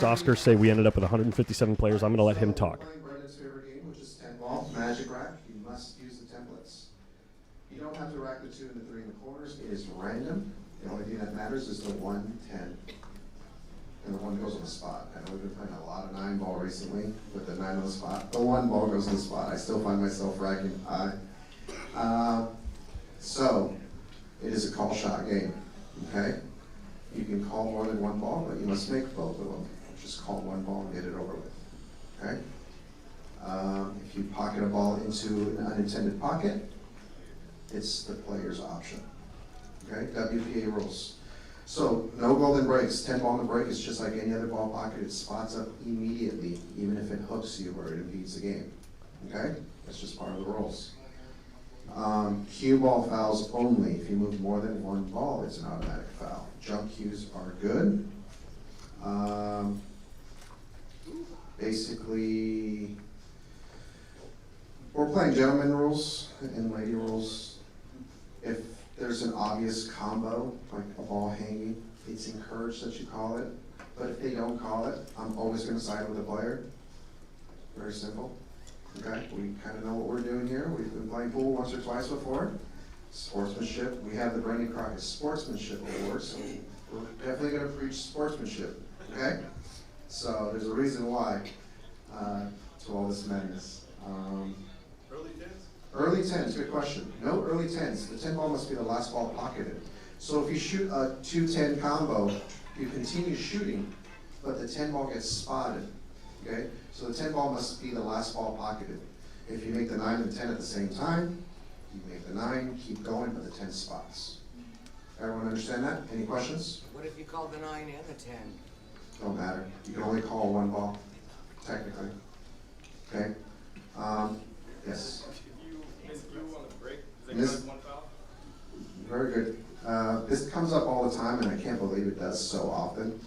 Oscar say we ended up with 157 players. I'm going to let him talk. Brendan's favorite game, which is 10 ball, Magic Rack. You must use the templates. You don't have to rack the 2 and the 3 in the corners. It is random. The only thing that matters is the 1, 10. And the 1 goes on the spot. I know we've been playing a lot of 9 ball recently with the 9 on the spot. The 1 ball goes on the spot. I still find myself racking high. So, it is a call shot game, okay? You can call more than 1 ball, but you must make both of them. Just call 1 ball and get it over with, okay? If you pocket a ball into an unintended pocket, it's the player's option, okay? WPA rules. So, no golden breaks. 10 ball in the break is just like any other ball pocket. It spots up immediately, even if it hooks you or it impedes the game, okay? That's just part of the rules. Cue ball fouls only. If you move more than 1 ball, it's an automatic foul. Jump cues are good. Basically, we're playing gentleman rules and lady rules. If there's an obvious combo, like a ball hanging, it's encouraged that you call it. But if they don't call it, I'm always going to side with the player. Very simple. Okay, we kind of know what we're doing here. We've been playing pool once or twice before. Sportsmanship. We have the Brendan Crockett Sportsmanship Award, so we're definitely going to preach sportsmanship. Okay, so there's a reason why to all this madness. Early 10s? Early 10s, good question. No early 10s. The 10 ball must be the last ball pocketed. So if you shoot a 2-10 combo, you continue shooting, but the 10 ball gets spotted. Okay, so the 10 ball must be the last ball pocketed. If you make the 9 and 10 at the same time, you make the 9, keep going, but the 10 spots. Everyone understand that? Any questions? What if you call the 9 and the 10? Don't matter. You can only call 1 ball, technically. Okay? Yes? If you miss cue on the break, does Miss- that count as 1 foul? Very good. This comes up all the time, and I can't believe it does so often.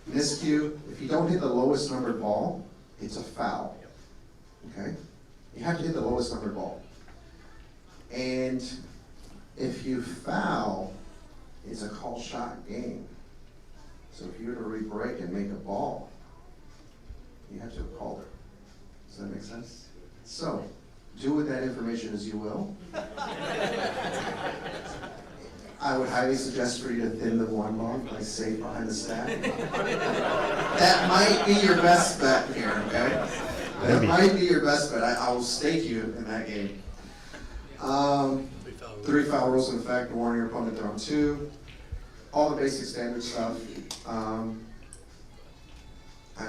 Miscue, if you don't hit the lowest numbered ball, it's a foul. Okay? You have to hit the lowest numbered ball. And if you foul, it's a call shot game. So if you were to re-break and make a ball, you have to have called it. Does that make sense? So, do with that information as you will. I would highly suggest for you to thin the 1 ball, play safe behind the stack. That might be your best bet here, okay? That might be your best bet. I will stake you in that game. 3 foul rules in effect, warn your opponent they're on 2. All the basic standard stuff. I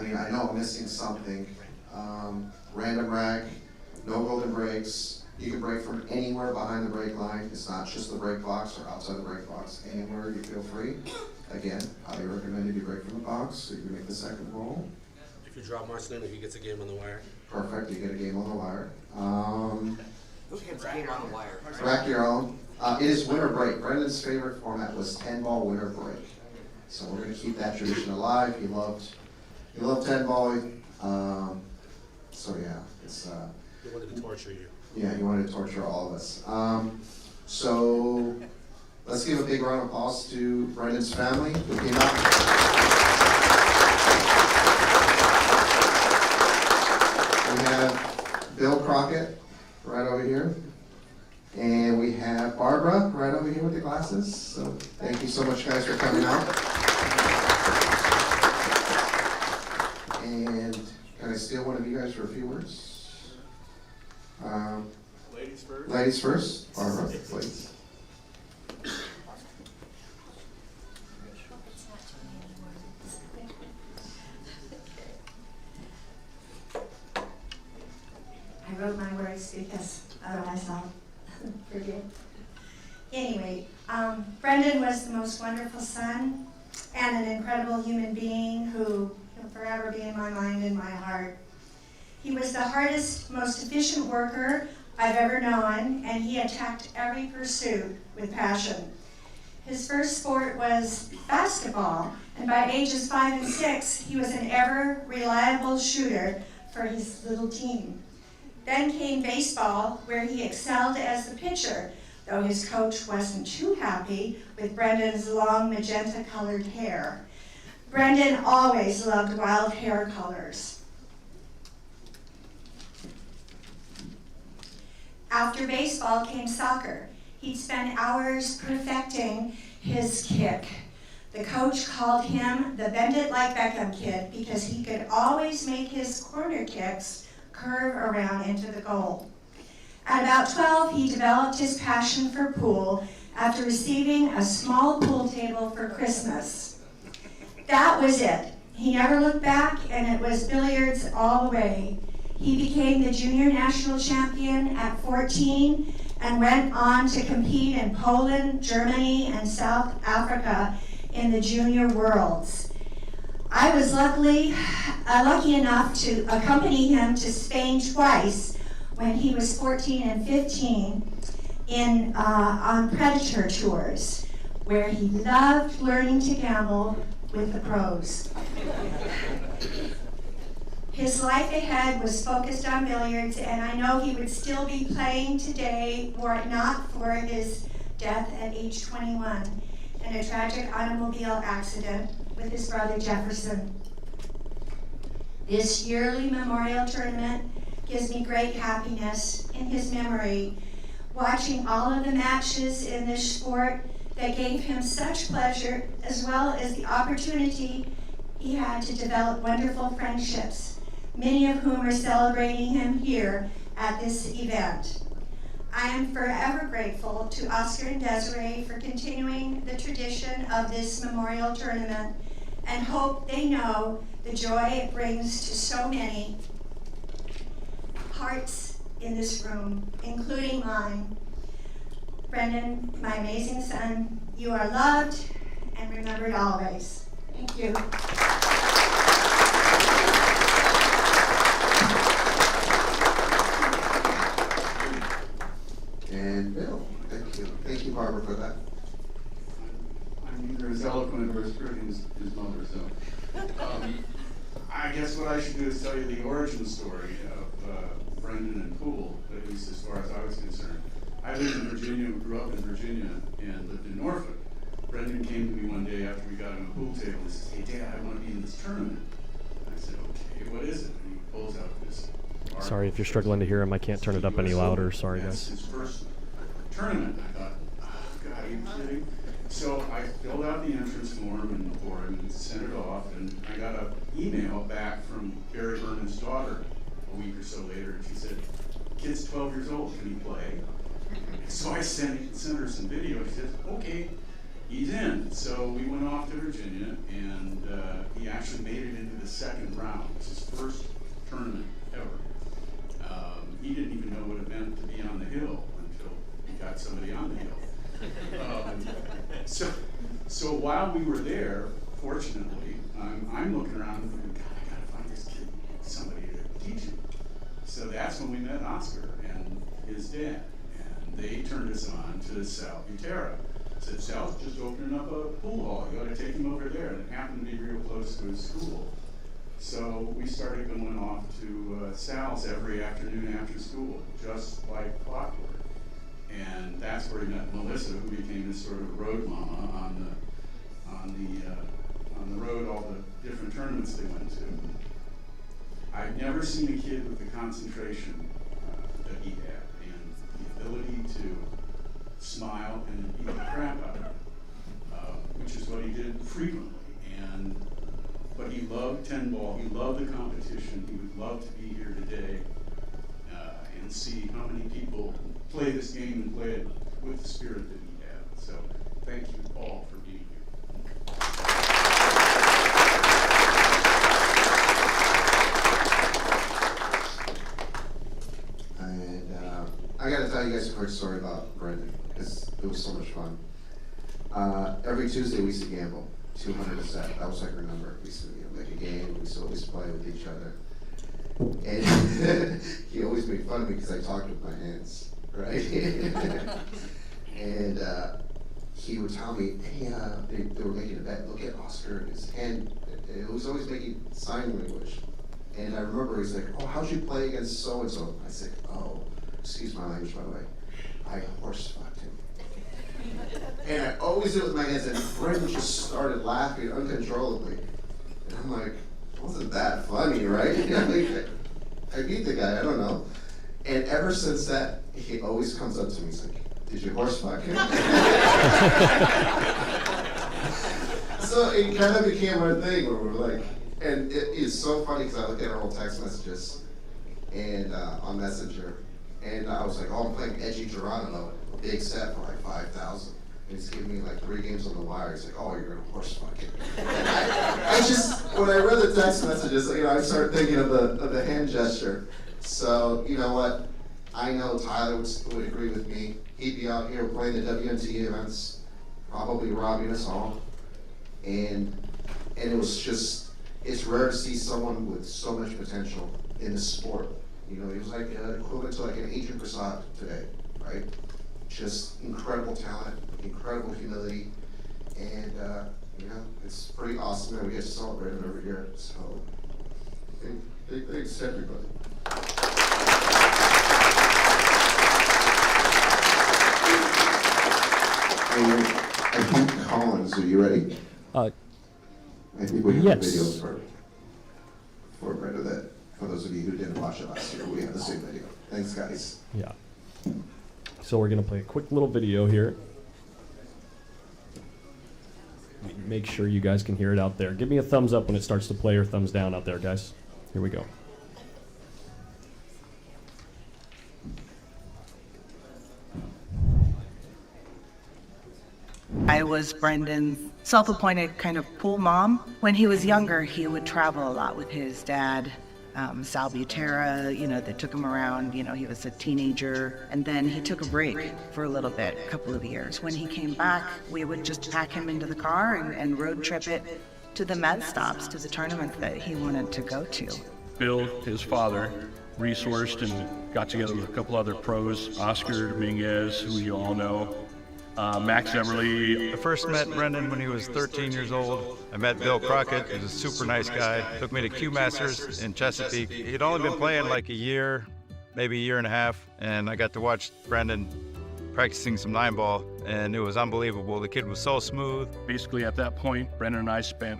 mean, I know I'm missing something. Random rack, no golden breaks. You can break from anywhere behind the break line. It's not just the break box or outside the break box. Anywhere you feel free. Again, highly recommended you break from the box so you can make the second roll. If you drop Marcelino, he gets a game on the wire. Perfect, you get a game on the wire. Who gets a game on the wire? Rack your own. It is winner break. Brendan's favorite format was 10 ball winner break. So we're going to keep that tradition alive. He loved 10 ball. So yeah, it's. He wanted to torture you. Yeah, he wanted to torture all of us. So let's give a big round of applause to Brendan's family who came out. We have Bill Crockett right over here. And we have Barbara right over here with the glasses. So thank you so much, guys, for coming out. And can I steal one of you guys for a few words? Ladies first. Ladies first. Barbara, please. I wrote my words because otherwise I'll forget. Anyway, Brendan was the most wonderful son and an incredible human being who will forever be in my mind and my heart. He was the hardest, most efficient worker I've ever known, and he attacked every pursuit with passion. His first sport was basketball, and by ages 5 and 6, he was an ever reliable shooter for his little team. Then came baseball, where he excelled as the pitcher, though his coach wasn't too happy with Brendan's long magenta-colored hair. Brendan always loved wild hair colors. After baseball came soccer. He'd spend hours perfecting his kick. The coach called him the Bend It Like Beckham kid because he could always make his corner kicks curve around into the goal. At about 12, he developed his passion for pool after receiving a small pool table for Christmas. That was it. He never looked back, and it was billiards all the way. He became the junior national champion at 14 and went on to compete in Poland, Germany, and South Africa in the junior worlds. I was lucky enough to accompany him to Spain twice when he was 14 and 15 on Predator tours, where he loved learning to gamble with the pros. His life ahead was focused on billiards, and I know he would still be playing today were it not for his death at age 21 in a tragic automobile accident with his brother Jefferson. This yearly memorial tournament gives me great happiness in his memory, watching all of the matches in this sport that gave him such pleasure, as well as the opportunity he had to develop wonderful friendships, many of whom are celebrating him here at this event. I am forever grateful to Oscar and Desiree for continuing the tradition of this memorial tournament, and hope they know the joy it brings to so many hearts in this room, including mine. Brendan, my amazing son, you are loved and remembered always. Thank you. And Bill, thank you. Thank you, Barbara, for that. I'm either as eloquent or as pretty as his mother, so. I guess what I should do is tell you the origin story of Brendan and pool, at least as far as I was concerned. I lived in Virginia, grew up in Virginia, and lived in Norfolk. Brendan came to me one day after we got him a pool table and says, "Hey Dad, I want to be in this tournament." And I said, "Okay, what is it?" And he pulls out this. Sorry if you're struggling to hear him. I can't turn it up any louder. Sorry, That's guys. his first tournament. I thought, oh, God, are you kidding? So I filled out the entrance form for him and sent it off, and I got an email back from Barry Vernon's daughter a week or so later, and she said, "Kid's 12 years old, can he play?" So I sent her some video. She said, "Okay, he's in." So we went off to Virginia, and he actually made it into the second round. It was his first tournament ever. He didn't even know what it meant to be on the hill until he got somebody on the hill. So while we were there, fortunately, I'm looking around and thinking, God, I gotta find this kid somebody to teach him. So that's when we met Oscar and his dad, and they turned us on to Sal Butera. Said, "Sal's just opening up a pool hall. You ought to take him over there." And it happened to be real close to his school. So we started going off to Sal's every afternoon after school, just like clockwork. And that's where he met Melissa, who became his sort of road mama on the road, all the different tournaments they went to. I've never seen a kid with the concentration that he had, and the ability to smile and beat the crap out of it, which is what he did frequently. But he loved 10-ball, he loved the competition, he would love to be here today and see how many people play this game and play it with the spirit that he had. So thank you all for being here. And I got to tell you guys a quick story about Brendan, because it was so much fun. Every Tuesday we used to gamble, 200 a set. That was like our number. We used to make a game. We used to always play with each other. And he always made fun of me because I talked with my hands, right? And he would tell me, "Hey, they were making a bet. Look at Oscar and his hand." It was always making sign language. And I remember he's like, "Oh, how'd you play against so and so?" I said, "Oh, excuse my language, by the way. I horse fucked him." And I always did it with my hands, and Brendan just started laughing uncontrollably. And I'm like, wasn't that funny, right? You know, like, I beat the guy, I don't know. And ever since that, he always comes up to me, he's like, did you horse fuck him? So it kind of became our thing where we're like, and it is so funny because I look at our old text messages and on Messenger, and I was like, oh, I'm playing Edgy Geronimo, a big set for like 5,000. And he's giving me like 3 games on the wire. He's like, oh, you're gonna horse fuck him. I just, when I read the text messages, you know, I started thinking of the hand gesture. So, you know what? I know Tyler would agree with me. He'd be out here playing the WNT events, probably robbing us all. And it was just, it's rare to see someone with so much potential in the sport. You know, he was like equivalent to like an Adrian Prasad today, right? Just incredible talent, incredible humility, and you know, it's pretty awesome that we get to celebrate it over here. So, big thanks to everybody. And I think Collins, are you ready? I think we have Yes. a video for Brenda that, for those of you who didn't watch it last year, we have the same video. Thanks, guys. Yeah. So we're gonna play a quick little video here. Make sure you guys can hear it out there. Give me a thumbs up when it starts to play or thumbs down out there, guys. Here we go. I was Brendan's self-appointed kind of pool mom. When he was younger, he would travel a lot with his dad, Sal Butera, you know, they took him around, you know, he was a teenager. And then he took a break for a little bit, a couple of years. When he came back, we would just pack him into the car and road trip it to the med stops, to the tournaments that he wanted to go to. Bill, his father, resourced and got together with a couple other pros, Oscar Dominguez, who you all know, Max Everly. I first met Brendan when he was 13 years old. I met Bill Crockett. He was a super nice guy. Took me to Q Masters in Chesapeake. He'd only been playing like a year, maybe a year and a half, and I got to watch Brendan practicing some 9-ball, and it was unbelievable. The kid was so smooth. Basically, at that point, Brendan and I spent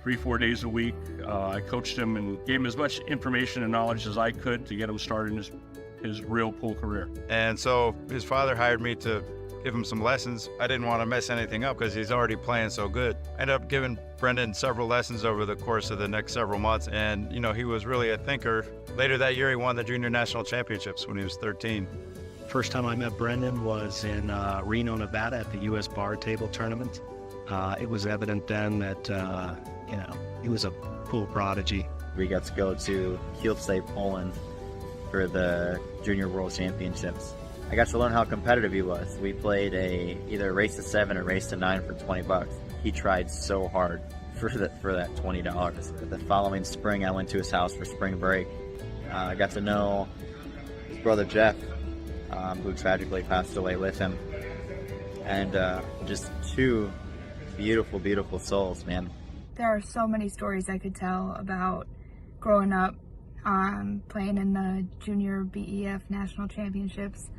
3-4 days a week. I coached him and gave him as much information and knowledge as I could to get him started in his real pool career. And so his father hired me to give him some lessons. I didn't want to mess anything up because he's already playing so good. I ended up giving Brendan several lessons over the course of the next several months, and you know, he was really a thinker. Later that year, he won the Junior National Championships when he was 13. First time I met Brendan was in Reno, Nevada at the U.S. Bar Table Tournament. It was evident then that, you know, he was a pool prodigy. We got to go to Kielce, Poland for the Junior World Championships. I got to learn how competitive he was. We played either a race to 7 or race to 9 for $20. He tried so hard for that $20. The following spring, I went to his house for spring break. I got to know his brother Jeff, who tragically passed away with him, and just two beautiful, beautiful souls, man. There are so many stories I could tell about growing up, playing in the Junior BEF National Championships.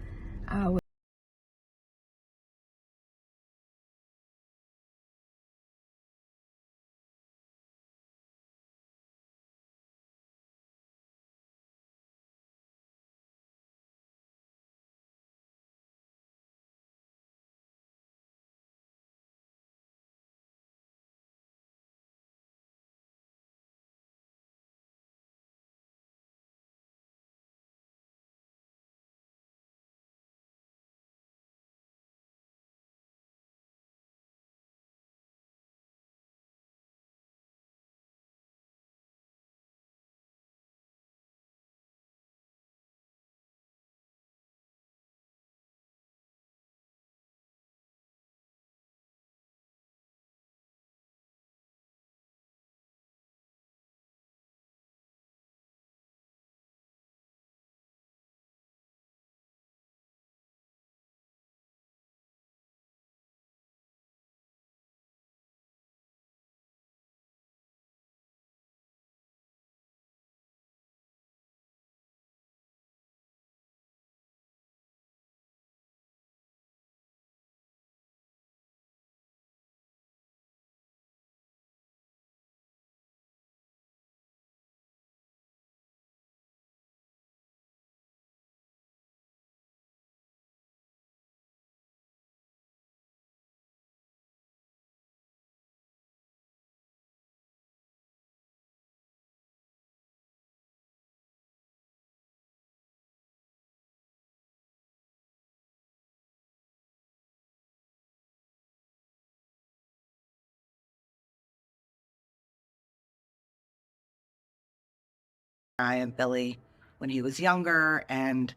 and Billy when he was younger, and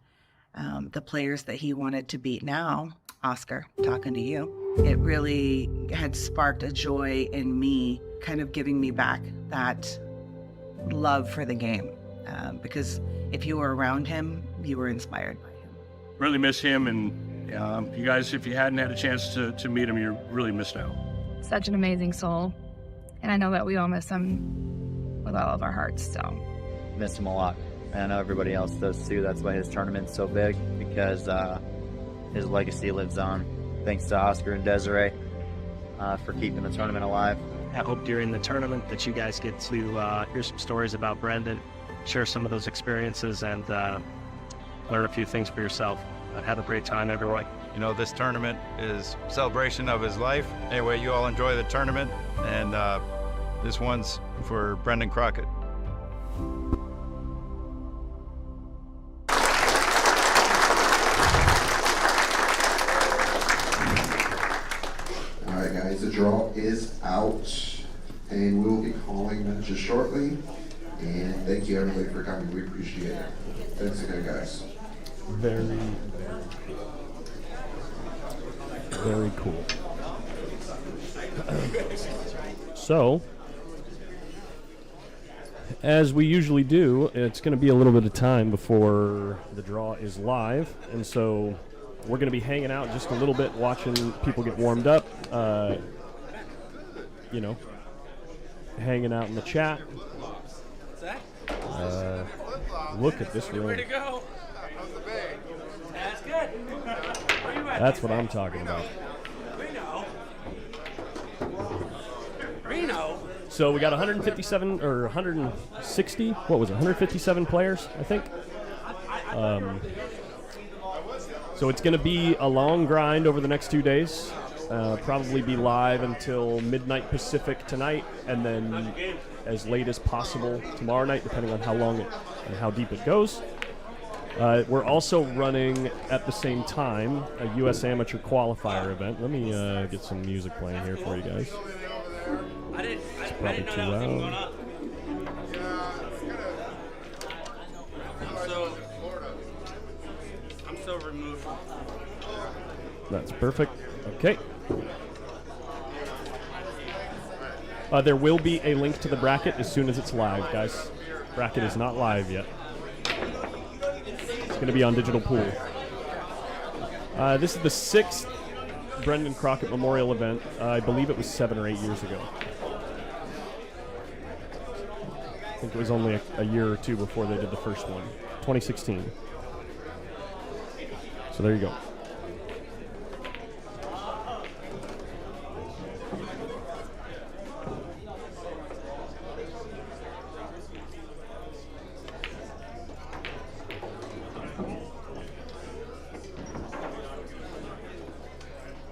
the players that he wanted to beat now. Oscar, talking to you, it really had sparked a joy in me, kind of giving me back that love for the game. Because if you were around him, you were inspired by him. Really miss him, and you guys, if you hadn't had a chance to meet him, you're really missed out. Such an amazing soul. And I know that we all miss him with all of our hearts, so. Miss him a lot. And I know everybody else does too. That's why his tournament's so big, because his legacy lives on. Thanks to Oscar and Desiree for keeping the tournament alive. I hope during the tournament that you guys get to hear some stories about Brendan, share some of those experiences, and learn a few things for yourself. Have a great time, everyone. You know, this tournament is a celebration of his life. Anyway, you all enjoy the tournament, and this one's for Brendan Crockett. All right, guys, the draw is out, and we will be calling them just shortly. And thank you, everybody, for coming. We appreciate it. Thanks again, guys. Very cool. So, as we usually do, it's going to be a little bit of time before the draw is live, and so we're going to be hanging out just a little bit, watching people get warmed up, you know, hanging out in the chat. Look at this room. That's good. That's what I'm talking about. Reno. So we got 157 or 160. What was it? 157 players, I think. So it's going to be a long grind over the next 2 days. Probably be live until midnight Pacific tonight, and then as late as possible tomorrow night, depending on how long and how deep it goes. We're also running at the same time a U.S. Amateur Qualifier event. Let me get some music playing here for you guys. It's probably too loud. I'm so removed. That's perfect. Okay. There will be a link to the bracket as soon as it's live, guys. Bracket is not live yet. It's going to be on Digital Pool. This is the 6th Brendan Crockett Memorial event. I believe it was 7 or 8 years ago. I think it was only a year or two before they did the first one. 2016. So there you go.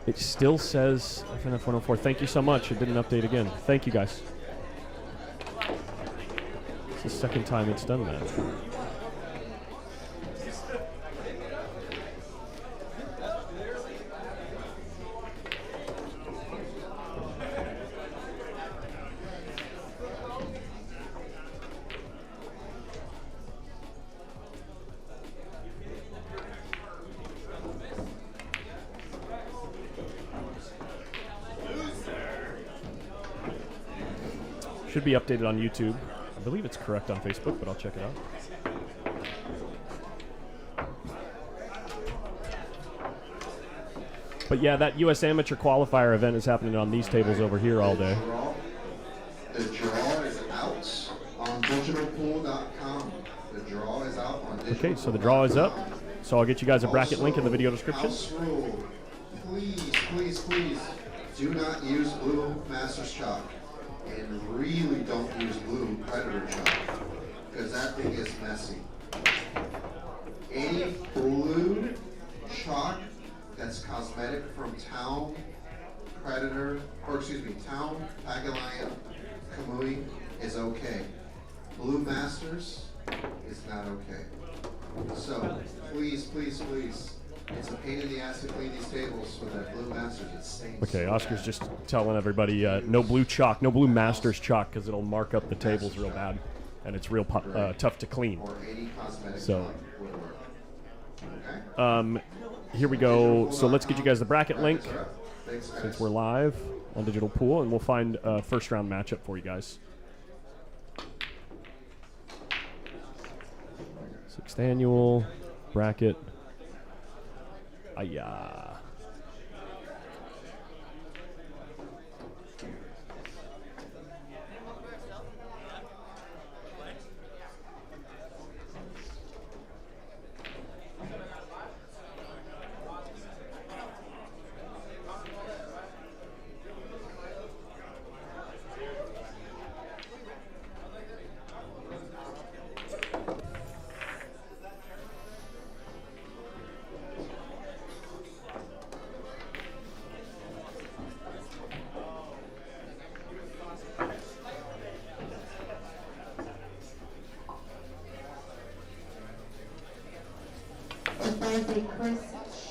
It still says FNF 104. Thank you so much. It didn't update again. Thank you, guys. It's the second time it's done that. Should be updated on YouTube. I believe it's correct on Facebook, but I'll check it out. But yeah, that U.S. Amateur Qualifier event is happening on these tables over here all day. The draw is out on digitalpool.com. The draw is out on digitalpool.com. Okay, so the draw is up. So I'll get you guys a bracket link in the video description. House rule. Please, please, please do not use blue Masters chalk. And really don't use blue Predator chalk, because that thing is messy. Any blue chalk that's cosmetic from Town, Predator, or excuse me, Town, Pagalion, Kamui is okay. Blue Masters is not okay. So please, please, please. It's a pain in the ass to clean these tables so that blue Masters it stains. Okay, Oscar's just telling everybody no blue chalk, no blue Masters chalk, because it'll mark up the tables real bad. and it's real tough to clean. Or 80 cosmetic So, would work. Okay? here we go. So let's get you guys the bracket link since we're live on Digital Pool, and we'll find a first-round matchup for you guys. 6th annual bracket. Ayah. Chris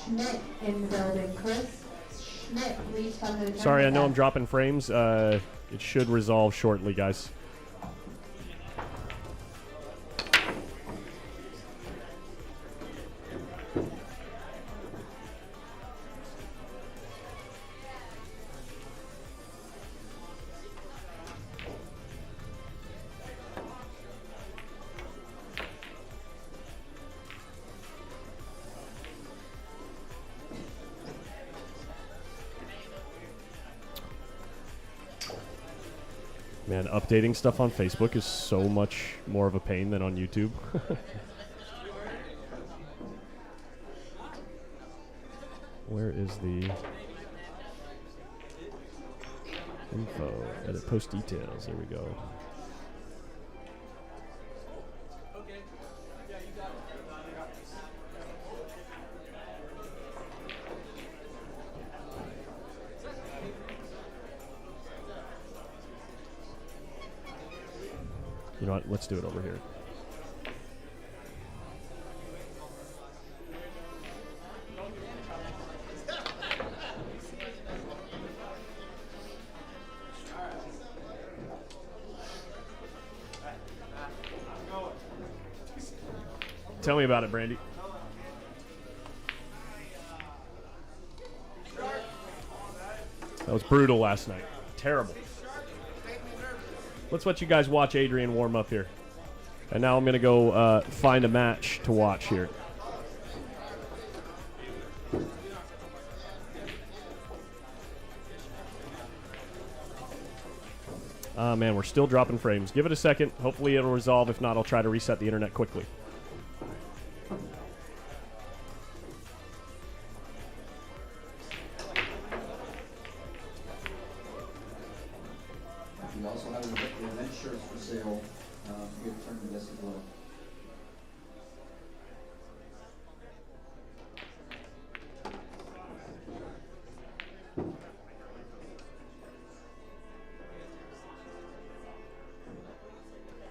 Schmidt in the building. Chris Schmidt, please come to the Sorry, I know I'm desk. dropping frames. It should resolve shortly, guys. Man, updating stuff on Facebook is so much more of a pain than on YouTube. Where is the info? Edit post details. There we go. You know what? Let's do it over here. Tell me about it, Brandy. That was brutal last night. Terrible. Let's let you guys watch Adrian warm up here. And now I'm going to go find a match to watch here. Man, we're still dropping frames. Give it a second. Hopefully it'll resolve. If not, I'll try to reset the internet quickly. We also have the event shirts for sale. You can turn to this as well.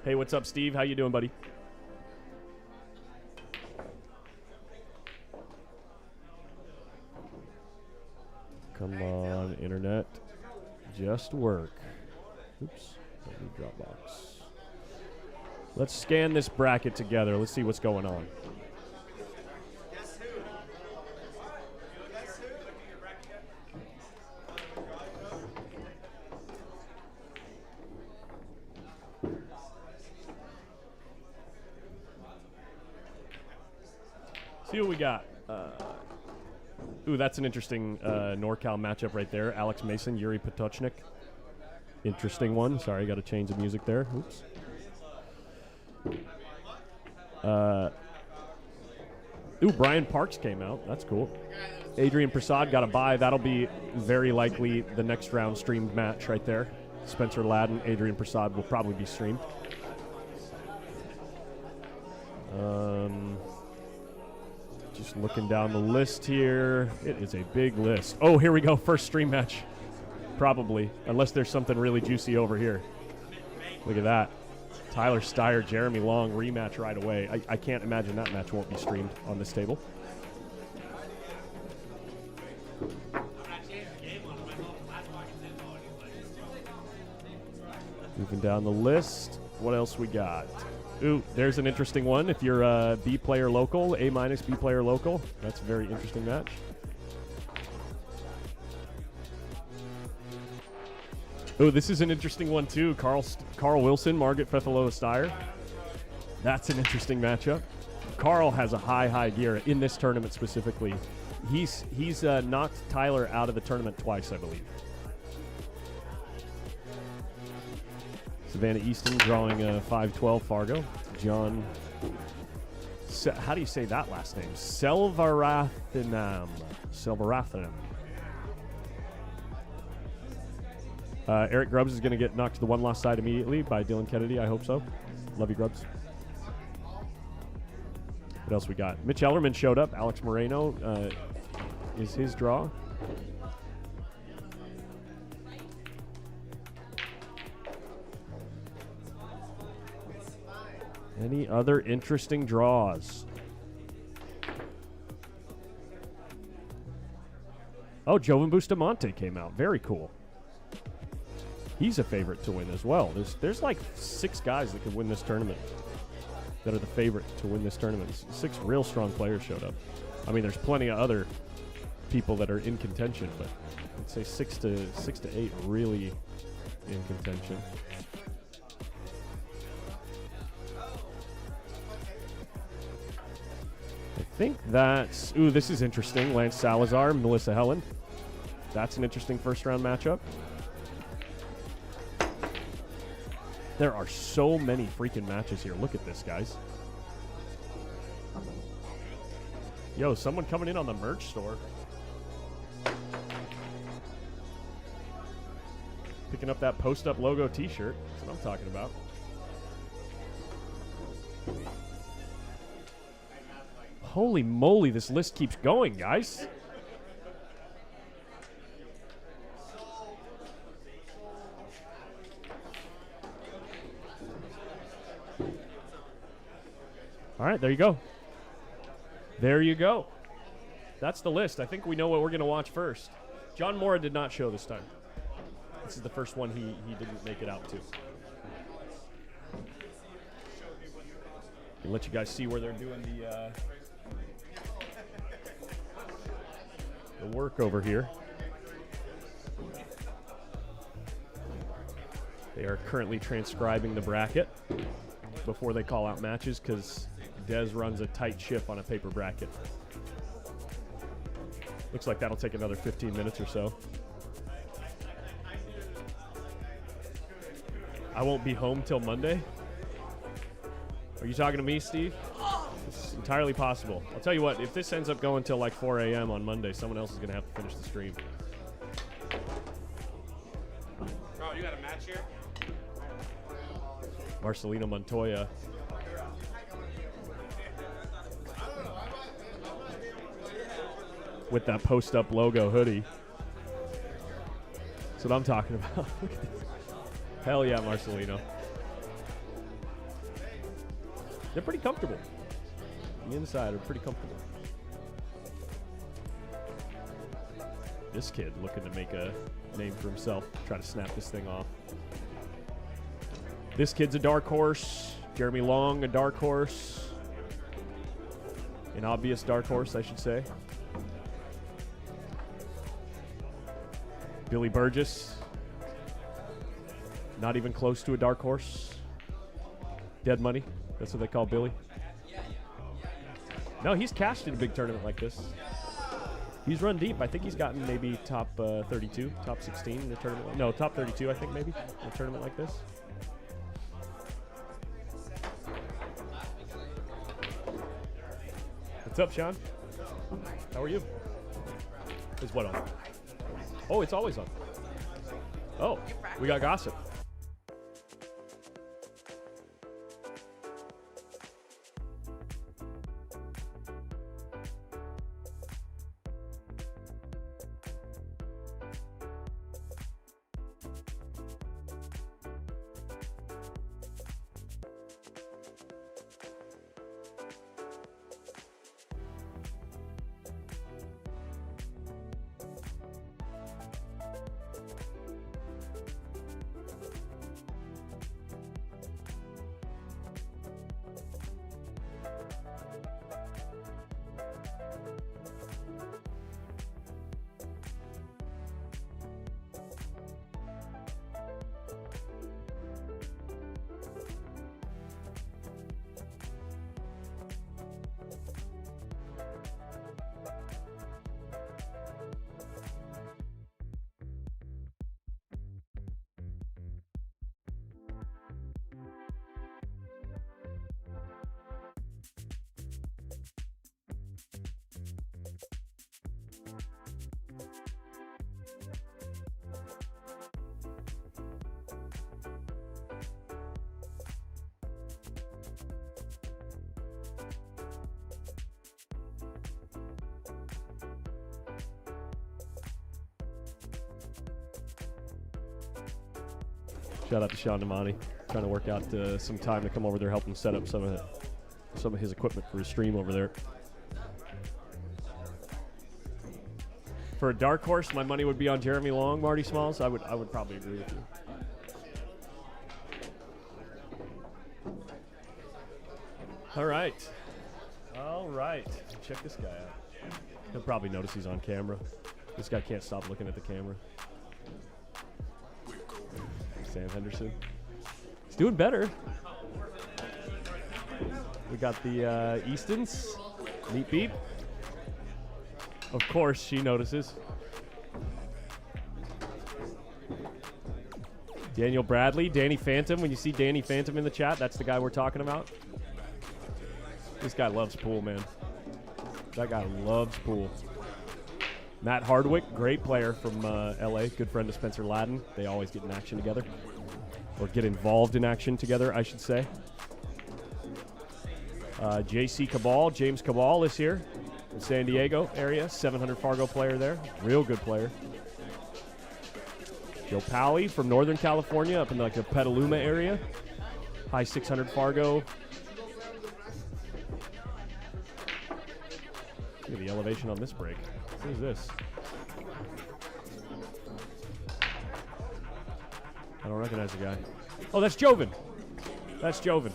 Hey, what's up, Steve? How you doing, buddy? Come on, internet. Just work. Oops. Dropbox. Let's scan this bracket together. Let's see what's going on. See what we got. Ooh, that's an interesting NorCal matchup right there. Alex Mason, Yuri Potochnik. Interesting one. Sorry, got to change the music there. Oops. Ooh, Brian Parks came out. That's cool. Adrian Prasad got a bye. That'll be very likely the next round streamed match right there. Spencer Ladden, Adrian Prasad will probably be streamed. Just looking down the list here. It is a big list. Oh, here we go. First stream match. Probably. Unless there's something really juicy over here. Look at that. Tyler Styer, Jeremy Long rematch right away. I can't imagine that match won't be streamed on this table. Moving down the list. What else we got? Ooh, there's an interesting one. If you're a B player local, A minus B player local, that's a very interesting match. Oh, this is an interesting one too. Carl Wilson, Margaret Fefaloa Styer. That's an interesting matchup. Carl has a high gear in this tournament specifically. He's knocked Tyler out of the tournament twice, I believe. Savannah Easton drawing a 5-12 Fargo. John, how do you say that last name? Selvarathanam. Eric Grubbs is going to get knocked to the one loss side immediately by Dylan Kennedy. I hope so. Love you, Grubbs. What else we got? Mitch Ellerman showed up. Alex Moreno is his draw. Any other interesting draws? Oh, Jovan Bustamante came out. Very cool. He's a favorite to win as well. There's like 6 guys that could win this tournament that are the favorite to win this tournament. 6 real strong players showed up. I mean, there's plenty of other people that are in contention, but I'd say 6 to 8 really in contention. I think that's... Ooh, this is interesting. Lance Salazar, Melissa Helen. That's an interesting first-round matchup. There are so many freaking matches here. Look at this, guys. Yo, someone coming in on the merch store. Picking up that post-up logo t-shirt. That's what I'm talking about. Holy moly, this list keeps going, guys. All right, there you go. There you go. That's the list. I think we know what we're going to watch first. John Mora did not show this time. This is the first one he didn't make it out to. I'll let you guys see where they're doing the work over here. They are currently transcribing the bracket before they call out matches because Dez runs a tight ship on a paper bracket. Looks like that'll take another 15 minutes or so. I won't be home till Monday. Are you talking to me, Steve? It's entirely possible. I'll tell you what, if this ends up going till like 4 a.m. on Monday, someone else is going to have to finish the stream. Bro, you got a match here? Marcelino Montoya. With that post-up logo hoodie. That's what I'm talking about. Hell yeah, Marcelino. They're pretty comfortable. The inside are pretty comfortable. This kid looking to make a name for himself. Try to snap this thing off. This kid's a dark horse. Jeremy Long, a dark horse. An obvious dark horse, I should say. Billy Burgess. Not even close to a dark horse. Dead money. That's what they call Billy. No, he's cashed in a big tournament like this. He's run deep. I think he's gotten maybe top 32, top 16 in a tournament. No, top 32, I think maybe, in a tournament like this. What's up, Sean? How are you? Is what on? Oh, it's always on. Oh, we got gossip. Shout out to Sean Damani, trying to work out some time to come over there, help him set up some of his equipment for his stream over there. For a dark horse, my money would be on Jeremy Long, Marty Smalls. I would probably agree with you. All right. Check this guy out. He'll probably notice he's on camera. This guy can't stop looking at the camera. Sam Henderson. He's doing better. We got the Eastons. Meet Beep. Of course, she notices. Daniel Bradley, Danny Phantom. When you see Danny Phantom in the chat, that's the guy we're talking about. This guy loves pool, man. That guy loves pool. Matt Hardwick, great player from LA, good friend of Spencer Ladden. They always get in action together, or get involved in action together, I should say. JC Cabal, James Cabal is here in San Diego area, 700 Fargo player there, real good player. Joe Pally from Northern California, up in like the Petaluma area, high 600 Fargo. Look at the elevation on this break. What is this? I don't recognize the guy. Oh, that's Joven. That's Joven.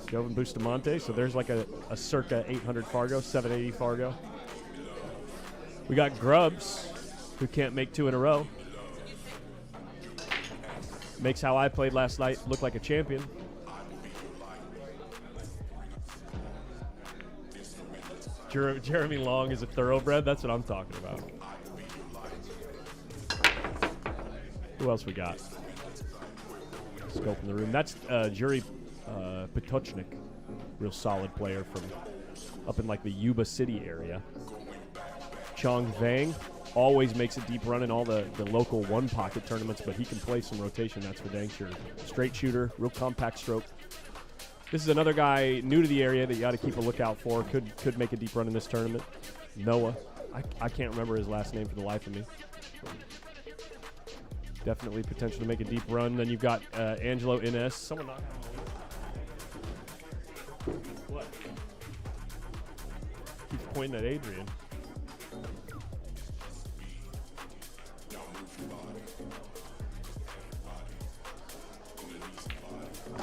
Joven Bustamante. So there's like a circa 800 Fargo, 780 Fargo. We got Grubbs, who can't make two in a row. Makes how I played last night look like a champion. Jeremy Long is a thoroughbred. That's what I'm talking about. Who else we got? Scope in the room. That's Juri Potocznik. Real solid player from up in like the Yuba City area. Chong Vang always makes a deep run in all the local one-pocket tournaments, but he can play some rotation, that's for dang sure. Straight shooter, real compact stroke. This is another guy new to the area that you got to keep a lookout for. Could make a deep run in this tournament. Noah. I can't remember his last name for the life of me. Definitely potential to make a deep run. Then you've got Angelo Inez. Someone knock on. What? Keeps pointing at Adrian.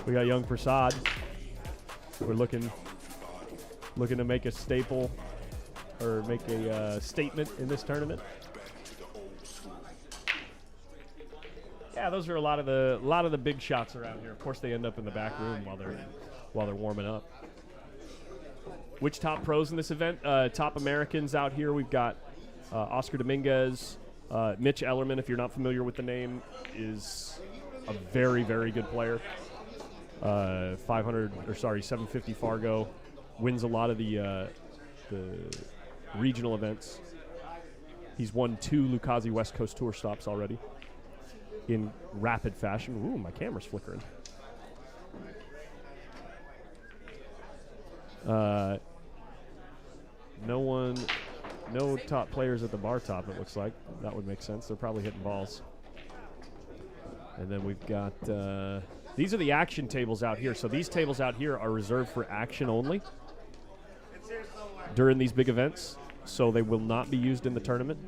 We got young Prasad. We're looking to make a staple or make a statement in this tournament. Yeah, those are a lot of the big shots around here. Of course, they end up in the back room while they're warming up. Which top pros in this event? Top Americans out here. We've got Oscar Dominguez, Mitch Ellerman. If you're not familiar with the name, is a very, very good player. 750 Fargo, wins a lot of the regional events. He's won 2 Lucchese West Coast Tour stops already in rapid fashion. Ooh, my camera's flickering. No top players at the bar top, it looks like. That would make sense. They're probably hitting balls. And then we've got... these are the action tables out here. So these tables out here are reserved for action only during these big events. So they will not be used in the tournament.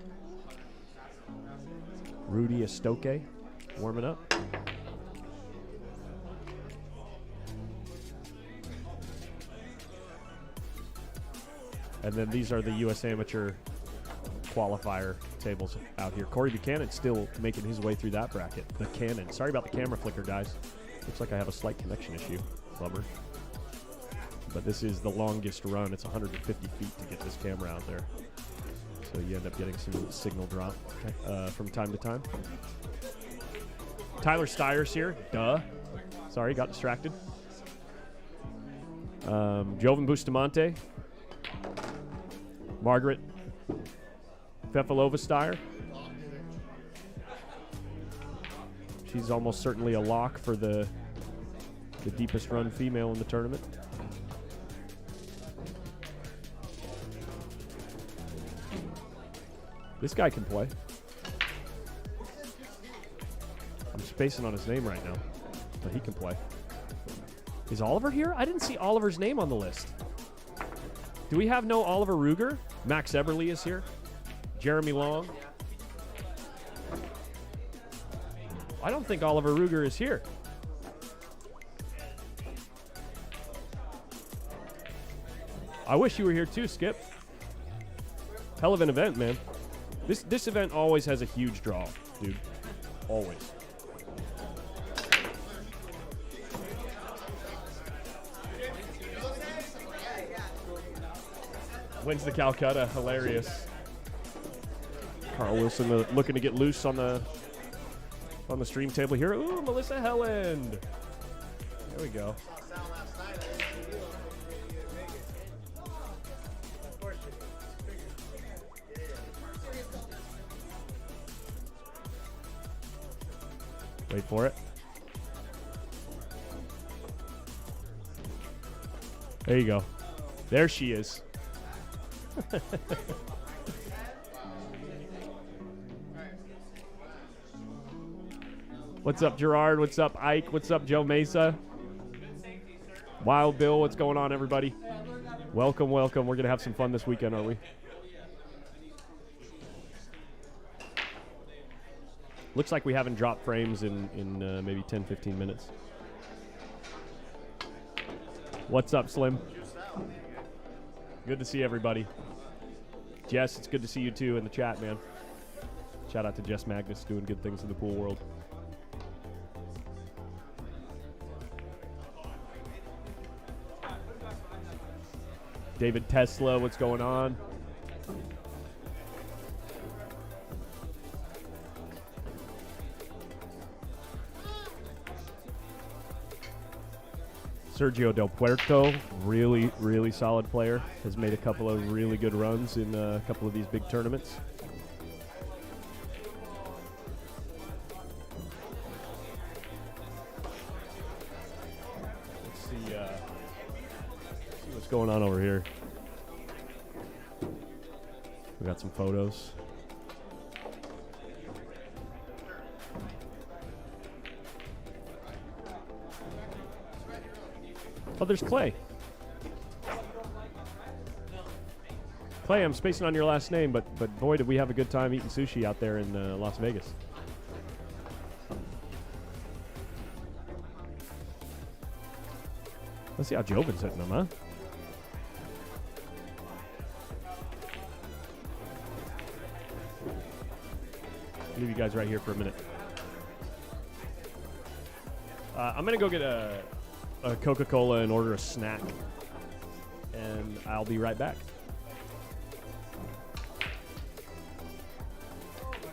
Rudy Estoque warming up. And then these are the U.S. Amateur qualifier tables out here. Corey Buchanan's still making his way through that bracket. Buchanan. Sorry about the camera flicker, guys. Looks like I have a slight connection issue. Bummer. But this is the longest run. It's 150 feet to get this camera out there. So you end up getting some signal drop from time to time. Tyler Styer's here. Duh. Sorry, got distracted. Joven Bustamante. Margaret Fefalova Styer. She's almost certainly a lock for the deepest run female in the tournament. This guy can play. spacing on his name right now, but he can play. Is Oliver here? I didn't see Oliver's name on the list. Do we have no Oliver Ruger? Max Eberly is here. Jeremy Long. I don't think Oliver Ruger is here. I wish you were here too, Skip. Hell of an event, man. This event always has a huge draw, dude. Always. Wins the Calcutta. Hilarious. Carl Wilson looking to get loose on the stream table here. Ooh, Melissa Helland. There we go. Wait for it. There you go. There she is. What's up, Gerard? What's up, Ike? What's up, Joe Mesa? Wild Bill, what's going on, everybody? Welcome, welcome. We're going to have some fun this weekend, aren't we? Looks like we haven't dropped frames in maybe 10, 15 minutes. What's up, Slim? Good to see everybody. Jess, it's good to see you too in the chat, man. Shout out to Jess Magnus doing good things in the pool world. David Tesla, what's going on? Sergio Del Puerto, really, really solid player. Has made a couple of really good runs in a couple of these big tournaments. Let's see what's going on over here. We got some photos. Oh, there's Clay. Clay, I'm spacing on your last name, but boy, did we have a good time eating sushi out there in Las Vegas. Let's see how Jovin's hitting them, huh? Leave you guys right here for a minute. I'm gonna go get a Coca-Cola and order a snack, and I'll be right back.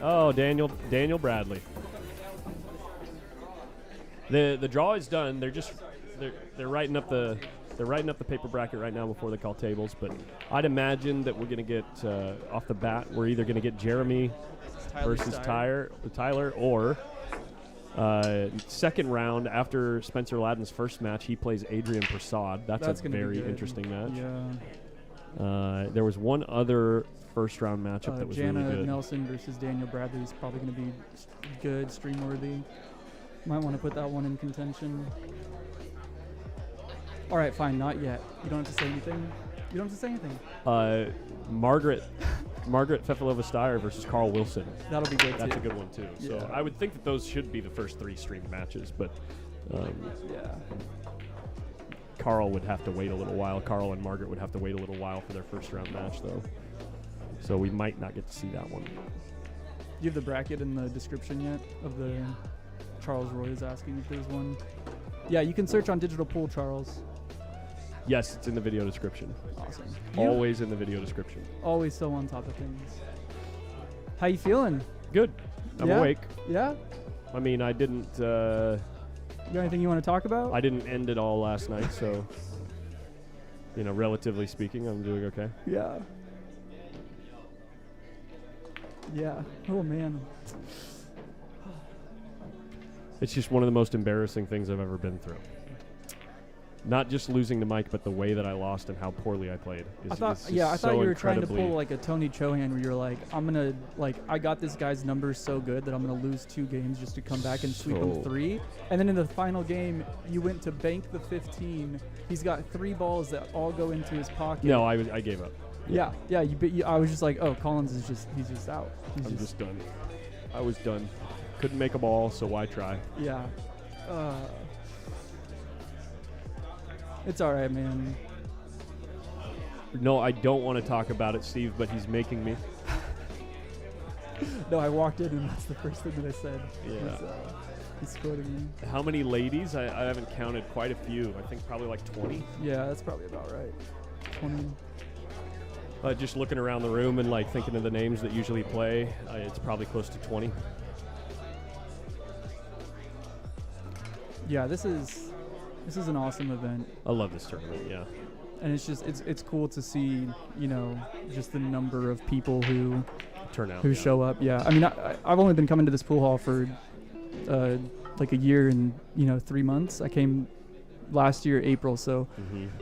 Oh, Daniel Bradley. The draw is done. They're writing up the paper bracket right now before they call tables. But I'd imagine that we're gonna get off the bat. We're either gonna get Jeremy versus Tyler, or second round after Spencer Ladden's first match, he plays Adrian Prasad. That's a very interesting match. Yeah. There was one other first round matchup that was Jana really good. Nelson versus Daniel Bradley is probably going to be good, stream worthy. Might want to put that one in contention. All right, fine, not yet. You don't have to say anything. You don't have to say anything. Margaret Fefilova Styer versus Carl Wilson. That'll be good. That's too. a good one too. So Yeah. I would think that those should be the first three streamed matches, but yeah. Carl would have to wait a little while. Carl and Margaret would have to wait a little while for their first round match, though. So we might not get to see that one. Do you have the bracket in the description yet of the Charles Roy is asking if there's one? Yeah, you can search on Digital Pool, Charles. Yes, it's in the video description. Awesome. Always in the video description. Always so on top of things. How you feeling? Good. I'm Yeah? awake. Yeah? I mean, I didn't... You got anything you want to talk about? I didn't end it all last night, so... You know, relatively speaking, I'm doing okay. Yeah. Yeah. Oh, man. It's just one of the most embarrassing things I've ever been through. Not just losing the mic, but the way that I lost and how poorly I played. I thought you were trying to pull like a Tony Chohan where you're like, I got this guy's numbers so good that I'm gonna lose 2 games just to come back and sweep him 3. And then in the final game, you went to bank the 15. He's got 3 balls that all go into his pocket. No, I gave up. Yeah. I was just like, oh, Collins he's just out. I'm just done. I was done. Couldn't make a ball, so why try? Yeah. It's all right, man. No, I don't want to talk about it, Steve, but he's making me. No, I walked in and that's the first thing that I said. Yeah. He's quoting me. How many ladies? I haven't counted. Quite a few. I think probably like 20. Yeah, that's probably about right. 20. Just looking around the room and like thinking of the names that usually play, it's probably close to 20. Yeah, this is an awesome event. I love this tournament, yeah. And it's just it's cool to see, just the number of people who turn out, who show up. Yeah, I mean, I've only been coming to this pool hall for like a year and 3 months. I came last year April, so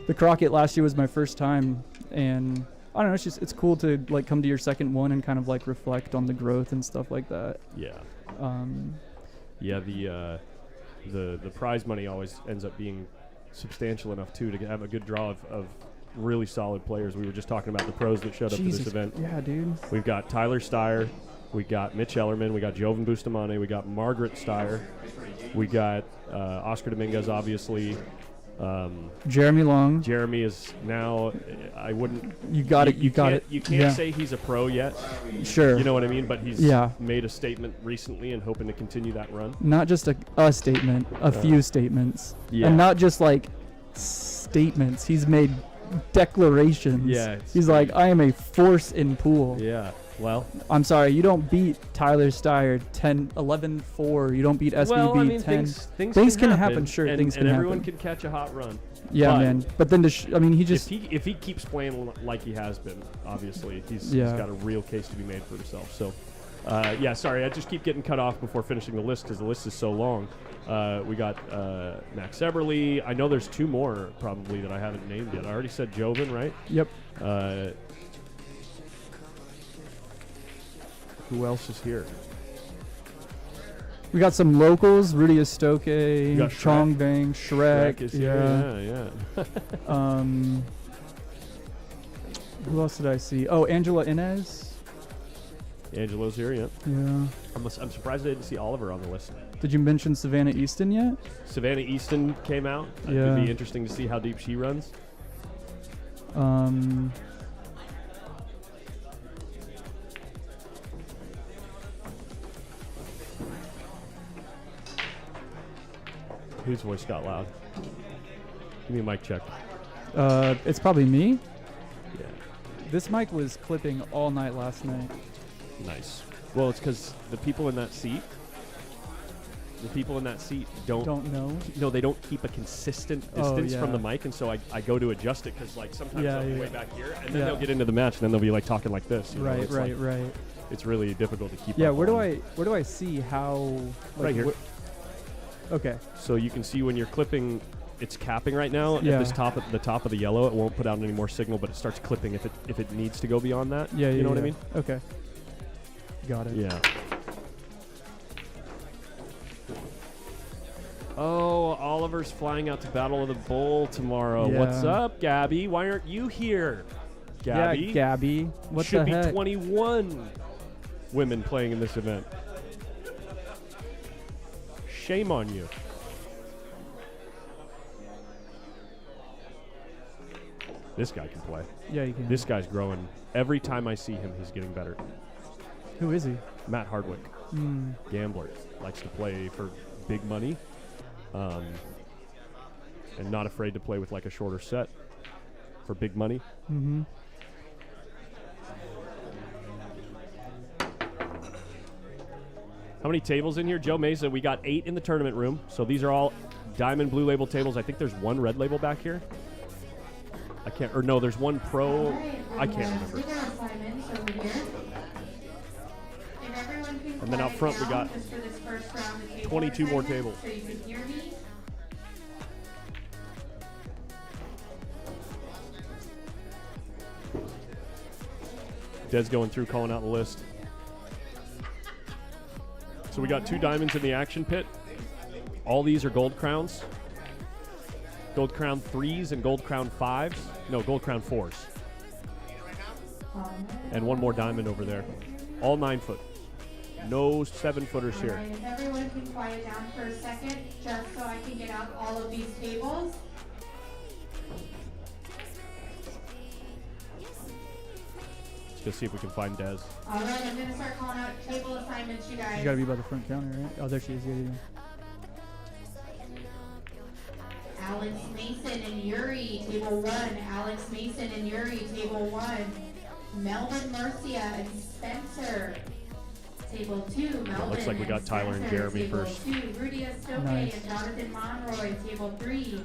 the Crockett last year was my first time, and I don't know, it's cool to like come to your second one and kind of like reflect on the growth and stuff like that. Yeah. Yeah, the prize money always ends up being substantial enough too to have a good draw of really solid players. We were just talking about the pros that showed up to this event. Yeah, dude. We've got Tyler Styer, we got Mitch Ellerman, we got Jovan Bustamante, we got Margaret Styer, we got Oscar Dominguez, obviously. Jeremy Long. Jeremy is now. I wouldn't. You got it. You can't say he's a pro yet. Sure. You know what I mean? But he's made a statement recently and hoping to continue that run. Not just a statement, a few statements. Yeah. And not just like statements. He's made declarations. Yeah. He's like, I am a force in pool. Yeah. Well, I'm sorry, you don't beat Tyler Styer 11-4. You don't beat SBB well, I mean, 10. Things can happen. Sure, and, things can and happen. everyone can catch a hot run. Yeah, but man. But then he just if he keeps playing like he has been, obviously he's got a real case to be made for himself. So, sorry, I just keep getting cut off before finishing the list because the list is so long. We got Max Eberly. I know there's 2 more probably that I haven't named yet. I already said Jovan, right? Yep. Who else is here? We got some locals: Rudy Estoke, Chong Bang, Shrek. Is here. Yeah. Who else did I see? Oh, Angela Inez. Angelo's here, yeah. Yeah. I'm surprised I didn't see Oliver on the list. Did you mention Savannah Easton yet? Savannah Easton came out. Yeah. It'd be interesting to see how deep she runs. Whose voice got loud? Give me a mic check. It's probably me. Yeah. This mic was clipping all night last night. Nice. Well, it's because the people in that seat don't know. No, they don't keep a consistent distance from the mic, and so I go to adjust it because like sometimes I'll be way back here, and then they'll get into the match, and then they'll be like talking like this. Right. It's really difficult to keep. Yeah. up Where on. do I see how? Like, right here. Okay. So you can see when you're clipping, it's capping right now at the top of the yellow. It won't put out any more signal, but it starts clipping if it needs to go beyond that. Yeah. You know what I mean? Okay. Got it. Yeah. Oh, Oliver's flying out to Battle of the Bull tomorrow. Yeah. What's up, Gabby? Why aren't you here? Gabby? Yeah, Gabby. What Should the be heck? 21 women playing in this event. Shame on you. This guy can play. Yeah, he can. This guy's growing. Every time I see him, he's getting better. Who is he? Matt Hardwick. Gambler. Likes to play for big money. And not afraid to play with like a shorter set for big money. Mm-hmm. How many tables in here? Joe Mesa, we got 8 in the tournament room. So these are all Diamond Blue Label tables. I think there's 1 Red Label back here. There's 1 Pro. I can't remember. And then out front we got 22 more tables. Des going through, calling out the list. So we got 2 diamonds in the action pit. All these are gold crowns. Gold crown 3s and gold crown 5s. No, gold crown 4s. And 1 more diamond over there. All 9 foot. No 7-footers here. If everyone can quiet down for a second, just so I can get out all of these tables. Let's go see if we can find Des. All right, I'm going to start calling out table assignments, you guys. You gotta be by the front counter, right? Oh, there she is. Yeah. Alex Mason and Yuri, table 1. Alex Mason and Yuri, table 1. Melvin Murcia and Spencer, table 2. Melvin looks like we got Tyler and Jeremy table first. 2. Rudy Estoque Nice. and Jonathan Monroy, table 3.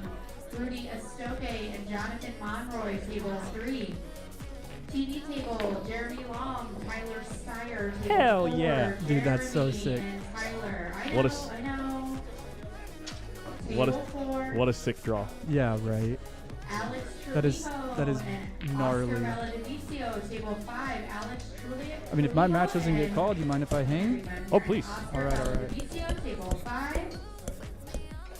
Rudy Estoque and Jonathan Monroy, table 3. TV table, Jeremy Long, Tyler Styer, table Hell 4. yeah. Dude, that's so Jeremy sick. and Tyler. I What a know, I know. What Table 4. what a sick draw. Yeah, right. Alex That is Trujillo and gnarly. Oscar Valdivicio, table 5. Alex Trujillo. I mean, if my match doesn't get called, you mind if I hang? Oh, please. All right. Valdivicio, table 5.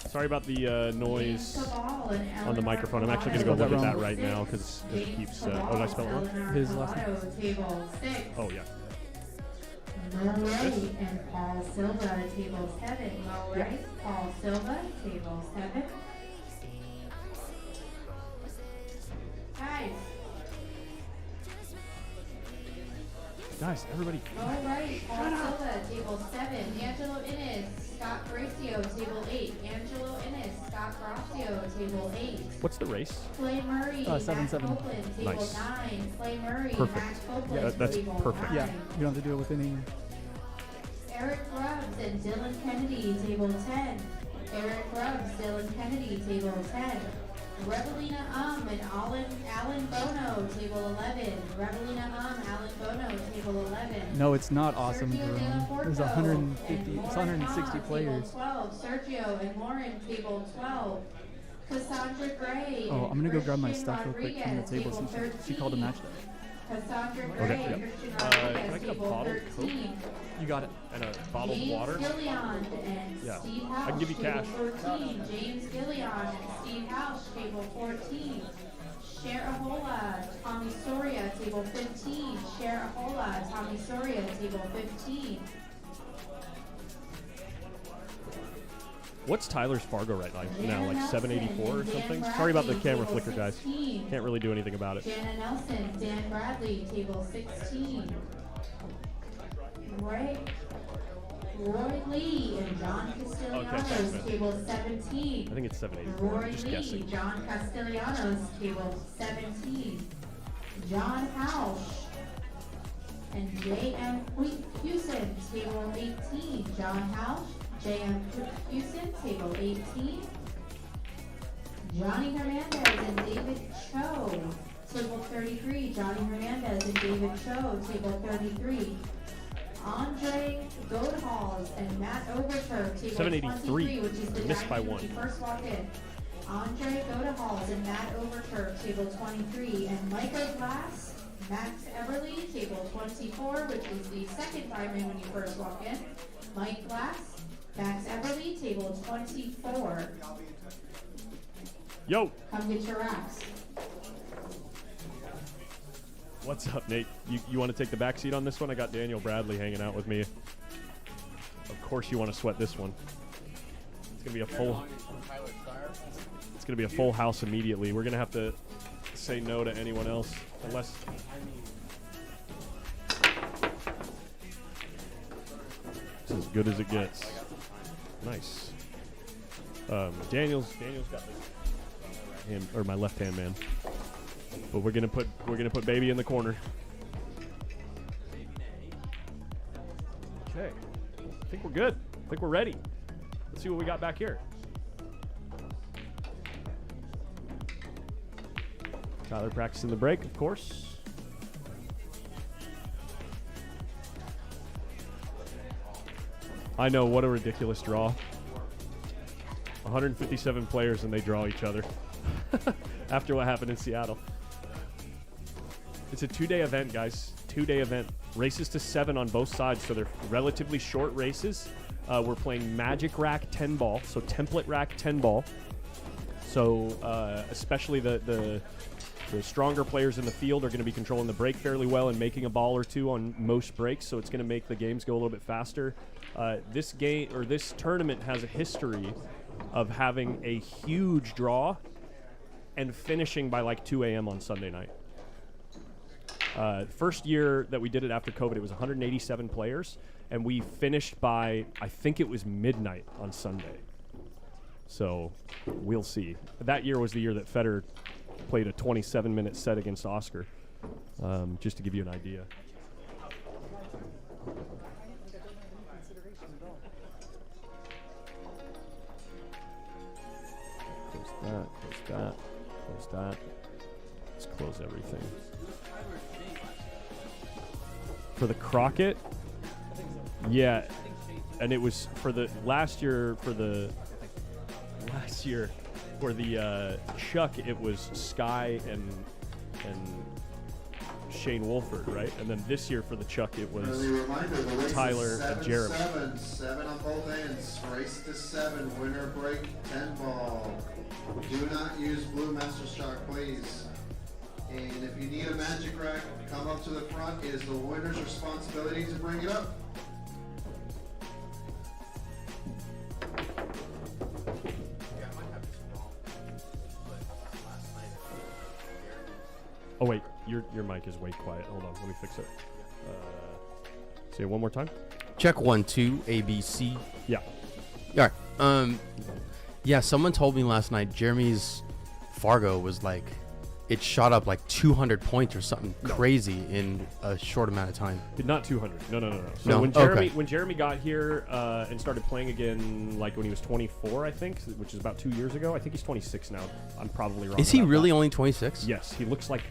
Sorry about the noise Cabal and on the microphone. I'm actually going to go look at that right now because it keeps... oh, did I spell it wrong? His last name. Table 6. Oh, yeah. Mo Rice and Paul Silva, table 7. Mo Rice, Paul Silva, table 7. Guys, everybody. Mo Rice, Paul Silva, table 7. Angelo Innes, Scott Gracio, table 8. Angelo Innes, Scott Gracio, table 8. What's the race? Clay Murray, 7-7. Max Copeland, table Nice. 9. Clay Murray, Perfect. Max Copeland, Yeah, that's table perfect. 9. Yeah, you don't have to do it with any. Eric Grubbs and Dylan Kennedy, table 10. Eric Grubbs, Dylan Kennedy, table 10. Rebelina and Alan Bono, table 11. Rebelina Alan Bono, table 11. No, it's not awesome, Sergio De La Jerome. Porto There's and 150, Lauren it's 160 Hahn, players. Table 12. Sergio and Lauren, table 12. Cassandra Gray. Oh, I'm gonna go grab my Christian stuff real quick from the Rodriguez, table since table she called a 13. match there. Cassandra Gray, Okay, yep. Christian Can Rodriguez, I get a table bottled Coke? 13. You got it. And a bottled James water? Gillian and Yeah. Steve House, I can give you table cash. 14. James Gillian and Steve House, table 14. Sharahola, Tommy Soria, table 15. Sharahola, Tommy Soria, table 15. What's Tyler's Fargo right now? Like Nelson 784 or and Dan something? Bradley, Sorry about the camera table flicker, guys. 16. Can't really do anything about it. Jana Nelson, Dan Bradley, table 16. Roy Lee and John Castellanos, Okay, thanks, man. table 17. I think it's 784. Roy I'm just Lee, guessing. John Castellanos, table 17. John Hausch and J.M. Houston, table 18. John Hausch, J.M. Houston, table 18. Johnny Hernandez and David Cho, table 33. Johnny Hernandez and David Cho, table 33. Andre Godehals and Matt Overturf, table 783. 23, which is the Missed by diamond one. when you first walked in. Andre Godehals and Matt Overturf, table 23. And Micah Glass, Max Everly, table 24, which is the second diamond when you first walk in. Mike Glass, Max Everly, table 24. Yo! Come get your racks. What's up, Nate? You want to take the back seat on this one? I got Daniel Bradley hanging out with me. Of course you want to sweat this one. It's going to be a full... It's going to be a full house immediately. We're going to have to say no to anyone else. Unless... It's as good as it gets. Nice. Daniel's got this. Him, or my left-hand man. But we're gonna put baby in the corner. Okay. I think we're good. I think we're ready. Let's see what we got back here. Tyler practicing the break, of course. I know, what a ridiculous draw. 157 players and they draw each other. After what happened in Seattle. It's a 2-day event, guys. 2-day event. Races to 7 on both sides, so they're relatively short races. We're playing Magic Rack 10 ball, so Template Rack 10 ball. So especially the stronger players in the field are going to be controlling the break fairly well and making a ball or two on most breaks, so it's going to make the games go a little bit faster. This tournament has a history of having a huge draw and finishing by like 2 a.m. on Sunday night. First year that we did it after COVID, it was 187 players, and we finished by, I think it was midnight on Sunday. So we'll see. That year was the year that Federer played a 27-minute set against Oscar, just to give you an idea. Close that, close that, close that. Let's close everything. For the Crockett? Yeah. And it was for the last year for the Chuck, it was Sky and Shane Wolford, right? And then this year for the Chuck, it was Tyler and Jeremy. 7 on both ends. Race to 7. Winner break 10 ball. Do not use blue master stock, please. And if you need a magic rack, come up to the front. It is the winner's responsibility to bring it up. Oh wait, your mic is way quiet. Hold on, let me fix it. Say it one more time. Check 1 2 ABC. Yeah. All right. Yeah. Someone told me last night Jeremy's Fargo was like, it shot up like 200 points or something crazy in a short amount of time. Not 200. No. So No? when Jeremy got here and started playing again, like when he was 24, I think, which is about 2 years ago. I think he's 26 now. I'm probably wrong. Is he about really that. only 26? Yes, he looks like.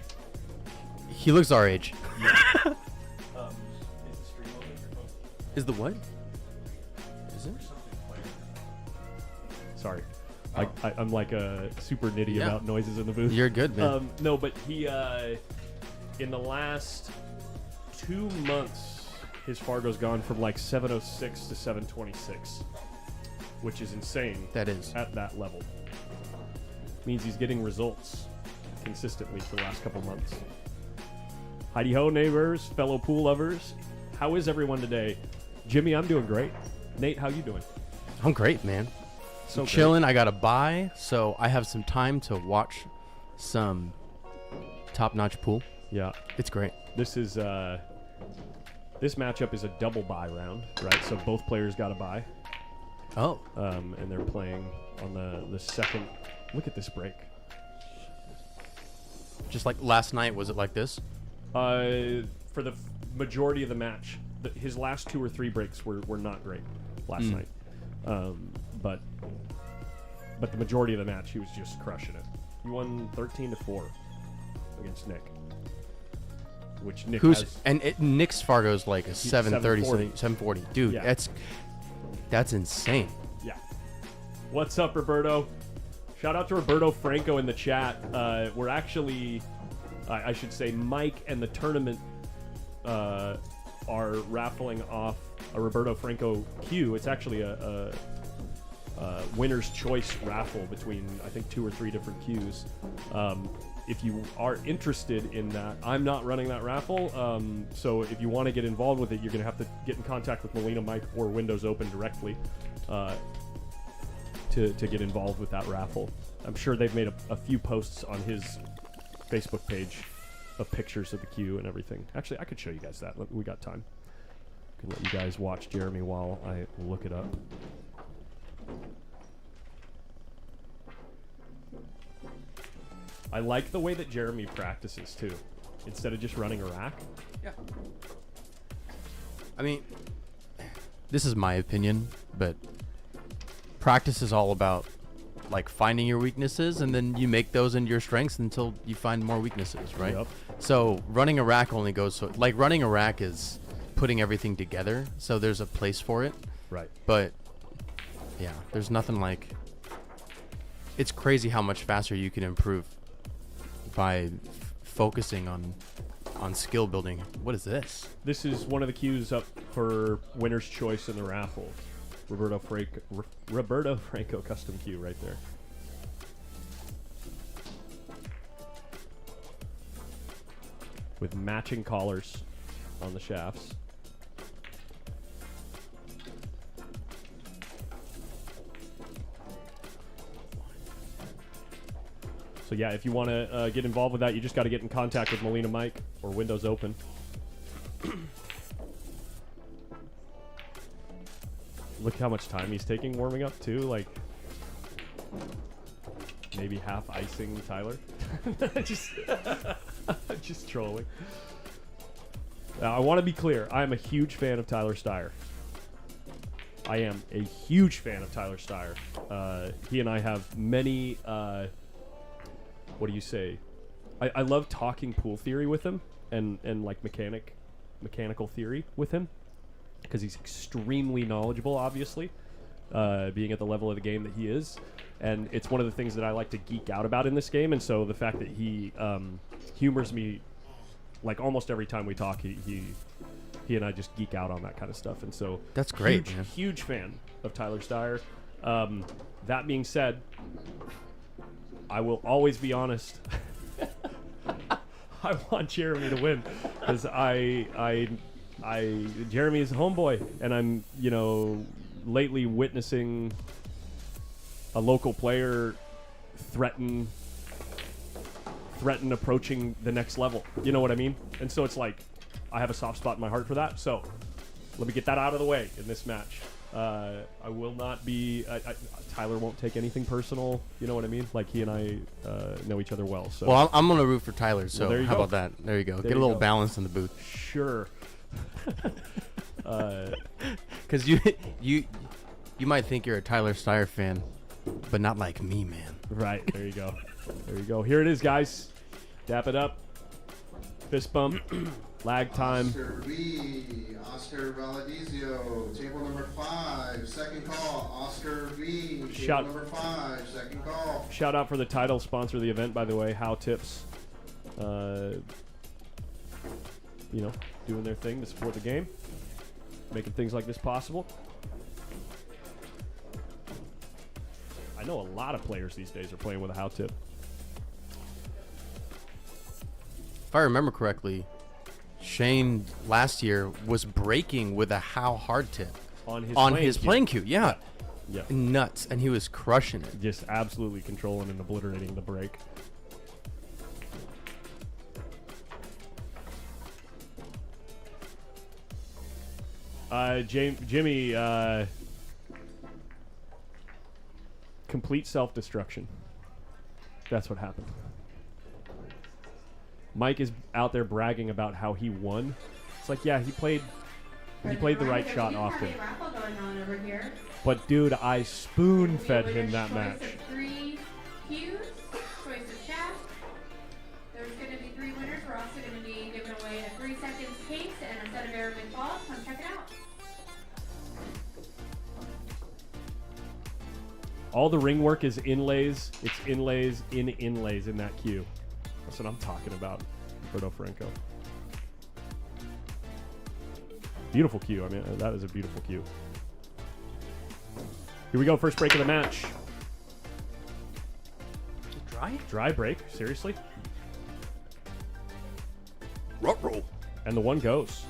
He looks our age. Yeah. Is the what? Is it? Sorry. I'm like a super nitty about noises in the booth. You're good, man. No, but he, in the last 2 months, his Fargo's gone from like 706 to 726, which is insane. That is. At that level. Means he's getting results consistently for the last couple months. Heidi ho, neighbors, fellow pool lovers. How is everyone today? Jimmy, I'm doing great. Nate, how you doing? I'm great, man. So chilling. I got a bye, so I have some time to watch some top-notch pool. Yeah, it's great. This is this matchup is a double bye round, right? So both players got a bye. Oh. And they're playing on the second. Look at this break. Just like last night, was it like this? For the majority of the match, his last 2 or 3 breaks were not great last night. But the majority of the match, he was just crushing it. He won 13-4 against Nick, which Nick Nick's Fargo's like a 730, 740. Dude, Yeah. that's insane. Yeah. What's up, Roberto? Shout out to Roberto Franco in the chat. We're actually, I should say, Mike and the tournament are raffling off a Roberto Franco cue. It's actually a winner's choice raffle between, I think, 2 or 3 different cues. If you are interested in that, I'm not running that raffle. So if you want to get involved with it, you're going to have to get in contact with Molina Mike or Windows Open directly to get involved with that raffle. I'm sure they've made a few posts on his Facebook page of pictures of the cue and everything. Actually, I could show you guys that. We got time. I can let you guys watch Jeremy while I look it up. I like the way that Jeremy practices too, instead of just running a rack. Yeah. I mean, this is my opinion, but practice is all about like finding your weaknesses, and then you make those into your strengths until you find more weaknesses, right? Yep. So running a rack only goes so like running a rack is putting everything together, so there's a place for it. Right. But yeah, there's nothing like. It's crazy how much faster you can improve by focusing on on skill building. What is this? This is one of the cues up for winner's choice in the raffle. Roberto Franco custom cue right there. With matching collars on the shafts. So yeah, if you want to get involved with that, you just got to get in contact with Molina Mike or Windows Open. Look how much time he's taking warming up too. Like maybe half icing Tyler. just trolling. Now, I want to be clear. I am a huge fan of Tyler Styer. I am a huge fan of Tyler Styer. He and I have many. What do you say? I love talking pool theory with him and like mechanical theory with him because he's extremely knowledgeable, obviously, being at the level of the game that he is. And it's one of the things that I like to geek out about in this game. And so the fact that he humors me like almost every time we talk, he and I just geek out on that kind of stuff. And so that's great. Huge fan of Tyler Styer. That being said, I will always be honest. I want Jeremy to win because Jeremy is a homeboy, and I'm lately witnessing a local player threaten approaching the next level. You know what I mean? And so it's like I have a soft spot in my heart for that. So let me get that out of the way in this match. I will not be. Tyler won't take anything personal. You know what I mean? Like he and I know each other well. So well, I'm gonna root for Tyler. So well, how about that? There you go. Get a little balance in the booth. Sure. Because you might think you're a Tyler Styer fan, but not like me, man. Right. There you go. There you go. Here it is, guys. Dap it up. Fist bump. Lag time. Oscar Valadizio, table number 5, second call. Oscar V, table Shout, number 5, second call. Shout out for the title sponsor of the event, by the way, How Tips. Doing their thing to support the game, making things like this possible. I know a lot of players these days are playing with a How Tip. If I remember correctly, Shane last year was breaking with a how hard tip on his playing cue. Yeah. Yeah. Nuts. And he was crushing it. Just absolutely controlling and obliterating the break. Jimmy, complete self-destruction. That's what happened. Mike is out there bragging about how he won. It's like, yeah, he played the right shot often. But dude, I spoon-fed him that match. 3 cues, choice of shaft. There's going to be 3 winners. We're also going to be giving away a 3 seconds case and a set of Arabic balls. Come check it out. All the ring work is inlays. It's inlays in inlays in that cue. That's what I'm talking about, Roberto Franco. Beautiful cue. I mean, that is a beautiful cue. Here we go. First break of the match. Dry? Dry break. Seriously? Roll. And the one goes.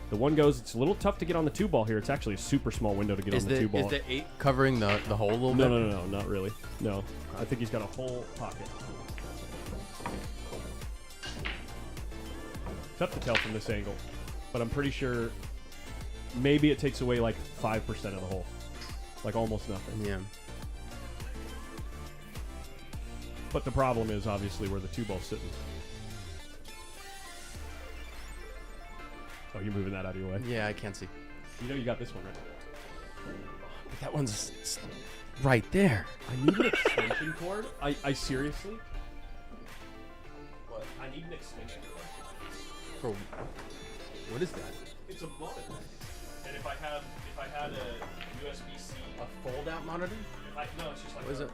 The one goes. It's a little tough to get on the 2-ball here. It's actually a super small window to get on the 2-ball. Is the 8 covering the hole a little bit? No, not really. No. I think he's got a whole pocket. Tough to tell from this angle, but I'm pretty sure maybe it takes away like 5% of the hole, like almost nothing. Yeah. But the problem is obviously where the 2-ball's sitting. Oh, you're moving that out of your way? Yeah, I can't see. You know you got this one, right? But that one's right there. I need an extension cord. I seriously? What? I need an extension cord. For what is that? It's a monitor. And if I had a USB-C, a fold-out monitor? No, it's just like what is it?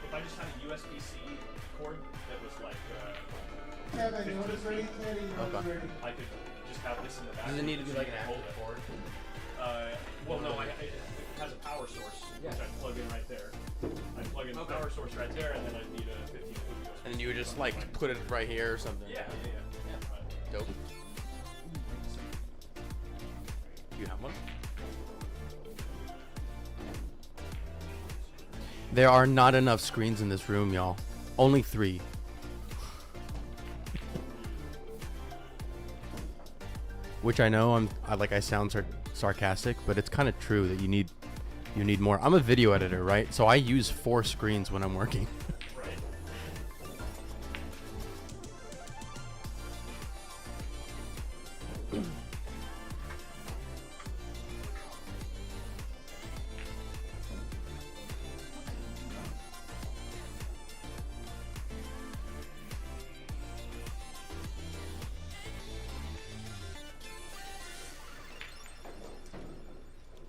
If I just had a USB-C cord that was like Kevin, order's ready. Teddy, order's Okay. ready. I could just have this in the back. Does it need to be like an active cord? Well, no, it has a power source, which I plug in right there. I plug in the power source right there, and then I need a 15 foot USB. And then you would just like put it right here or something. Yeah. Dope. Do you have one? There are not enough screens in this room, y'all. Only 3. Which I know I sound sarcastic, but it's kind of true that you need more. I'm a video editor, right? So I use 4 screens when I'm working. Right.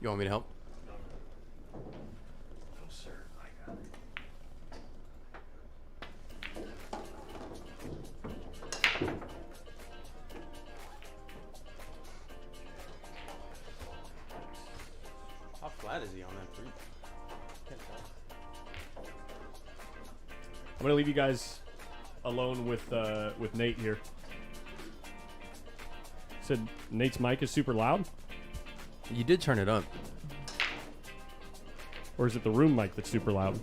You want me to help? No, sir. I got it. How flat is he on that tree? Can't tell. I'm gonna leave you guys alone with Nate here. Said Nate's mic is super loud. You did turn it up. Or is it the room mic that's super loud?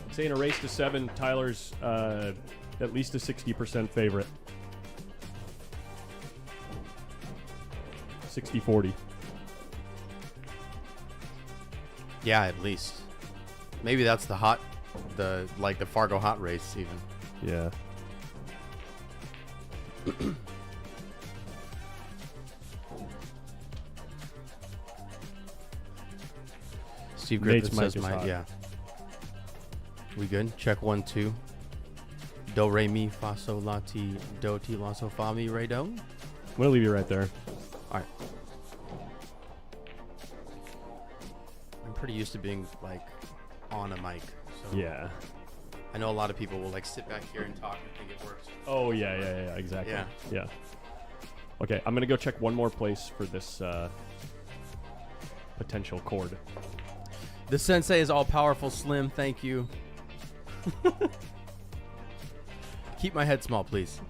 I'd say in a race to 7, Tyler's at least a 60% favorite. 60-40. Yeah, at least. Maybe that's the Fargo hot race even. Yeah. Steve Nate's Griffith mic says is hot. yeah. We good? Check 1 2. Do re mi fa sol la ti do ti la so fa mi re do. I'm gonna leave you right there. All right. I'm pretty used to being like on a mic. So Yeah. I know a lot of people will like sit back here and talk and think it works. Oh yeah, exactly. Yeah. Okay, I'm gonna go check one more place for this potential cord. The sensei is all powerful, Slim. Thank you. Keep my head small, please.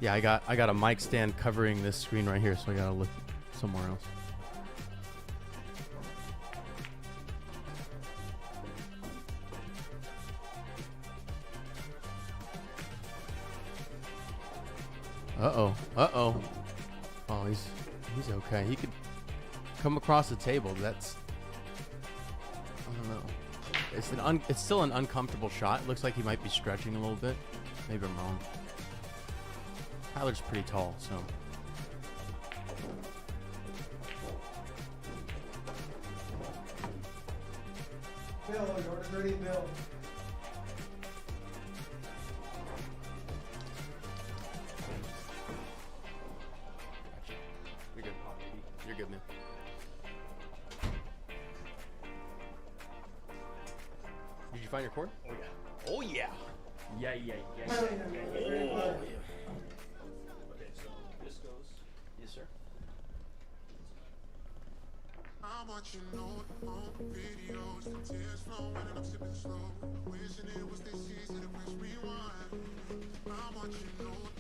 Yeah, I got a mic stand covering this screen right here, so I gotta look somewhere else. Uh-oh. Oh, he's okay. He could come across the table. That's, I don't know. It's still an uncomfortable shot. It looks like he might be stretching a little bit. Maybe I'm wrong. Tyler's pretty tall, so. Bill, order's ready, Bill. You're good. You're good, man. Did you find your cord? Oh yeah. Oh yeah. Yeah. Oh, yeah. Okay, so this goes. Yes, sir. I'm watching old videos, the tears flowing and I'm sipping slow. Wishing it was this easy to press rewind. I'm watching old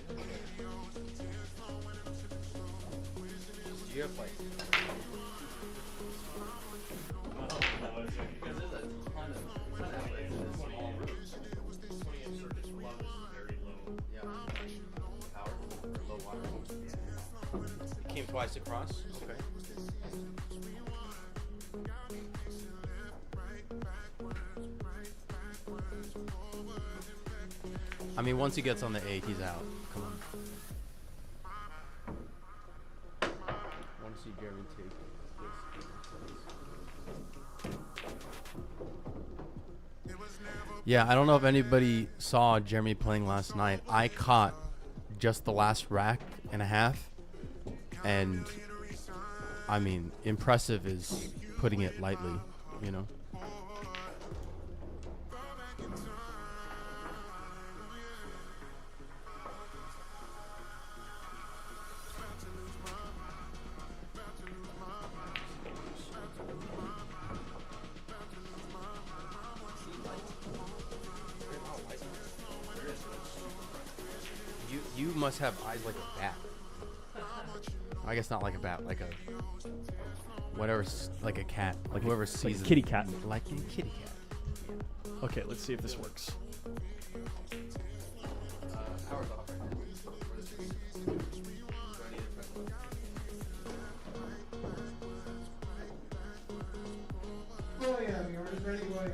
videos, the tears flowing and I'm sipping slow. Wishing it was Do you have like? Because there's a ton of outlets in this small room. 20-inch circuits for low, very low. Yeah. Power or low wire. It came twice across. Okay. I mean, once he gets on the 8, he's out. Come on. I want to see Jeremy take this. Yeah, I don't know if anybody saw Jeremy playing last night. I caught just the last rack and a half, and I mean, impressive is putting it lightly, you know. You must have eyes like a bat. I guess not like a bat, like a whatever, like a cat, like whoever sees like a it. kitty cat. Like a kitty cat. Okay, let's see if this works. Power's off right now. Oh yeah, you're ready to go ahead.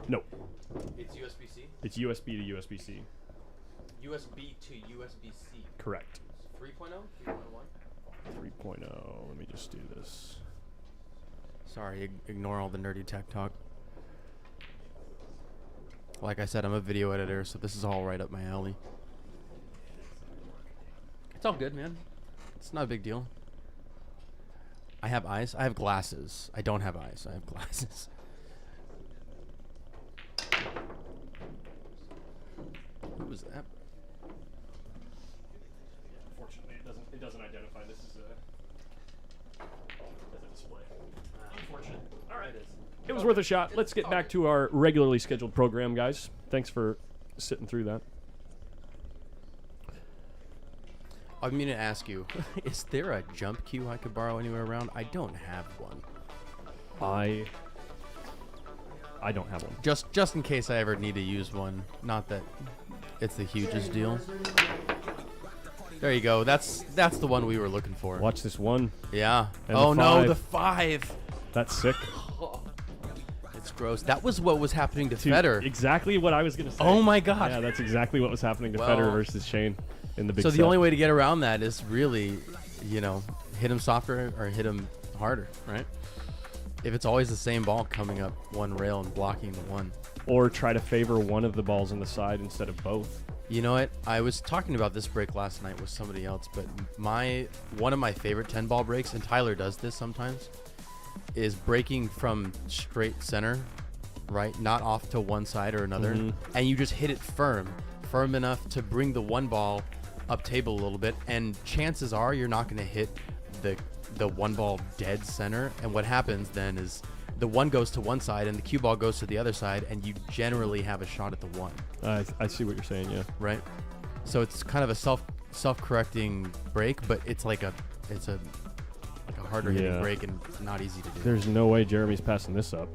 No. It's USB-C? It's USB to USB-C. USB to USB-C. Correct. 3.0? 3.1? 3.0. Let me just do this. Sorry, ignore all the nerdy tech talk. Like I said, I'm a video editor, so this is all right up my alley. It's all good, man. It's not a big deal. I have eyes. I have glasses. I don't have eyes. I have glasses. Who was that? Unfortunately, it doesn't identify this as a display. Unfortunate. All right. It was worth a shot. Let's get back to our regularly scheduled program, guys. Thanks for sitting through that. I mean to ask you, is there a jump cue I could borrow anywhere around? I don't have one. I don't have one. Just in case I ever need to use one. Not that it's the hugest deal. There you go. That's the one we were looking for. Watch this one. Yeah. And oh the no, five. the 5. That's sick. It's gross. That was what was happening to Dude, Federer. Exactly what I was going to say. Oh my god. Yeah, that's exactly what was happening to Well, Federer versus Shane in the big So set. the only way to get around that is really, you know, hit him softer or hit him harder, right? If it's always the same ball coming up one rail and blocking the one. Or try to favor one of the balls on the side instead of both. You know what? I was talking about this break last night with somebody else, but one of my favorite 10-ball breaks, and Tyler does this sometimes, is breaking from straight center, right? Not off to one side or another. And you just hit it firm enough to bring the one ball up table a little bit, and chances are you're not going to hit the one ball dead center. And what happens then is the one goes to one side and the cue ball goes to the other side, and you generally have a shot at the one. I see what you're saying, yeah. Right? So it's kind of a self-correcting break, but it's like a harder hitting break and not easy to do. There's no way Jeremy's passing this up.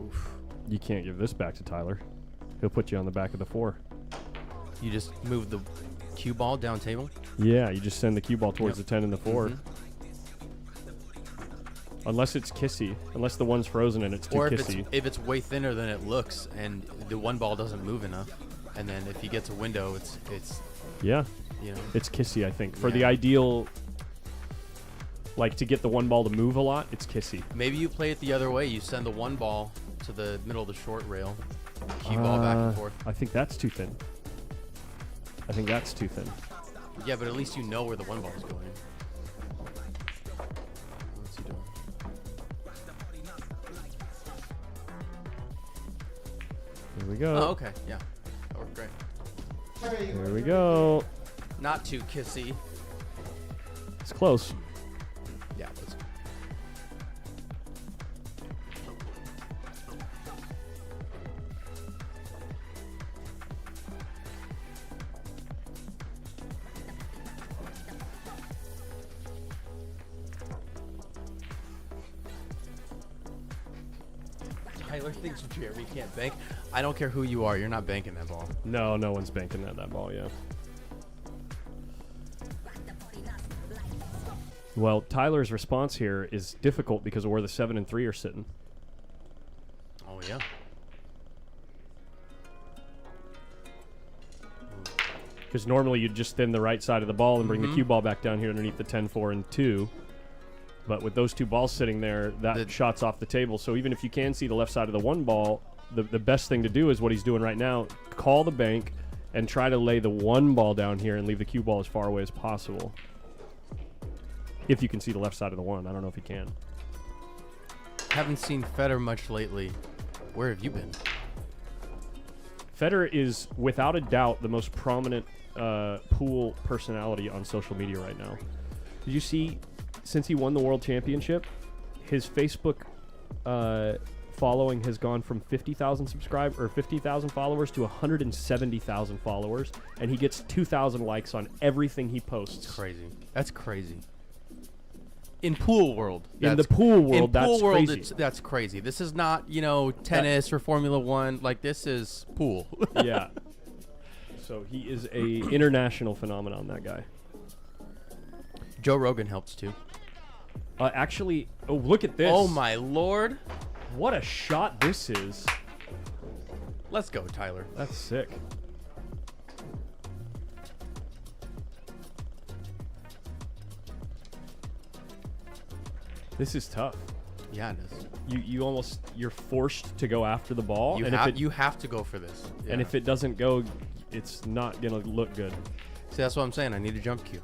Oof. You can't give this back to Tyler. He'll put you on the back of the 4. You just move the cue ball down table? Yeah, you just send the cue ball towards Yep. the 10 and the 4. Unless it's kissy. Unless the one's frozen and it's too Or kissy. if it's way thinner than it looks and the one ball doesn't move enough, and then if he gets a window, it's Yeah. you know. It's kissy, I think. For the Yeah. ideal, like to get the one ball to move a lot, it's kissy. Maybe you play it the other way. You send the one ball to the middle of the short rail, cue ball back and forth. I think that's too thin. Yeah, but at least you know where the one ball is going. What's he doing? Here we go. Oh, okay. Yeah. That worked great. Here we go. Not too kissy. It's close. Yeah, it was. Tyler thinks Jeremy can't bank. I don't care who you are. You're not banking that ball. No, no one's banking that ball, yeah. Well, Tyler's response here is difficult because of where the 7 and 3 are sitting. Oh, yeah. Because normally you'd just thin the right side of the ball and bring the cue ball back down here underneath the 10, 4, and 2. But with those two balls sitting there, that shot's off the table. So even if you can see the left side of the one ball, the best thing to do is what he's doing right now. Call the bank and try to lay the one ball down here and leave the cue ball as far away as possible. If you can see the left side of the one. I don't know if you can. Haven't seen Federer much lately. Where have you been? Federer is, without a doubt, the most prominent pool personality on social media right now. Did you see, since he won the World Championship, his Facebook following has gone from 50,000 followers to 170,000 followers, and he gets 2,000 likes on everything he posts. Crazy. That's crazy. In pool world. That's crazy. That's crazy. This is not, tennis or Formula One. Like, this is pool. Yeah. So he is a international phenomenon, that guy. Joe Rogan helps too. Actually, look at this. Oh my lord. What a shot this is. Let's go, Tyler. That's sick. This is tough. Yeah, it is. You're forced to go after the ball. You have to go for this. Yeah. And if it doesn't go, it's not going to look good. See, that's what I'm saying. I need a jump cue.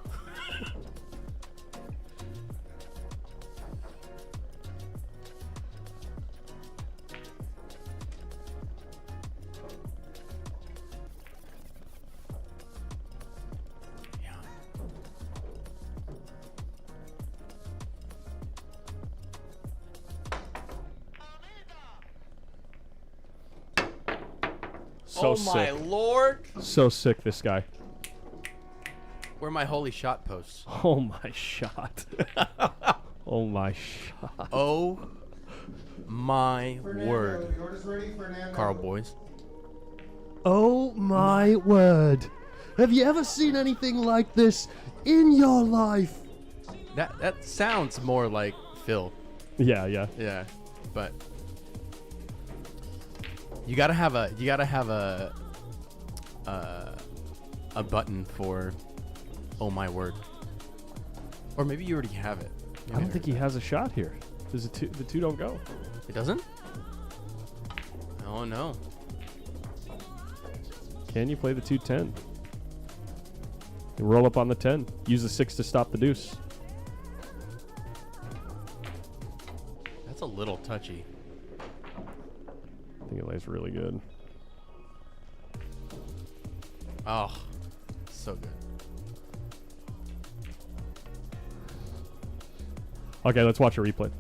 So sick. My lord. So sick, this guy. Where are my holy shot posts? Oh my shot. Oh my shot. Oh my word. Carl Boys. Oh my word. Have you ever seen anything like this in your life? That sounds more like Phil. Yeah. Yeah. But you gotta have a button for oh my word. Or maybe you already have it. I don't think he has a shot here. The two don't go. It doesn't? Oh no. Can you play the 2-10? Roll up on the 10. Use the 6 to stop the deuce. That's a little touchy. I think it lays really good. Oh, so good. Okay, let's watch a replay.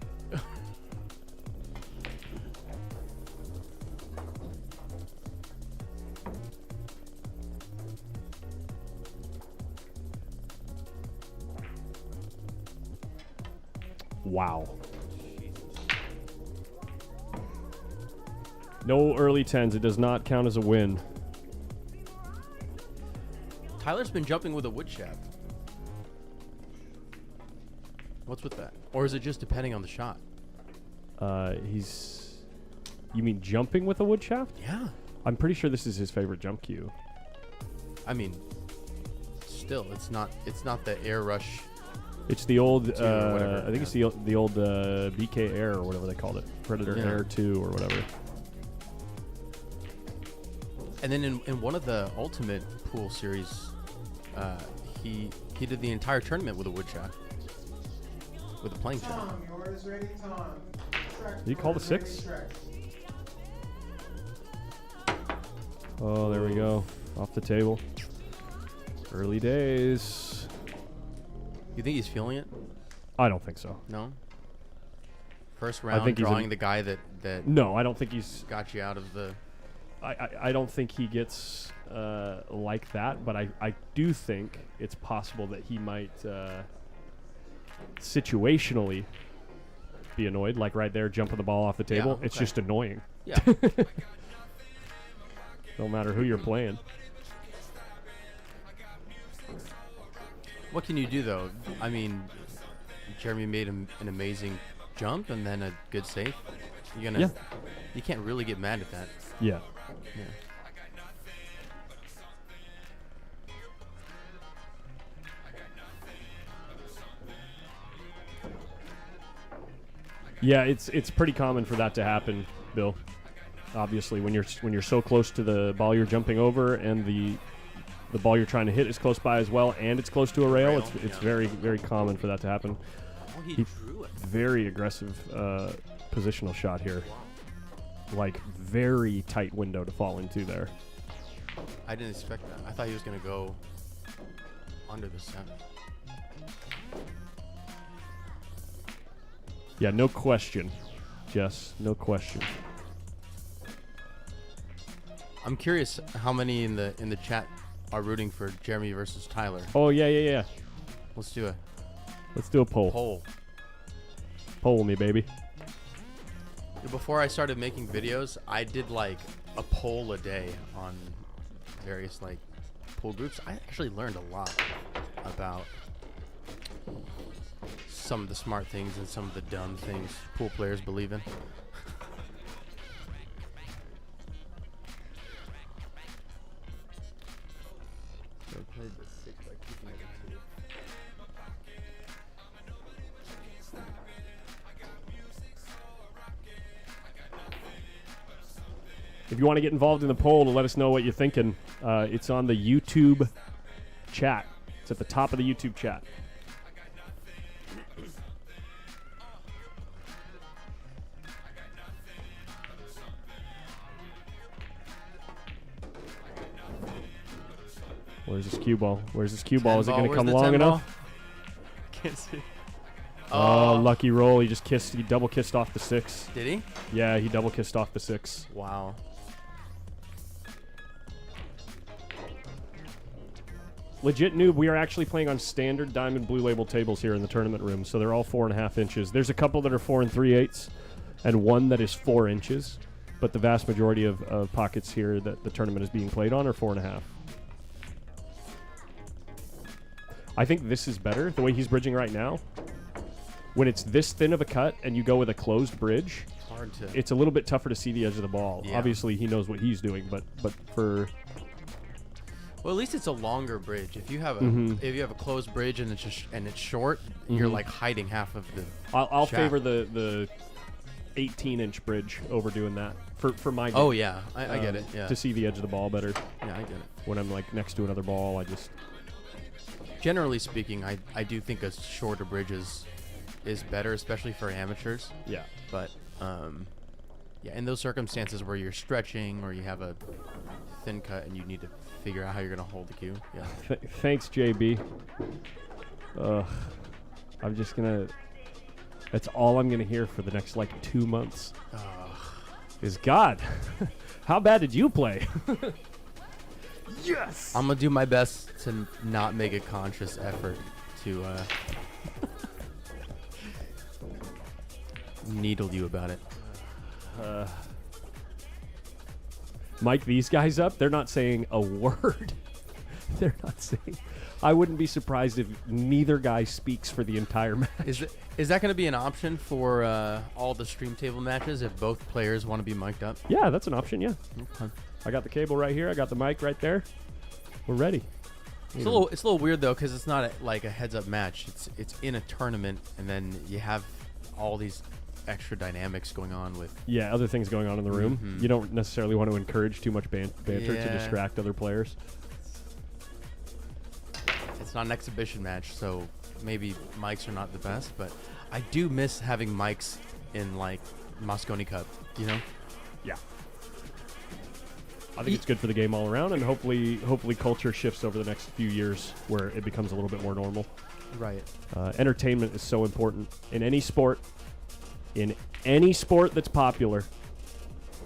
Wow. No early 10s. It does not count as a win. Tyler's been jumping with a wood shaft. What's with that? Or is it just depending on the shot? You mean jumping with a wood shaft? Yeah. I'm pretty sure this is his favorite jump cue. I mean, still, it's not the air rush. It's the old, whatever, I think it's the old BK Air or whatever they called it. Predator Air 2 or whatever. And then in one of the Ultimate Pool series, he did the entire tournament with a wood shaft. With a playing shaft. Tom, your order's ready, Tom. Did he call the 6? Oh, there we go. Off the table. Early days. You think he's feeling it? I don't think so. No? First round, drawing the guy that No, I don't think he's... got you out of the... I don't think he gets like that, but I do think it's possible that he might situationally be annoyed. Like right there, jumping the ball off the table. Yeah, It's okay. just annoying. Yeah. No matter who you're playing. What can you do, though? I mean, Jeremy made an amazing jump and then a good save. You're gonna, you can't really get mad at that. Yeah. Yeah. Yeah, it's pretty common for that to happen, Bill. Obviously, when you're so close to the ball you're jumping over, and the ball you're trying to hit is close by as well, and it's close to a rail, it's very, very common for that to happen. Oh, he drew it. Very aggressive positional shot here. Like, very tight window to fall into there. I didn't expect that. I thought he was gonna go under the 7. Yeah, no question, Jess. No question. I'm curious how many in the chat are rooting for Jeremy versus Tyler. Oh yeah. Let's do a poll. Poll me, baby. Before I started making videos, I did like a poll a day on various like pool groups. I actually learned a lot about some of the smart things and some of the dumb things pool players believe in. If you want to get involved in the poll to let us know what you're thinking, it's on the YouTube chat. It's at the top of the YouTube chat. Where's this cue ball? Where's this cue ball? Is it going to come long enough? Can't see. Oh, lucky roll. He just kissed. He double kissed off the 6. Did he? Yeah, he double kissed off the 6. Wow. Legit noob, we are actually playing on standard Diamond Blue Label tables here in the tournament room, so they're all 4.5 inches. There's a couple that are 4 3/8 and one that is 4 inches, but the vast majority of pockets here that the tournament is being played on are 4.5. I think this is better, the way he's bridging right now. When it's this thin of a cut and you go with a closed bridge, hard to. It's a little bit tougher to see the edge of the ball. Yeah. Obviously, he knows what he's doing, but for... Well, at least it's a longer bridge. If you have a if you have a closed bridge and it's short, you're like hiding half of the. I'll shaft. favor the 18-inch bridge over doing that for my game. Oh yeah, I get it. Yeah. To see the edge of the ball better. Yeah, I get it. When I'm like next to another ball, I just. Generally speaking, I do think a shorter bridge is better, especially for amateurs. Yeah. But yeah, in those circumstances where you're stretching or you have a thin cut and you need to figure out how you're gonna hold the cue. Yeah. Thanks, JB. I'm just gonna. That's all I'm gonna hear for the next like 2 months. Is God, how bad did you play? Yes. I'm gonna do my best to not make a conscious effort to needle you about it. Mic these guys up. They're not saying a word. They're not saying. I wouldn't be surprised if neither guy speaks for the entire match. Is that going to be an option for all the stream table matches if both players want to be mic'd up? Yeah, that's an option. Yeah. Okay. I got the cable right here. I got the mic right there. We're ready. It's a little weird though because it's not like a heads-up match. It's in a tournament and then you have all these extra dynamics going on with other things going on in the room. You don't necessarily want to encourage too much banter to distract other players. It's not an exhibition match, so maybe mics are not the best, but I do miss having mics in like Mosconi Cup, you know? Yeah. I think it's good for the game all around, and hopefully culture shifts over the next few years where it becomes a little bit more normal. Right. Entertainment is so important in any sport. In any sport that's popular,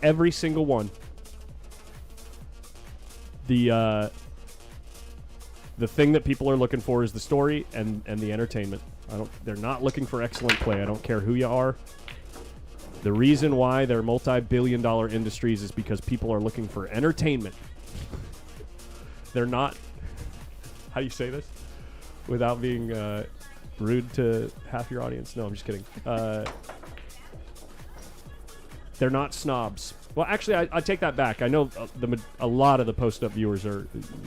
every single one, the thing that people are looking for is the story and the entertainment. They're not looking for excellent play. I don't care who you are. The reason why they're multi-billion-dollar industries is because people are looking for entertainment. They're not. How do you say this without being rude to half your audience? No, I'm just kidding. They're not snobs. Well, actually, I take that back. I know a lot of the post-up viewers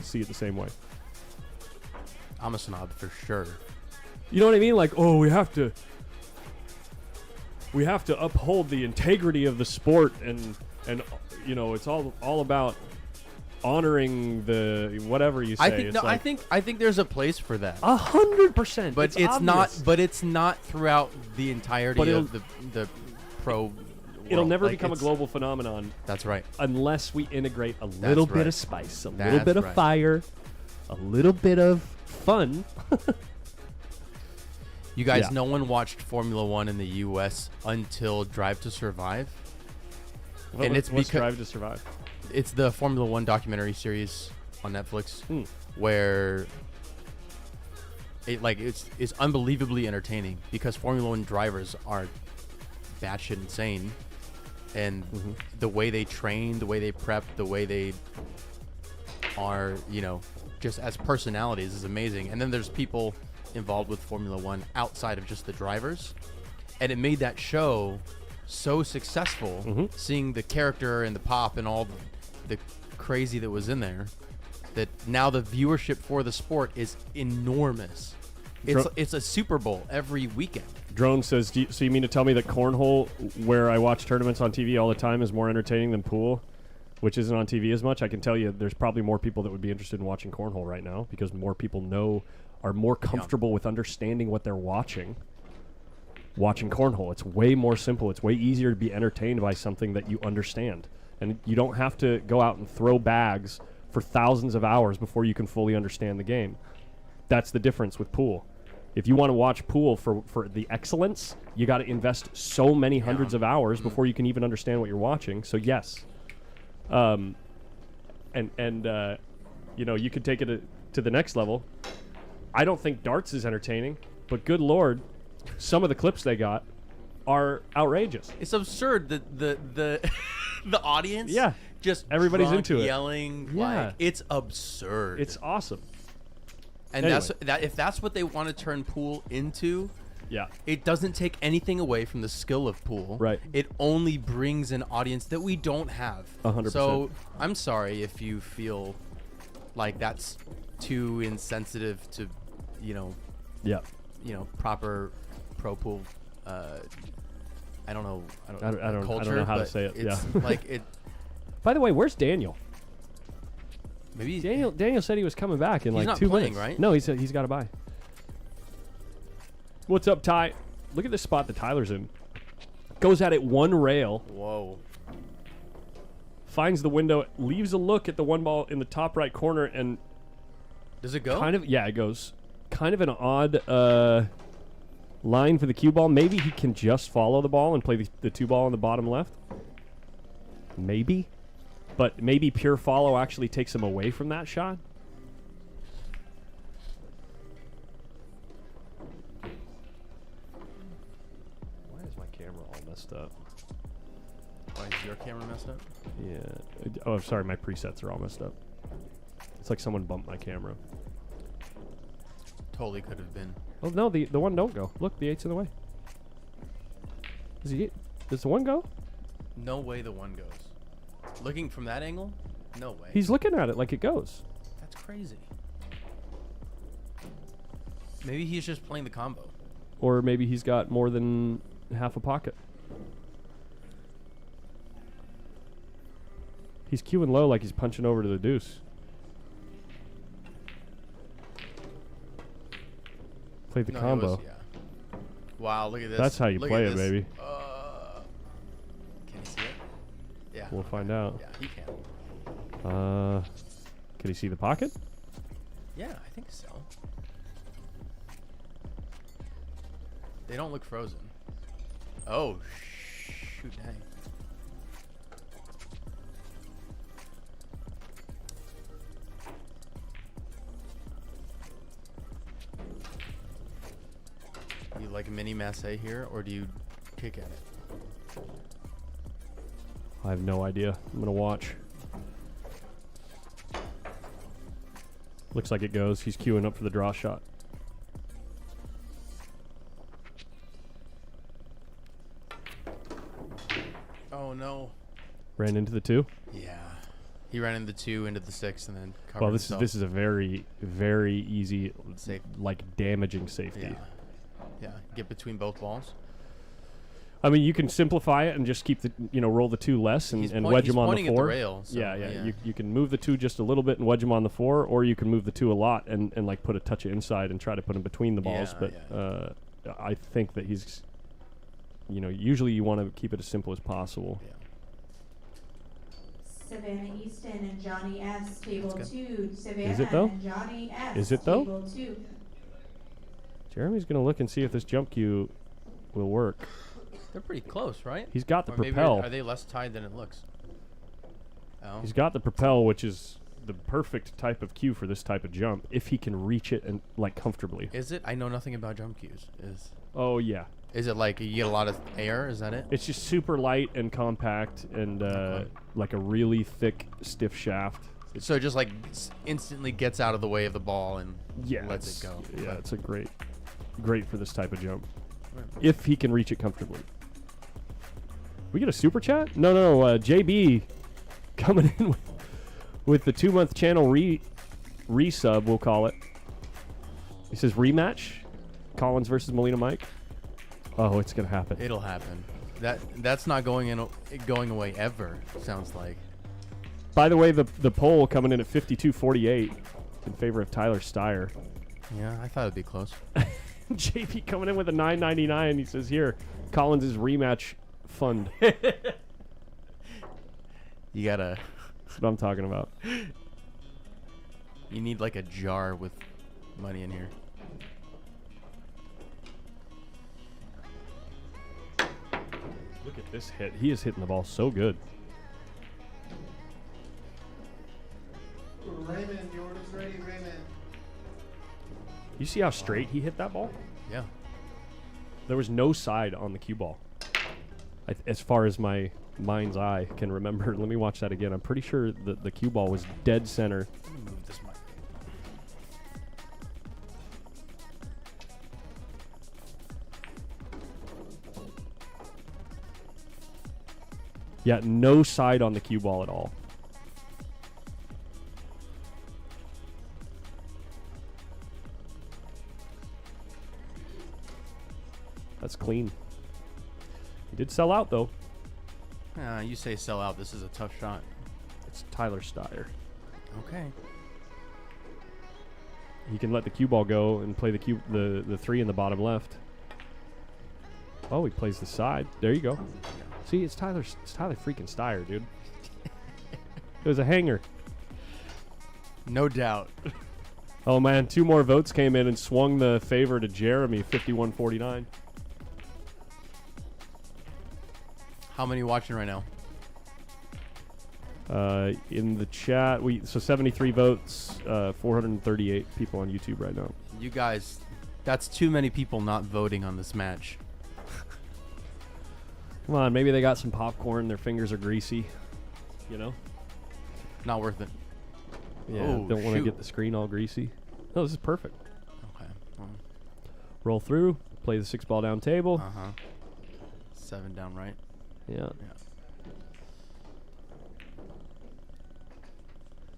see it the same way. I'm a snob for sure. You know what I mean? Like, oh, we have to uphold the integrity of the sport, and you know, it's all about honoring the whatever you say. I think there's a place for that. 100%. But it's not. But it's not throughout the entirety of the pro. It'll never become a global phenomenon. That's right. Unless we integrate a little bit of spice, a little That's bit of right. fire, a little bit of fun. You guys, Yeah. no one watched Formula One in the U.S. until Drive to Survive. What's Drive to Survive? It's the Formula One documentary series on Netflix where it's unbelievably entertaining because Formula One drivers are batshit insane, and the way they train, the way they prep, the way they are, just as personalities is amazing. And then there's people involved with Formula One outside of just the drivers, and it made that show so successful, seeing the character and the pop and all the crazy that was in there, that now the viewership for the sport is enormous. It's a Super Bowl every weekend. Drone says, so you mean to tell me that cornhole, where I watch tournaments on TV all the time, is more entertaining than pool, which isn't on TV as much? I can tell you there's probably more people that would be interested in watching cornhole right now because more people are more comfortable with understanding what they're watching cornhole. It's way more simple. It's way easier to be entertained by something that you understand. And you don't have to go out and throw bags for thousands of hours before you can fully understand the game. That's the difference with pool. If you want to watch pool for the excellence, you got to invest so many hundreds of hours before you can even understand what you're watching. So yes, you could take it to the next level. I don't think darts is entertaining, but good Lord, some of the clips they got are outrageous. It's absurd that the audience, just everybody's drunk, into it, yelling, Yeah. like it's absurd. It's awesome. And Anyway. if that's what they want to turn pool into, yeah, it doesn't take anything away from the skill of pool. Right. It only brings an audience that we don't have. 100%. So I'm sorry if you feel like that's too insensitive to, proper pro pool. I don't know know how to say it. It's Yeah. like it. By the way, where's Daniel? Maybe Daniel said he was coming back in He's like not 2 playing, minutes. right? No, he's got to buy. What's up, Ty? Look at this spot that Tyler's in. Goes at it one rail. Whoa. Finds the window, leaves a look at the one ball in the top right corner, and does it go? It goes. Kind of an odd line for the cue ball. Maybe he can just follow the ball and play the 2 ball on the bottom left. Maybe. But maybe pure follow actually takes him away from that shot. Why is my camera all messed up? Why is your camera messed up? Yeah. Oh, sorry. My presets are all messed up. It's like someone bumped my camera. Totally could have been. Oh, no. The one don't go. Look, the 8's in the way. Does the one go? No way the one goes. Looking from that angle? No way. He's looking at it like it goes. That's crazy. Maybe he's just playing the combo. Or maybe he's got more than half a pocket. He's queuing low like he's punching over to the deuce. Played the No, combo. yeah. Wow, look at this. That's how you Look play at it, this. baby. Can you see it? Yeah. We'll find out. Yeah, he can. Can he see the pocket? Yeah, I think so. They don't look frozen. Oh, shoot, dang. like a mini masse here, or do you kick at it? I have no idea. I'm gonna watch. Looks like it goes. He's queuing up for the draw shot. Oh no. Ran into the 2. Yeah. He ran into the 2, into the 6, and then covered Well, this himself. is a very, very easy, Safe. like damaging safety. Yeah. Yeah. Get between both balls. I mean, you can simplify it and just keep the, roll the 2 less and wedge them on the 4. He's pointing at the rail. So, yeah. You can move the 2 just a little bit and wedge them on the 4, or you can move the 2 a lot and like put a touch of inside and try to put them between the balls. But I think that he's, usually you want to keep it as simple as possible. Yeah. Savannah Easton and Johnny S. Table 2. Savannah Is it though? and Johnny S. Is it though? Table 2. Jeremy's going to look and see if this jump cue will work. They're pretty close, right? He's got the Or maybe propel. are they less tied than it looks? Oh. He's got the propel, which is the perfect type of cue for this type of jump, if he can reach it and like comfortably. Is it? I know nothing about jump cues. Oh, yeah. Is it like you get a lot of air? Is that it? It's just super light and compact and like a really thick, stiff shaft. So it just like instantly gets out of the way of the ball and Yeah, lets it go. Yeah, it's a great for this type of jump. If he can reach it comfortably. We get a super chat? No. JB coming in with the 2-month channel resub, we'll call it. He says rematch, Collins versus Molina Mike. Oh, it's gonna happen. It'll happen. That's not going away ever. Sounds like. By the way, the poll coming in at 52-48 in favor of Tyler Styer. Yeah, I thought it'd be close. JP coming in with a $9.99. He says here, Collins' rematch fund. You gotta. That's what I'm talking about. You need like a jar with money in here. Look at this hit. He is hitting the ball so good. Raymond, your order's ready, Raymond. You see how straight he hit that ball? Yeah. There was no side on the cue ball. As far as my mind's eye can remember. Let me watch that again. I'm pretty sure the cue ball was dead center. Let me move this mic. Yeah, no side on the cue ball at all. That's clean. He did sell out, though. You say sell out. This is a tough shot. It's Tyler Styer. Okay. He can let the cue ball go and play the 3 in the bottom left. Oh, he plays the side. There you go. See, it's Tyler freaking Styer, dude. It was a hanger. No doubt. Oh, man. 2 more votes came in and swung the favor to Jeremy, 51-49. How many watching right now? In the chat, so 73 votes, 438 people on YouTube right now. You guys, that's too many people not voting on this match. Come on, maybe they got some popcorn. Their fingers are greasy. You know? Not worth it. Yeah, Oh, don't want to shoot. get the screen all greasy. No, this is perfect. Okay. Roll through, play the 6 ball down table. 7 down right. Yeah.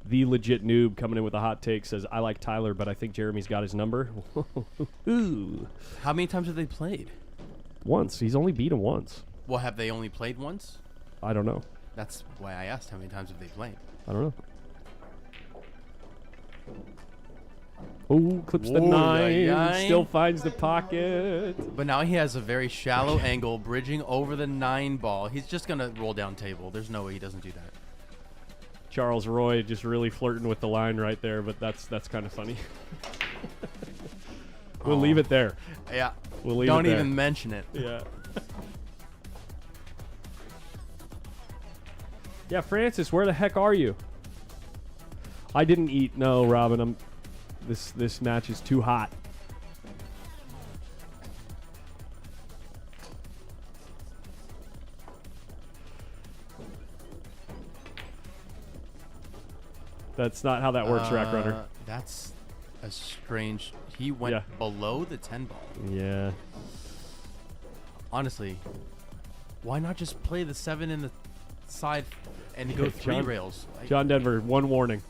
The legit noob coming in with a hot take says, I like Tyler, but I think Jeremy's got his number. Ooh. How many times have they played? Once. He's only beat him once. Well, have they only played once? I don't know. That's why I asked how many times have they played. I don't know. Oh, clips the Ooh, 9. nine. Still finds the pocket. But now he has a very shallow angle, bridging over the 9 ball. He's just going to roll down table. There's no way he doesn't do that. Charles Roy just really flirting with the line right there, but that's kind of funny. We'll leave it there. Yeah. We'll leave Don't it there. even mention it. Yeah. Yeah, Francis, where the heck are you? I didn't eat. No, Robin. This match is too hot. That's not how that works, Rack Runner. That's a strange. He went below the 10 ball. Yeah. Honestly, why not just play the 7 in the side and go 3 rails? John Denver, one warning.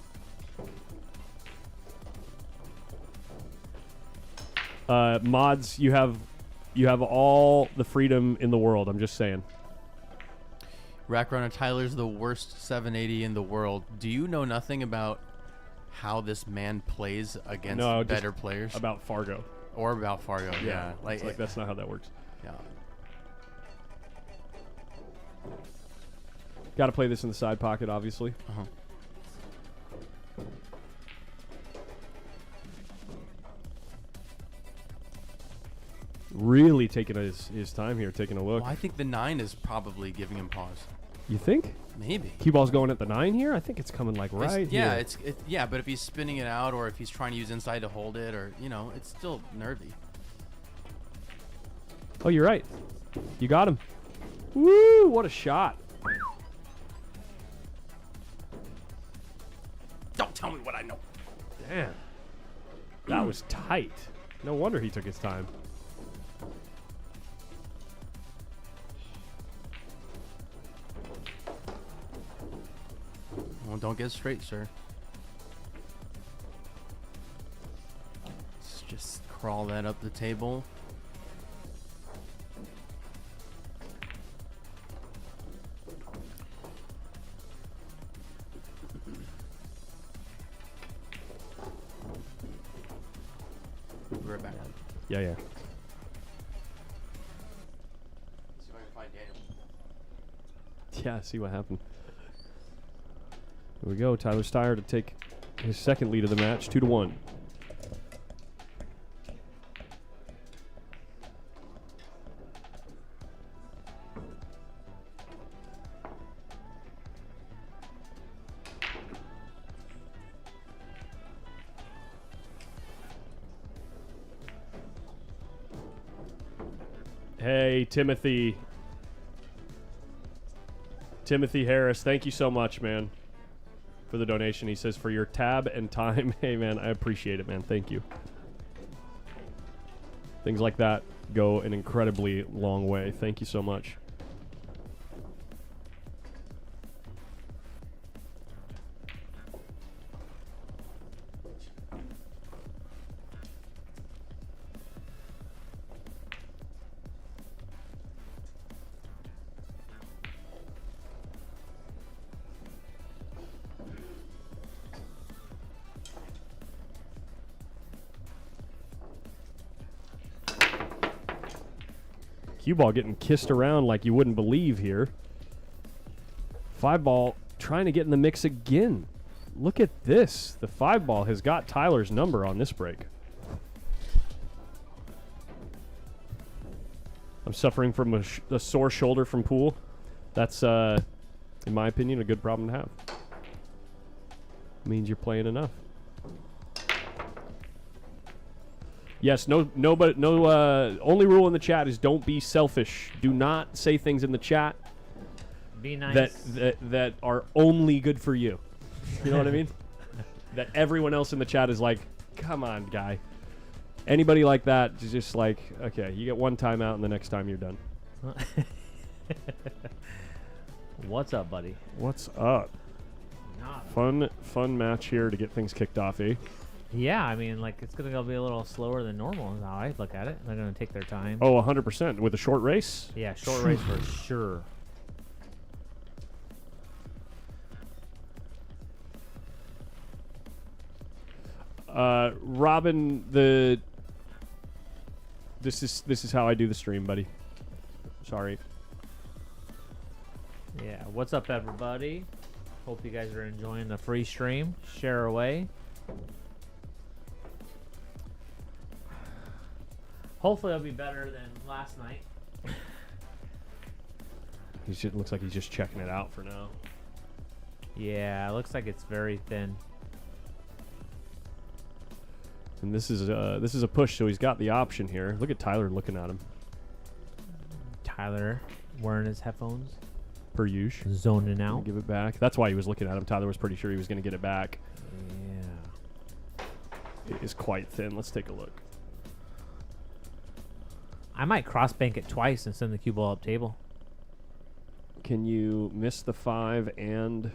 Mods, you have all the freedom in the world. I'm just saying. Rack Runner, Tyler's the worst 780 in the world. Do you know nothing about how this man plays against better players? About Fargo. Or about Fargo, yeah. Like that's not how that works. Yeah. Got to play this in the side pocket, obviously. Uh-huh. Really taking his time here, taking a look. Well, I think the 9 is probably giving him pause. You think? Maybe. Cue ball's going at the 9 here? I think it's coming like right yeah, here. but if he's spinning it out or if he's trying to use inside to hold it or, it's still nervy. Oh, you're right. You got him. Woo, what a shot. Don't tell me what I know. Damn. That was tight. No wonder he took his time. Well, don't get straight, sir. Let's just crawl that up the table. Be right back. Yeah. Let's see if I can find Daniel. Yeah, see what happened. Here we go. Tyler Styer to take his second lead of the match, 2-1. Hey, Timothy Harris, thank you so much, man, for the donation. He says, for your tab and time. Hey, man, I appreciate it, man. Thank you. Things like that go an incredibly long way. Thank you so much. Cue ball getting kissed around like you wouldn't believe here. 5 ball trying to get in the mix again. Look at this. The 5 ball has got Tyler's number on this break. I'm suffering from a sore shoulder from pool. That's, in my opinion, a good problem to have. Means you're playing enough. Yes, only rule in the chat is don't be selfish. Do not say things in the chat be nice. that are only good for you. You know what I mean? That everyone else in the chat is like, come on, guy. Anybody like that is just like, okay, you get one timeout and the next time you're done. What's up, buddy? What's up? Fun match here to get things kicked off, eh? Yeah, I mean, like, it's going to be a little slower than normal is how I look at it. They're going to take their time. Oh, 100%. With a short race? Yeah, short race for sure. Robin, this is how I do the stream, buddy. Sorry. Yeah, what's up, everybody? Hope you guys are enjoying the free stream. Share away. Hopefully it'll be better than last night. Looks like he's just checking it out for now. Yeah, it looks like it's very thin. And this is a push, so he's got the option here. Look at Tyler looking at him. Tyler wearing his headphones. per usual. Zoning out. Give it back. That's why he was looking at him. Tyler was pretty sure he was going to get it back. Yeah. It is quite thin. Let's take a look. I might cross bank it twice and send the cue ball up table. Can you miss the 5 and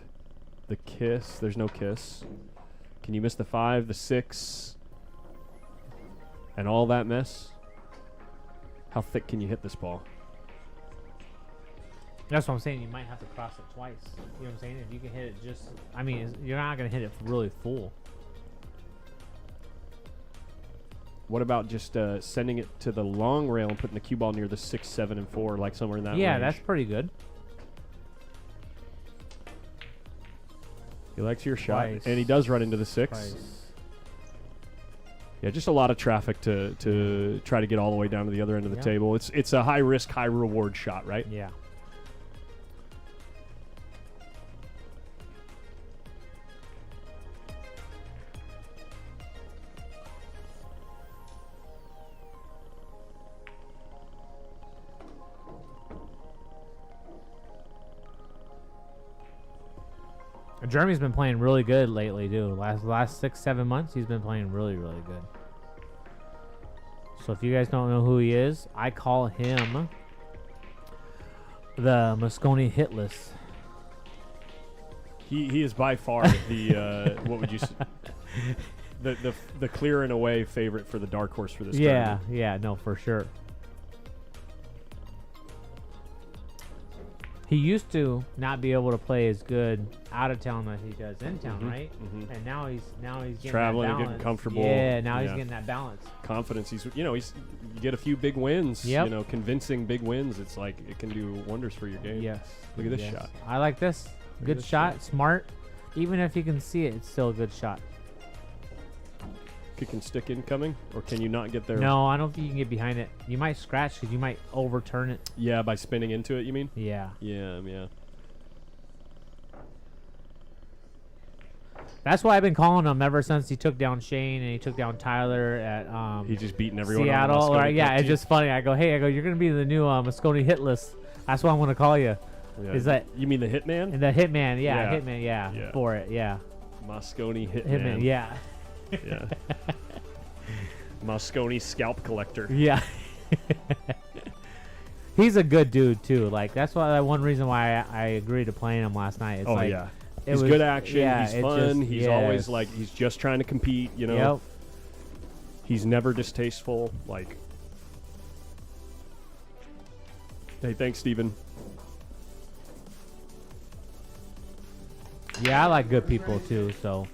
the kiss? There's no kiss. Can you miss the 5, the 6, and all that mess? How thick can you hit this ball? That's what I'm saying. You might have to cross it twice. You know what I'm saying? If you can hit it just... I mean, you're not going to hit it really full. What about just sending it to the long rail and putting the cue ball near the 6, 7, and 4, like somewhere in that Yeah, range? that's pretty good. He likes your shot, Twice. and he does run into the 6. Twice. Yeah, just a lot of traffic to try to get all the way down to the other end of the Yeah. table. It's a high risk, high reward shot, right? Yeah. Jeremy's been playing really good lately, dude. Last 6-7 months, he's been playing really, really good. So if you guys don't know who he is, I call him the Mosconi hit list. He is by far the what would you say? The clear and away favorite for the dark horse for this tournament. Yeah, no, for sure. He used to not be able to play as good out of town as he does in town, right? And now he's getting traveling that and balance. getting comfortable. Yeah, now he's getting that balance. Confidence. He's you get a few big wins. Yep. Convincing big wins. It's like it can do wonders for your game. Yes. Look at this Yes. shot. I like this. Look at Good this shot, smart. Even if you can see it, it's still a good shot. Kick and stick incoming, or can you not get there? No, I don't think you can get behind it. You might scratch because you might overturn it. Yeah, by spinning into it, you mean? Yeah. Yeah. That's why I've been calling him ever since he took down Shane and he took down Tyler at He's just beating everyone on the Seattle. Mosconi Right? Yeah, Cup it's team. just funny. I go, you're gonna be the new Mosconi hit list. That's what I'm gonna call you. Yeah. Is that you mean the Hitman? the Hitman? Yeah, Yeah. Hitman. Yeah, Yeah. for it. Yeah, Mosconi Hitman. Hitman. Yeah. Yeah. Mosconi scalp collector. Yeah. He's a good dude too. Like that's why one reason why I agreed to playing him last night. It's Oh like, yeah. it He's was- good action. yeah, He's it fun. just- He's always yes. like he's just trying to compete. Yep. He's never distasteful. Like, hey, thanks, Steven. Yeah, I like good people too. So,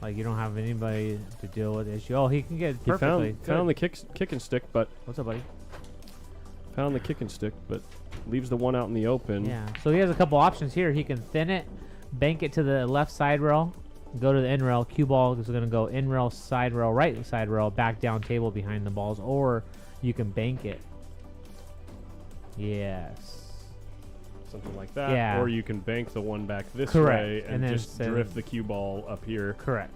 like, you don't have anybody to deal with the issue. Oh, he can get He perfectly. found the kick and stick, but What's up, buddy? found the kick and stick, but leaves the one out in the open. Yeah. So he has a couple options here. He can thin it, bank it to the left side rail, go to the in rail. Cue ball is going to go in rail, side rail, right side rail, back down table behind the balls, or you can bank it. Yes. Something like that. Yeah. Or you can bank the one back this Correct. way and And then just send- drift the cue ball up here. Correct.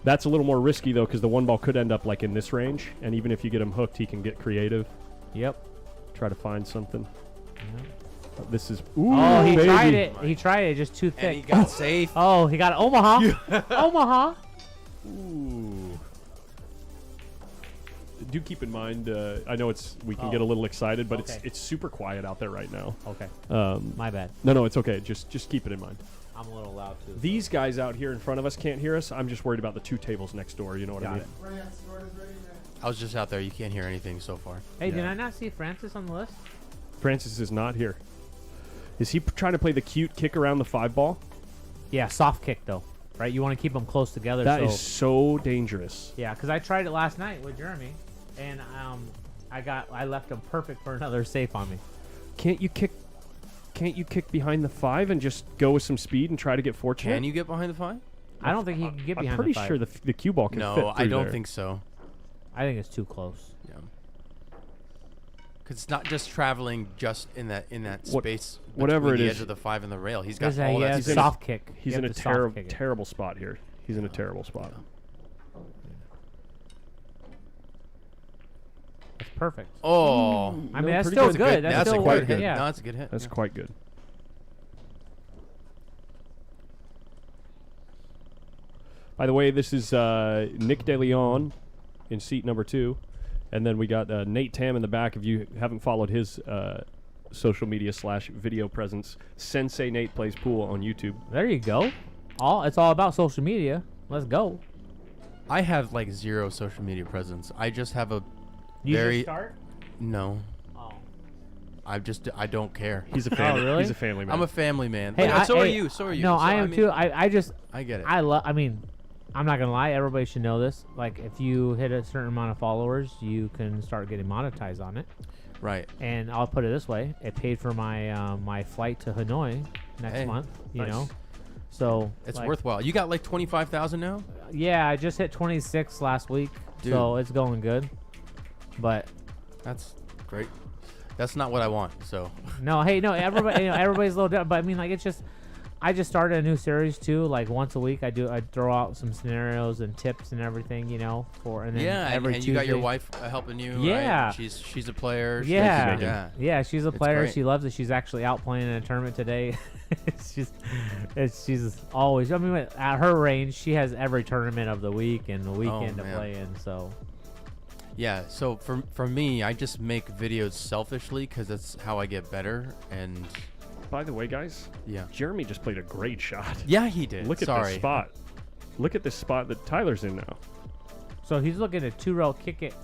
That's a little more risky though, because the one ball could end up like in this range, and even if you get him hooked, he can get creative. Yep. Try to find something. Yep. This is ooh, Oh, he baby. tried it. He tried it, just too thick. And he got safe. Oh, he got Omaha. Omaha. Ooh. Do keep in mind, I know we can Oh. get a little excited, but Okay. it's super quiet out there right now. Okay. My bad. No, it's okay. Just keep it in mind. I'm a little loud too. These guys out here in front of us can't hear us. I'm just worried about the two tables next door. You know what I mean? I was just out there. You can't hear anything so far. Hey, did I not see Francis on the list? Francis is not here. Is he trying to play the cute kick around the 5 ball? Yeah, soft kick though, right? You want to keep them close together. That so is so dangerous. Yeah, because I tried it last night with Jeremy, and I left him perfect for another safe on me. Can't you kick behind the 5 and just go with some speed and try to get fortunate? Can you get behind the 5? I don't think he can get behind I'm pretty the 5. sure the cue ball can fit No, I through don't there. think so. I think it's too close. Yeah. Because it's not just traveling just in that space whatever between it the is. edge of the 5 and the rail. He's got There's all that a space. soft kick. He's You in a have to soft kick it. terrible spot here. He's in a terrible spot. That's perfect. Oh. I mean, No, that's pretty still good. good. That's still a worth good it, hit. Yeah. No, that's a good hit. That's quite good. By the way, this is Nick DeLeon in seat number 2. And then we got Nate Tam in the back. If you haven't followed his social media / video presence, Sensei Nate Plays Pool on YouTube. There you go. It's all about social media. Let's go. I have like 0 social media presence. I just have a You very just start? No. Oh. I don't care. He's a family. Oh, really? He's a family man. I'm a family man. Hey, But so are hey, you. So are you. No, So, I am mean, too. I get it. I mean, I'm not gonna lie. Everybody should know this. Like, if you hit a certain amount of followers, you can start getting monetized on it. Right. And I'll put it this way: it paid for my my flight to Hanoi next Hey, month. You nice. know, so It's like, worthwhile. You got like 25,000 now? Yeah, I just hit 26 last week, so it's going good. But that's great. That's not what I want. So no, hey, no, everybody, everybody's a little different. But I mean, like, it's just, I just started a new series too. Like once a week, I throw out some scenarios and tips and everything, you know, and then yeah, every and Tuesday. you got your wife helping you. Yeah, right? She's a player. Yeah, yeah, she's a It's player. great. She loves it. She's actually out playing in a tournament today. She's always. I mean, at her range, she has every tournament of the week and the weekend to man. play in. So. Yeah, so for me, I just make videos selfishly because that's how I get better. And by the way, guys, yeah, Jeremy just played a great shot. Yeah, he did. Look at this spot. Look at this spot that Tyler's in now. So he's looking at 2-rail kick it.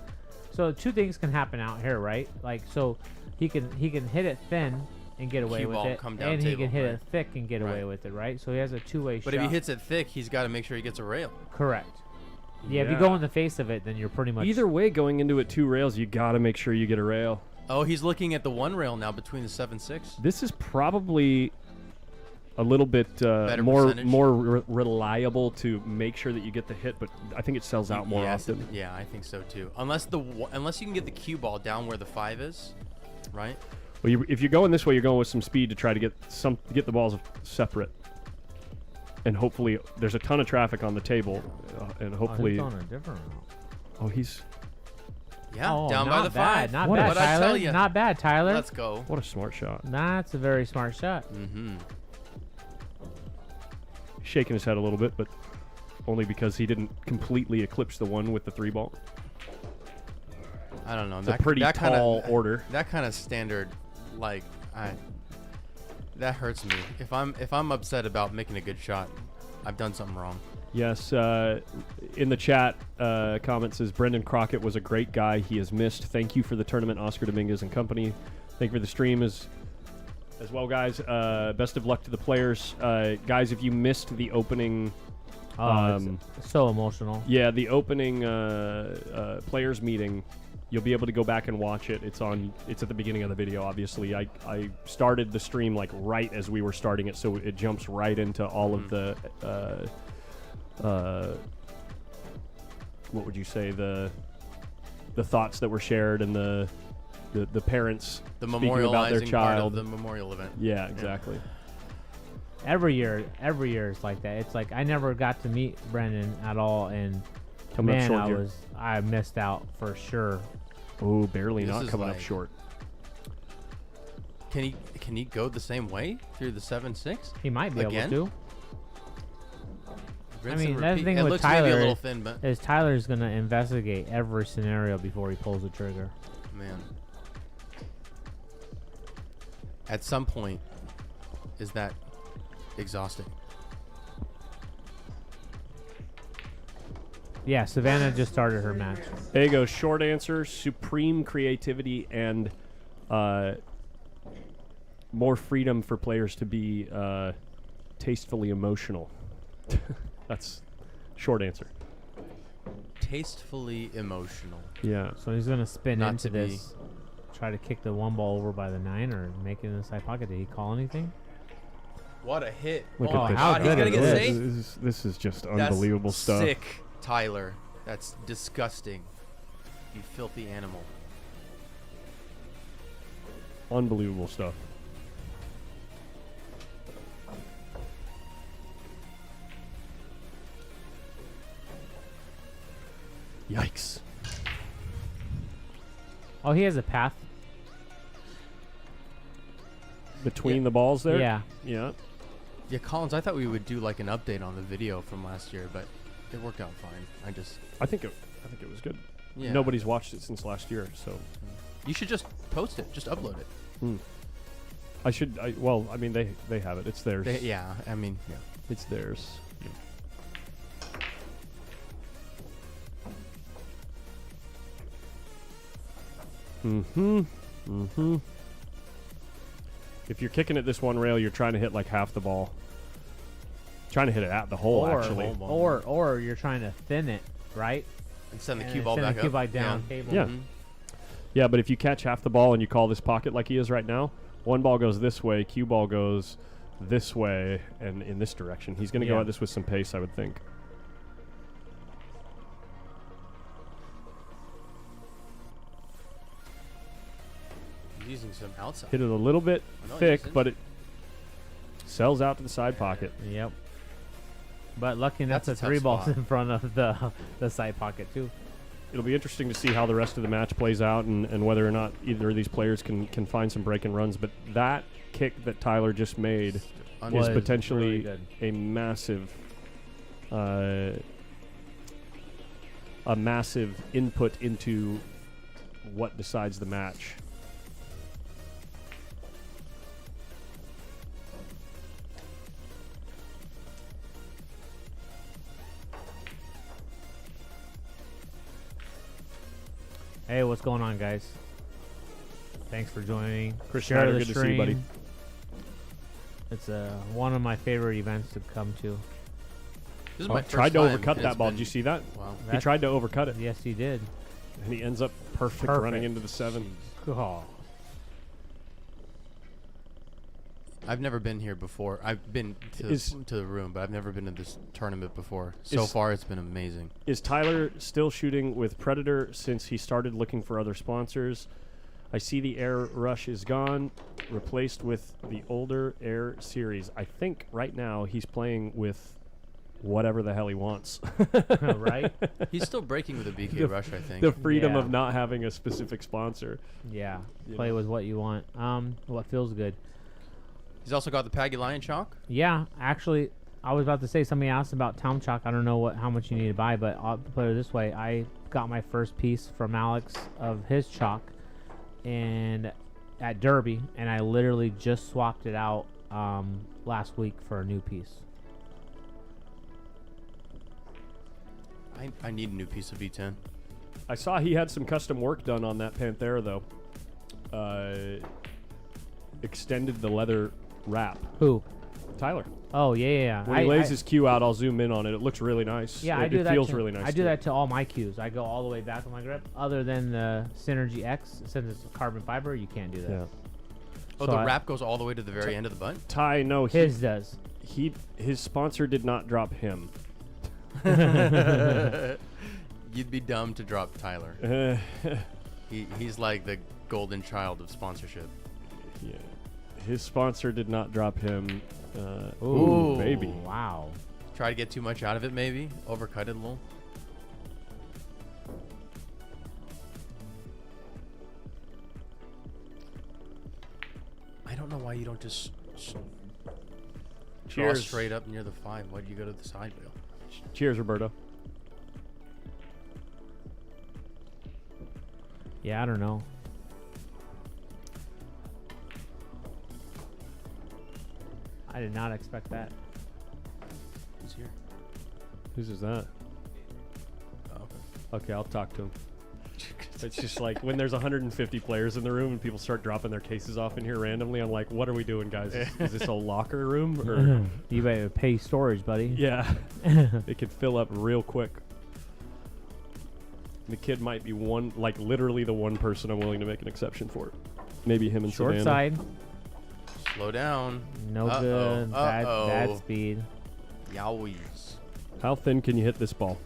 So 2 things can happen out here, right? Like, so he can hit it thin and get away Cue with ball, it, come down and he table, can hit right. it thick and get away Right. with it, right? So he has a 2-way shot. But if he hits it thick, he's got to make sure he gets a rail. Correct. Yeah, if you go in the face of it, then you're pretty much. Either way, going into it 2 rails, you got to make sure you get a rail. Oh, he's looking at the 1 rail now between the 7-6. This is probably a little bit percentage. more reliable to make sure that you get the hit, but I think it sells out more often. Yeah, I think so too. Unless you can get the cue ball down where the 5 is, right? Well, if you're going this way, you're going with some speed to try to get the balls separate, and hopefully there's a ton of traffic on the table, and hopefully. he's on a different route. Oh, he's. Yeah, Oh, down by not the bad, 5. Not What bad, did I Tyler. tell you? Not bad, Tyler. Let's go. What a smart shot. That's a very smart shot. Mm-hmm. Shaking his head a little bit, but only because he didn't completely eclipse the one with the 3 ball. I don't know. It's a pretty tall order. That kind of standard, like that hurts me. If I'm upset about making a good shot, I've done something wrong. Yes, in the chat, comment says Brendan Crockett was a great guy. He is missed. Thank you for the tournament, Oscar Dominguez and company. Thank you for the stream as well, guys. Best of luck to the players, guys. If you missed the opening, it's so emotional. Yeah, the opening players meeting. You'll be able to go back and watch it. It's at the beginning of the video, obviously. I started the stream like right as we were starting it, so it jumps right into all of the what would you say, the thoughts that were shared and the parents speaking about their memorializing child. part of the memorial event. Yeah, exactly. Every year is like that. It's like I never got to meet Brendan at all, and Coming up man, short here. I missed out for sure. Oh, barely This not is coming up like- short. Can he go the same way through the 7-6? He might be Again? able to. I Rinse mean, and that's the repeat. thing It with looks maybe a Tyler little thin, but is Tyler's gonna investigate every scenario before he pulls the trigger. man, at some point, is that exhausting? Yeah, Savannah just started her match. There you go. Short answer: supreme creativity and more freedom for players to be tastefully emotional. That's short answer. Tastefully emotional. Yeah. So he's gonna spin Not into to be- this, try to kick the 1 ball over by the 9 or make it in the side pocket. Did he call anything? What a hit! Look Oh at my this. God, he's gonna get This safe. This is just That's unbelievable stuff. Sick, Tyler. That's disgusting. You filthy animal. Unbelievable stuff. Yikes. Oh, he has a path. Between the balls there? Yeah. Yeah. Yeah, Collins, I thought we would do like an update on the video from last year, but it worked out fine. I think it was good. Yeah. Nobody's watched it since last year, so. You should just post it. Just upload it. I should. Well, I mean, they have it. It's theirs. Yeah. I mean, yeah. It's theirs. If you're kicking at this one rail, you're trying to hit like half the ball. Trying to hit it at the hole, actually. Or you're trying to thin it, right? And send the And cue ball send back the cue up. ball down Yeah. table. Yeah. Yeah, but if you catch half the ball and you call this pocket like he is right now, one ball goes this way, cue ball goes this way and in this direction. He's going to go at this with some pace, I would think. He's using some outside. Hit it a little bit No, he thick, isn't. but it sells out to the side pocket. Yep. But lucky enough, That's the a 3 tough balls spot. in front of the side pocket too. It'll be interesting to see how the rest of the match plays out and whether or not either of these players can find some break and runs. But that kick that Tyler just made is Was potentially really good. a massive input into what decides the match. Hey, what's going on, guys? Thanks for joining. Chris Share Schneider, the good to see you, buddy. stream. It's one of my favorite events to come to. This is my tried first to time, overcut and that it's ball. been- Did you see that? Wow. He tried to overcut it. Yes, he did. And he ends up perfect running into the 7. Oh. I've never been here before. I've been to the room, but I've never been to this tournament before. So far, it's been amazing. Is Tyler still shooting with Predator since he started looking for other sponsors? I see the Air Rush is gone, replaced with the older Air Series. I think right now he's playing with whatever the hell he wants. Right? He's still breaking with a BK Rush, I think. The freedom Yeah. of not having a specific sponsor. Yeah. You Play know. with what you want. What feels good. He's also got the Paggy Lion Chalk. Yeah, actually, I was about to say somebody asked about Town Chalk. I don't know how much you need to buy, but I'll put it this way: I got my first piece from Alex of his chalk, and at Derby, and I literally just swapped it out last week for a new piece. I need a new piece of V10. I saw he had some custom work done on that Panthera, though. Extended the leather wrap. Who? Tyler. Oh yeah. When he lays his cue out, I'll zoom in on it. It looks really nice. Yeah, it, I do it that. feels to, really nice. I do that to all my cues. I go all the way back on my grip. Other than the Synergy X, since it's carbon fiber, you can't do that. Yeah. Oh, So the I- wrap goes all the way to the very end of the butt? Ty, no. His does. His sponsor did not drop him. You'd be dumb to drop Tyler. He's like the golden child of sponsorship. Yeah. His sponsor did not drop him. Ooh, baby. Wow. Try to get too much out of it, maybe. Overcut it a little. I don't know why you don't just draw Cheers. straight up near the 5. Why do you go to the side wheel? Cheers, Roberto. Yeah, I don't know. I did not expect that. Who's here? Whose is that? Oh, okay. Okay, I'll talk to him. It's just like when there's 150 players in the room and people start dropping their cases off in here randomly. I'm like, what are we doing, guys? Is this a locker room? Or You better pay storage, buddy. yeah, it could fill up real quick. The kid might be literally the one person I'm willing to make an exception for. Maybe him and Short Savannah. side. Slow down. No good. Bad speed. Yowies. How thin can you hit this ball?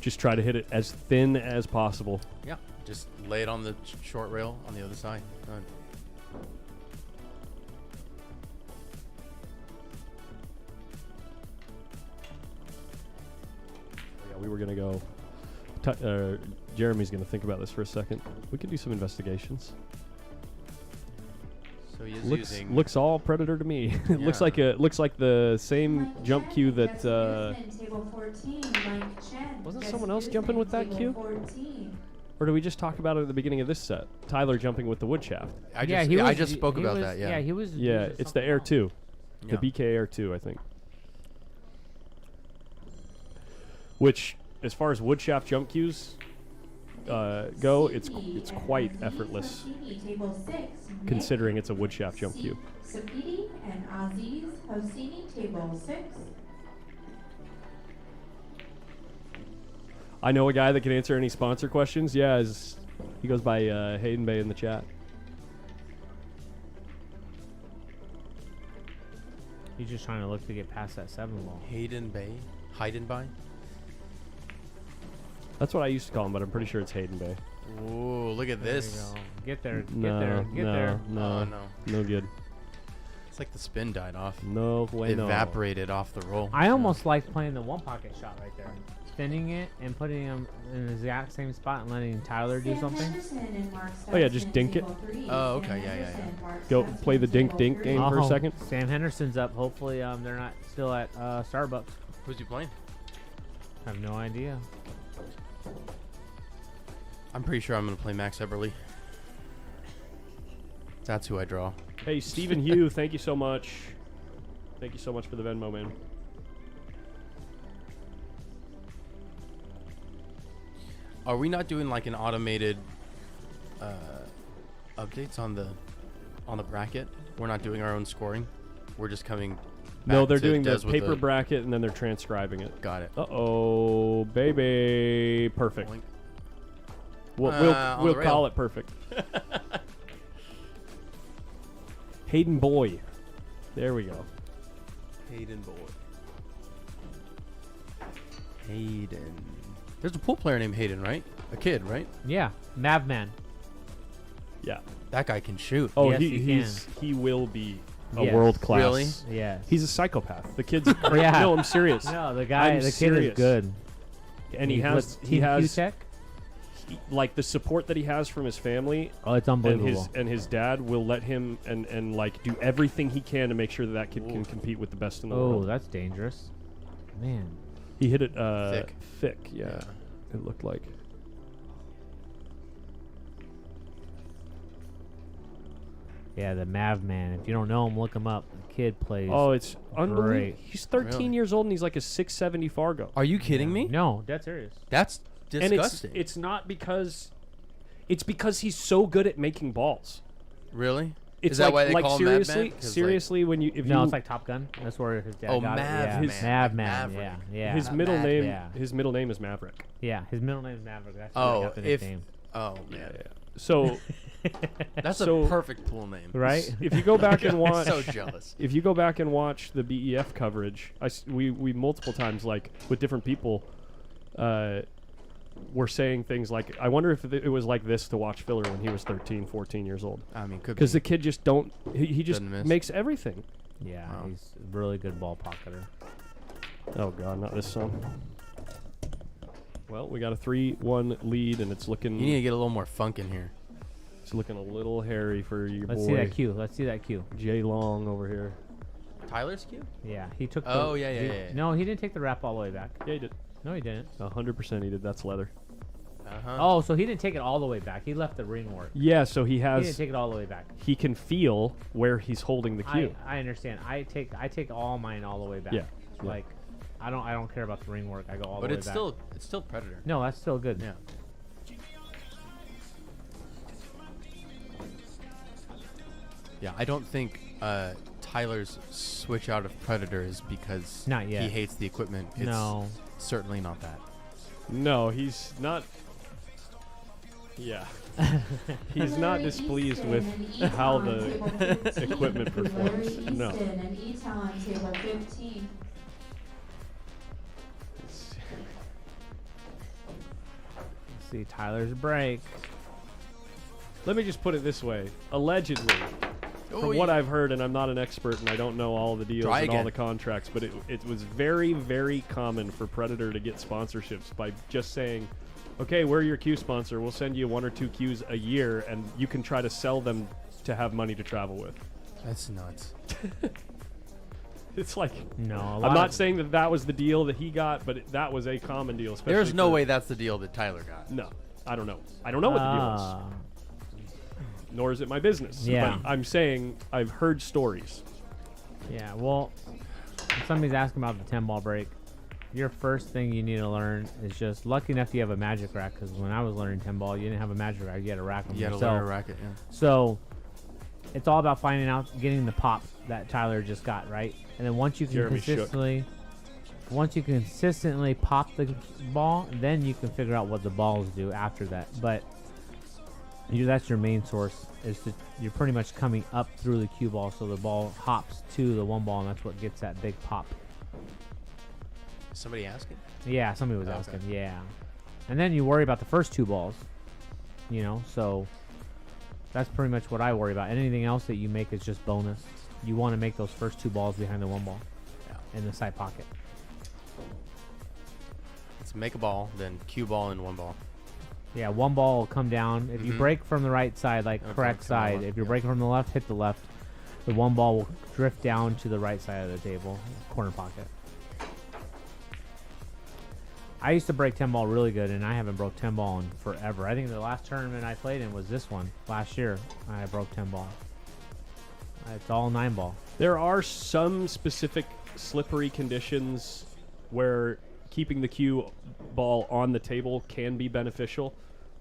Just try to hit it as thin as possible. Yeah, just lay it on the short rail on the other side. Done. Yeah, we were gonna go Jeremy's going to think about this for a second. We could do some investigations. So he is looks all Predator to me. It looks like the same jump cue that wasn't someone else jumping with that cue? Or did we just talk about it at the beginning of this set? Tyler jumping with the wood shaft. I just spoke about that. Yeah. Yeah, he was. Yeah, it's the Air 2. Yeah. The BK Air 2, I think. Which, as far as wood shaft jump cues go, it's quite effortless, considering it's a wood shaft jump cue. Sapiti and Aziz Hosseini, table 6. I know a guy that can answer any sponsor questions. Yeah, he goes by Hayden Bay in the chat. He's just trying to look to get past that 7 ball. Hayden Bay? That's what I used to call him, but I'm pretty sure it's Hayden Bay. Ooh, look at this. Get there. Get No, there. Get there. No, Oh, no. no good. It's like the spin died off. No way, no. Evaporated off the roll. I almost liked playing the one pocket shot right there. Spinning it and putting him in the exact same spot and letting Tyler do something. Oh yeah, just dink it. Oh, okay, yeah. Go play the dink game for a second. Sam Henderson's up. Hopefully, they're not still at Starbucks. Who's he playing? I have no idea. I'm pretty sure I'm going to play Max Eberle. That's who I draw. Hey, Stephen Hugh, thank you so much. Thank you so much for the Venmo, man. Are we not doing like an automated updates on the bracket? We're not doing our own scoring. We're just coming. No, back they're to doing the Des with paper bracket and then they're transcribing it. Got it. Uh-oh, baby. Perfect. Boink. We'll call it perfect. Hayden Boy. There we go. Hayden Boy. Hayden. There's a pool player named Hayden, right? A kid, right? Yeah, Mavman. Yeah. That guy can shoot. Oh, Yes, he will be a Yes. world class. Really? Yes. He's a psychopath. The kid's Yeah. No, I'm serious. No, the I'm kid serious. is good. And he has like the support that he has from his family. Oh, it's unbelievable. And his dad will let him and like do everything he can to make sure that kid can compete with the best in the world. Oh, that's dangerous. Man. He hit it thick, Yeah. It looked like. Yeah, the Mavman. If you don't know him, look him up. The kid plays. Oh, it's unbelievable. great. He's 13 years old and he's like a 670 Fargo. Are you kidding me? No, that's serious. That's disgusting. And it's not because he's so good at making balls. Really? It's Is that like, why they like call him seriously, Madman? 'Cause, seriously, when you No, it's like Top Gun. That's where his dad got Mavman. it. Yeah. Mavman. Maverick. Yeah. his Yeah. middle name. Yeah. His middle name is Maverick. Yeah. His middle name is Maverick. That's where I got the nickname. Oh man. Yeah. So That's So- a perfect pool name. Right? if you go back and watch, So jealous. If you go back and watch the BEF coverage, we multiple times, like with different people, were saying things like, I wonder if it was like this to watch Filler when he was 13, 14 years old. I mean, could because be. the kid just he just Doesn't miss. makes everything. Yeah, Wow. he's a really good ball pocketer. Oh god, not this song. Well, we got a 3-1 lead, and it's looking. You need to get a little more funk in here. It's looking a little hairy for your Let's boy. see that cue. Let's see that cue. Jay Long over here. Tyler's cue? Yeah, he took. Oh, the, yeah. No, he didn't take the wrap all the way back. Yeah, he did. No, he didn't. 100% he did. That's leather. Uh-huh. Oh, so he didn't take it all the way back. He left the ring work. Yeah, so he He has. didn't take it all the way back. He can feel where he's holding the cue. I understand. I take all mine all the way back. Yeah. Like, I don't care about the ring work. I go all But the way it's back. it's still Predator. No, that's still good. Yeah. Yeah, I don't think Tyler's switch out of Predator is because Not yet. he hates the equipment. It's No. certainly not that. No, he's not. Yeah. He's not displeased with how the equipment performs. No. And Eton on table 15. Let's see Tyler's break. Let me just put it this way. Allegedly, from what I've heard, and I'm not an expert and I don't know all the deals Try and all again. the contracts, but it was very, very common for Predator to get sponsorships by just saying, okay, we're your cue sponsor. We'll send you 1 or 2 cues a year, and you can try to sell them to have money to travel with. That's nuts. It's like, No, a I'm lot not of- saying that was the deal that he got, but that was a common deal. Especially There's no for- way that's the deal that Tyler got. No, I don't know. I don't know what the deal Ah. is. Nor is it my business. Yeah. But I'm saying I've heard stories. Yeah, well, if somebody's asking about the 10-ball break, your first thing you need to learn is just, lucky enough you have a magic rack, because when I was learning 10-ball, you didn't have a magic rack, you had a rack them You had to yourself. learn a racket, yeah. So, it's all about finding out, getting the pop that Tyler just got, right? And then once you can Jeremy shook. consistently pop the ball, then you can figure out what the balls do after that. But that's your main source, is that you're pretty much coming up through the cue ball, so the ball hops to the 1 ball, and that's what gets that big pop. Somebody asking? Yeah, somebody was Okay. asking. Yeah, and then you worry about the first 2 balls, so that's pretty much what I worry about. Anything else that you make is just bonus. You want to make those first 2 balls behind the 1 ball in the side pocket. Let's make a ball, then cue ball and 1 ball. Yeah, 1 ball will come down. If you Mhm. break from the right side, like Okay, correct come side, on, if you're yeah. breaking from the left, hit the left. The 1 ball will drift down to the right side of the table, corner pocket. I used to break 10-ball really good, and I haven't broke 10-ball in forever. I think the last tournament I played in was this one last year. I broke 10-ball. It's all 9-ball. There are some specific slippery conditions where keeping the cue ball on the table can be beneficial,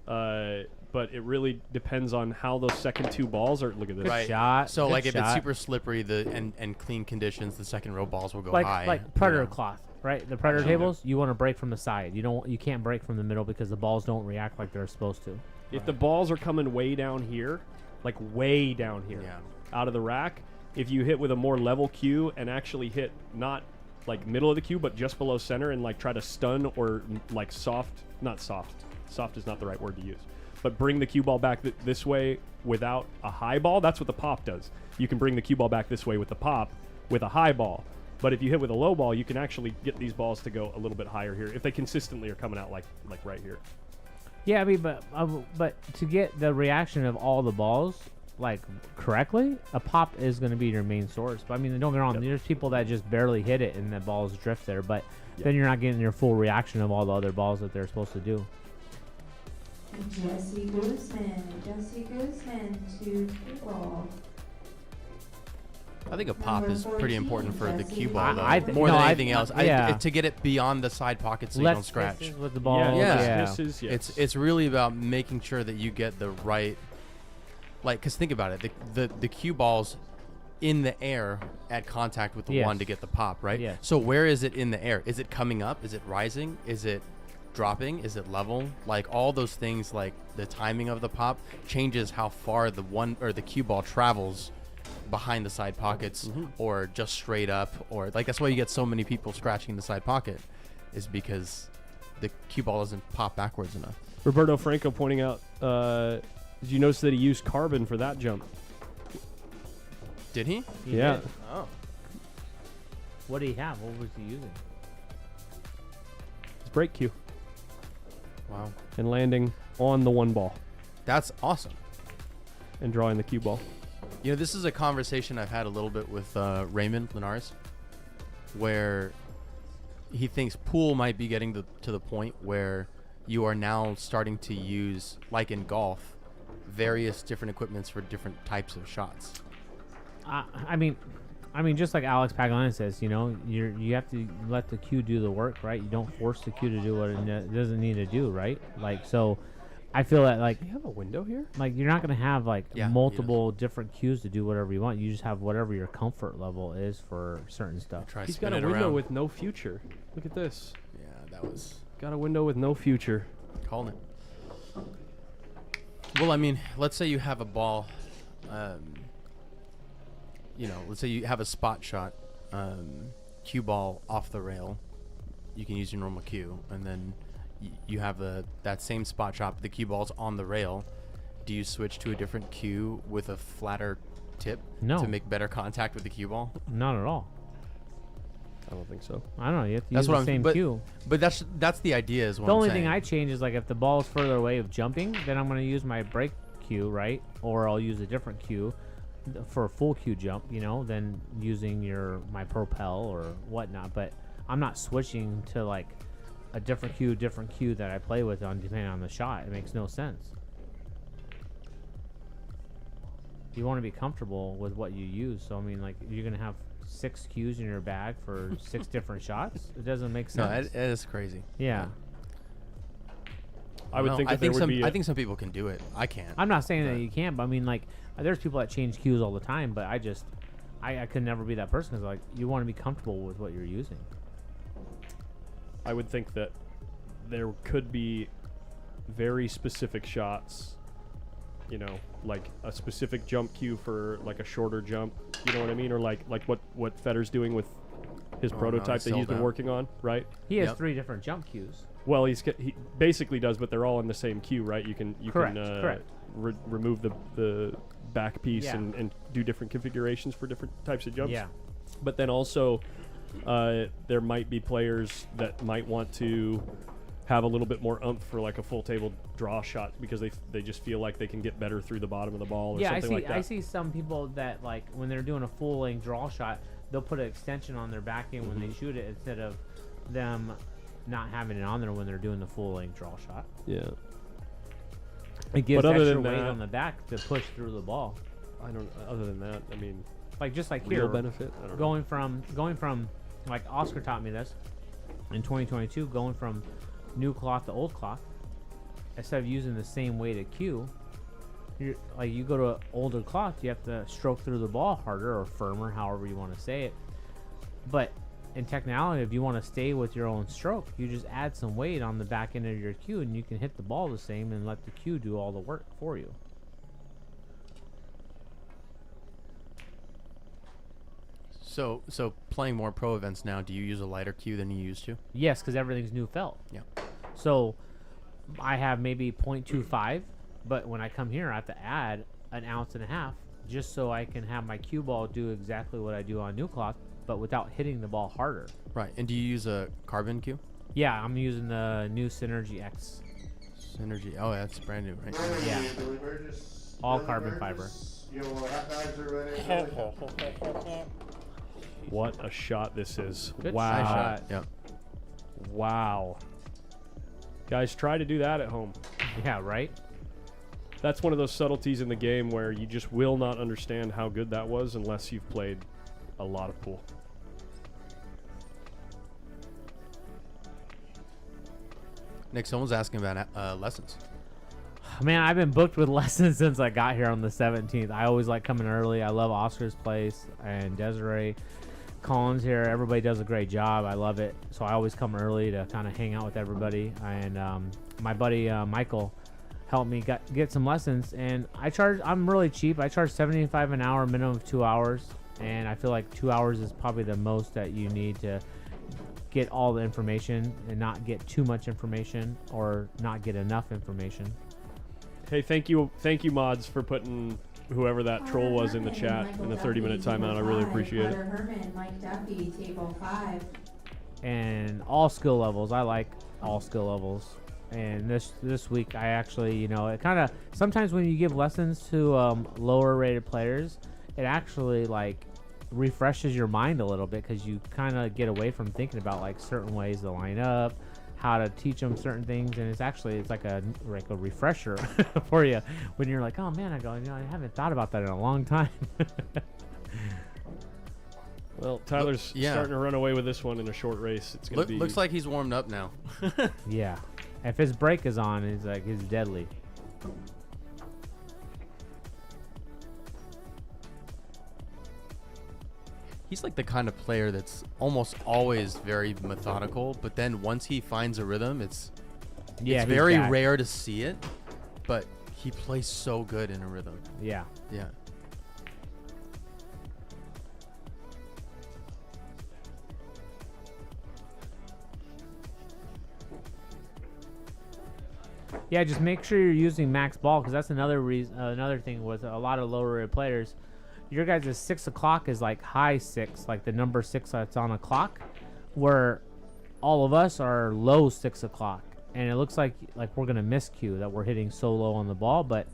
but it really depends on how those second 2 balls are. Look at this. Right. So, like, if it's super slippery and clean conditions, the second row balls will go high. Like predator you know. cloth, right? The predator Okay. tables, you want to break from the side. You can't break from the middle because the balls don't react like they're supposed to. If the balls are coming way down here, like way down here, out of the rack, if you hit with a more level cue and actually hit not like middle of the cue, but just below center, and like try to stun or like not soft is not the right word to use, but bring the cue ball back this way without a high ball. That's what the pop does. You can bring the cue ball back this way with the pop with a high ball. But if you hit with a low ball, you can actually get these balls to go a little bit higher here if they consistently are coming out like right here. Yeah, I mean, but to get the reaction of all the balls like correctly, a pop is going to be your main source. But I mean, don't get me wrong. There's people that just barely hit it and the balls drift there, but then you're not getting your full reaction of all the other balls that they're supposed to do. Jesse Guzman to cue ball. I think a pop is pretty important for the cue ball, though, I more than anything else. To get it beyond the side pocket so you don't scratch. Misses with the ball. It's really about making sure that you get the right, like, because think about it, the cue ball's in the air at contact with the one to get the pop, right? Yes. So where is it in the air? Is it coming up? Is it rising? Is it dropping? Is it level? Like, all those things, like the timing of the pop changes how far the one or the cue ball travels behind the side pockets, or just straight up, or like that's why you get so many people scratching the side pocket, is because the cue ball doesn't pop backwards enough. Roberto Franco pointing out, did you notice that he used carbon for that jump? Did he? Yeah. Did. Oh. What did he have? What was he using? His break cue. Wow. And landing on the 1 ball. That's awesome. And drawing the cue ball. You know, this is a conversation I've had a little bit with Raymond Linares, where he thinks pool might be getting to the point where you are now starting to use, like in golf, various different equipments for different types of shots. I mean, just like Alex Pagliani says, you have to let the cue do the work, right? You don't force the cue to do what it doesn't need to do, right? Like, so I feel that, like, you have a window here? Like, you're not going to have, like, multiple different cues to do whatever you want. You just have whatever your comfort level is for certain stuff. He's got a window with no future. Look at this. Yeah, that was... Got a window with no future. Calling it. Well, I mean, let's say you have a ball, let's say you have a spot shot, cue ball off the rail. You can use your normal cue, and then you have that same spot shot, the cue ball's on the rail. Do you switch to a different cue with a flatter tip No. to make better contact with the cue ball? Not at all. I don't think so. I don't know. You have to That's use what the I'm same but, cue. But that's the idea. Is what The I'm only saying. thing I change is like if the ball is further away of jumping, then I'm going to use my break cue, right? Or I'll use a different cue for a full cue jump, you know, than using my propel or whatnot. But I'm not switching to like a different cue that I play with on depending on the shot. It makes no sense. You want to be comfortable with what you use. So I mean, like, you're going to have 6 cues in your bag for 6 different shots. It doesn't make sense. No, it is crazy. Yeah. I would think that there would be. I think some people can do it. I can't. I'm not saying that you can't, but I mean, like, there's people that change cues all the time, but I could never be that person because, like, you want to be comfortable with what you're using. I would think that there could be very specific shots, you know, like a specific jump cue for like a shorter jump, you know what I mean? Or like what Federer's doing with his prototype that he's been working on, right? He has 3 different jump cues. Well, he basically does, but they're all in the same cue, right? You can Correct. Remove the back piece Yeah. and do different configurations for different types of jumps. Yeah. But then also, there might be players that might want to have a little bit more oomph for like a full table draw shot because they just feel like they can get better through the bottom of the ball or something like that. I see some people that, like, when they're doing a full length draw shot, they'll put an extension on their back end when they shoot it instead of them not having it on there when they're doing the full length draw shot. Yeah. It gives But other extra than weight that, on the back to push through the ball. I don't. Other than that, I mean, like just like real here, benefit. I don't going from like Oscar taught me this in 2022, going from new cloth to old cloth. Instead of using the same weighted cue, you go to an older cloth, you have to stroke through the ball harder or firmer, however you want to say it. But in technology, if you want to stay with your own stroke, you just add some weight on the back end of your cue, and you can hit the ball the same and let the cue do all the work for you. So playing more pro events now, do you use a lighter cue than you used to? Yes, because everything's new felt. Yeah. So I have maybe 0.25, but when I come here, I have to add 1.5 ounces just so I can have my cue ball do exactly what I do on new cloth, but without hitting the ball harder. Right. And do you use a carbon cue? Yeah, I'm using the new Synergy X. Synergy. Oh, that's brand new, right? Yeah. All carbon fiber. What a shot this is. Good wow. shot. Yeah. Wow. Guys, try to do that at home. Yeah, right? That's one of those subtleties in the game where you just will not understand how good that was unless you've played a lot of pool. Nick, someone's asking about lessons. Man, I've been booked with lessons since I got here on the 17th. I always like coming early. I love Oscar's place and Desiree Collins here. Everybody does a great job. I love it. So I always come early to kind of hang out with everybody. And my buddy Michael helped me get some lessons. And I'm really cheap. I charge $75 an hour, minimum of 2 hours. And I feel like 2 hours is probably the most that you need to get all the information and not get too much information or not get enough information. Hey, thank you, mods, for putting whoever that troll was in the chat in the 30-minute timeout. I really appreciate it. Herman, Mike Duffy, table 5. And all skill levels. I like all skill levels. And this week, I actually, it kind of sometimes when you give lessons to lower rated players, it actually like refreshes your mind a little bit because you kind of get away from thinking about like certain ways to line up, how to teach them certain things, and it's like a refresher for you when you're like, oh man, I haven't thought about that in a long time. Well, Tyler's starting to run away with this one in a short race. It's gonna be looks like he's warmed up now. Yeah, if his brake is on, he's deadly. He's like the kind of player that's almost always very methodical, but then once he finds a rhythm, it's very rare to see it, but he plays so good in a rhythm. Yeah. Yeah. Yeah, just make sure you're using max ball because that's another reason. Another thing with a lot of lower rated players, your guys' 6 o'clock is like high 6, like the number 6 that's on a clock, where all of us are low 6 o'clock. And it looks like we're going to miscue that we're hitting so low on the ball, but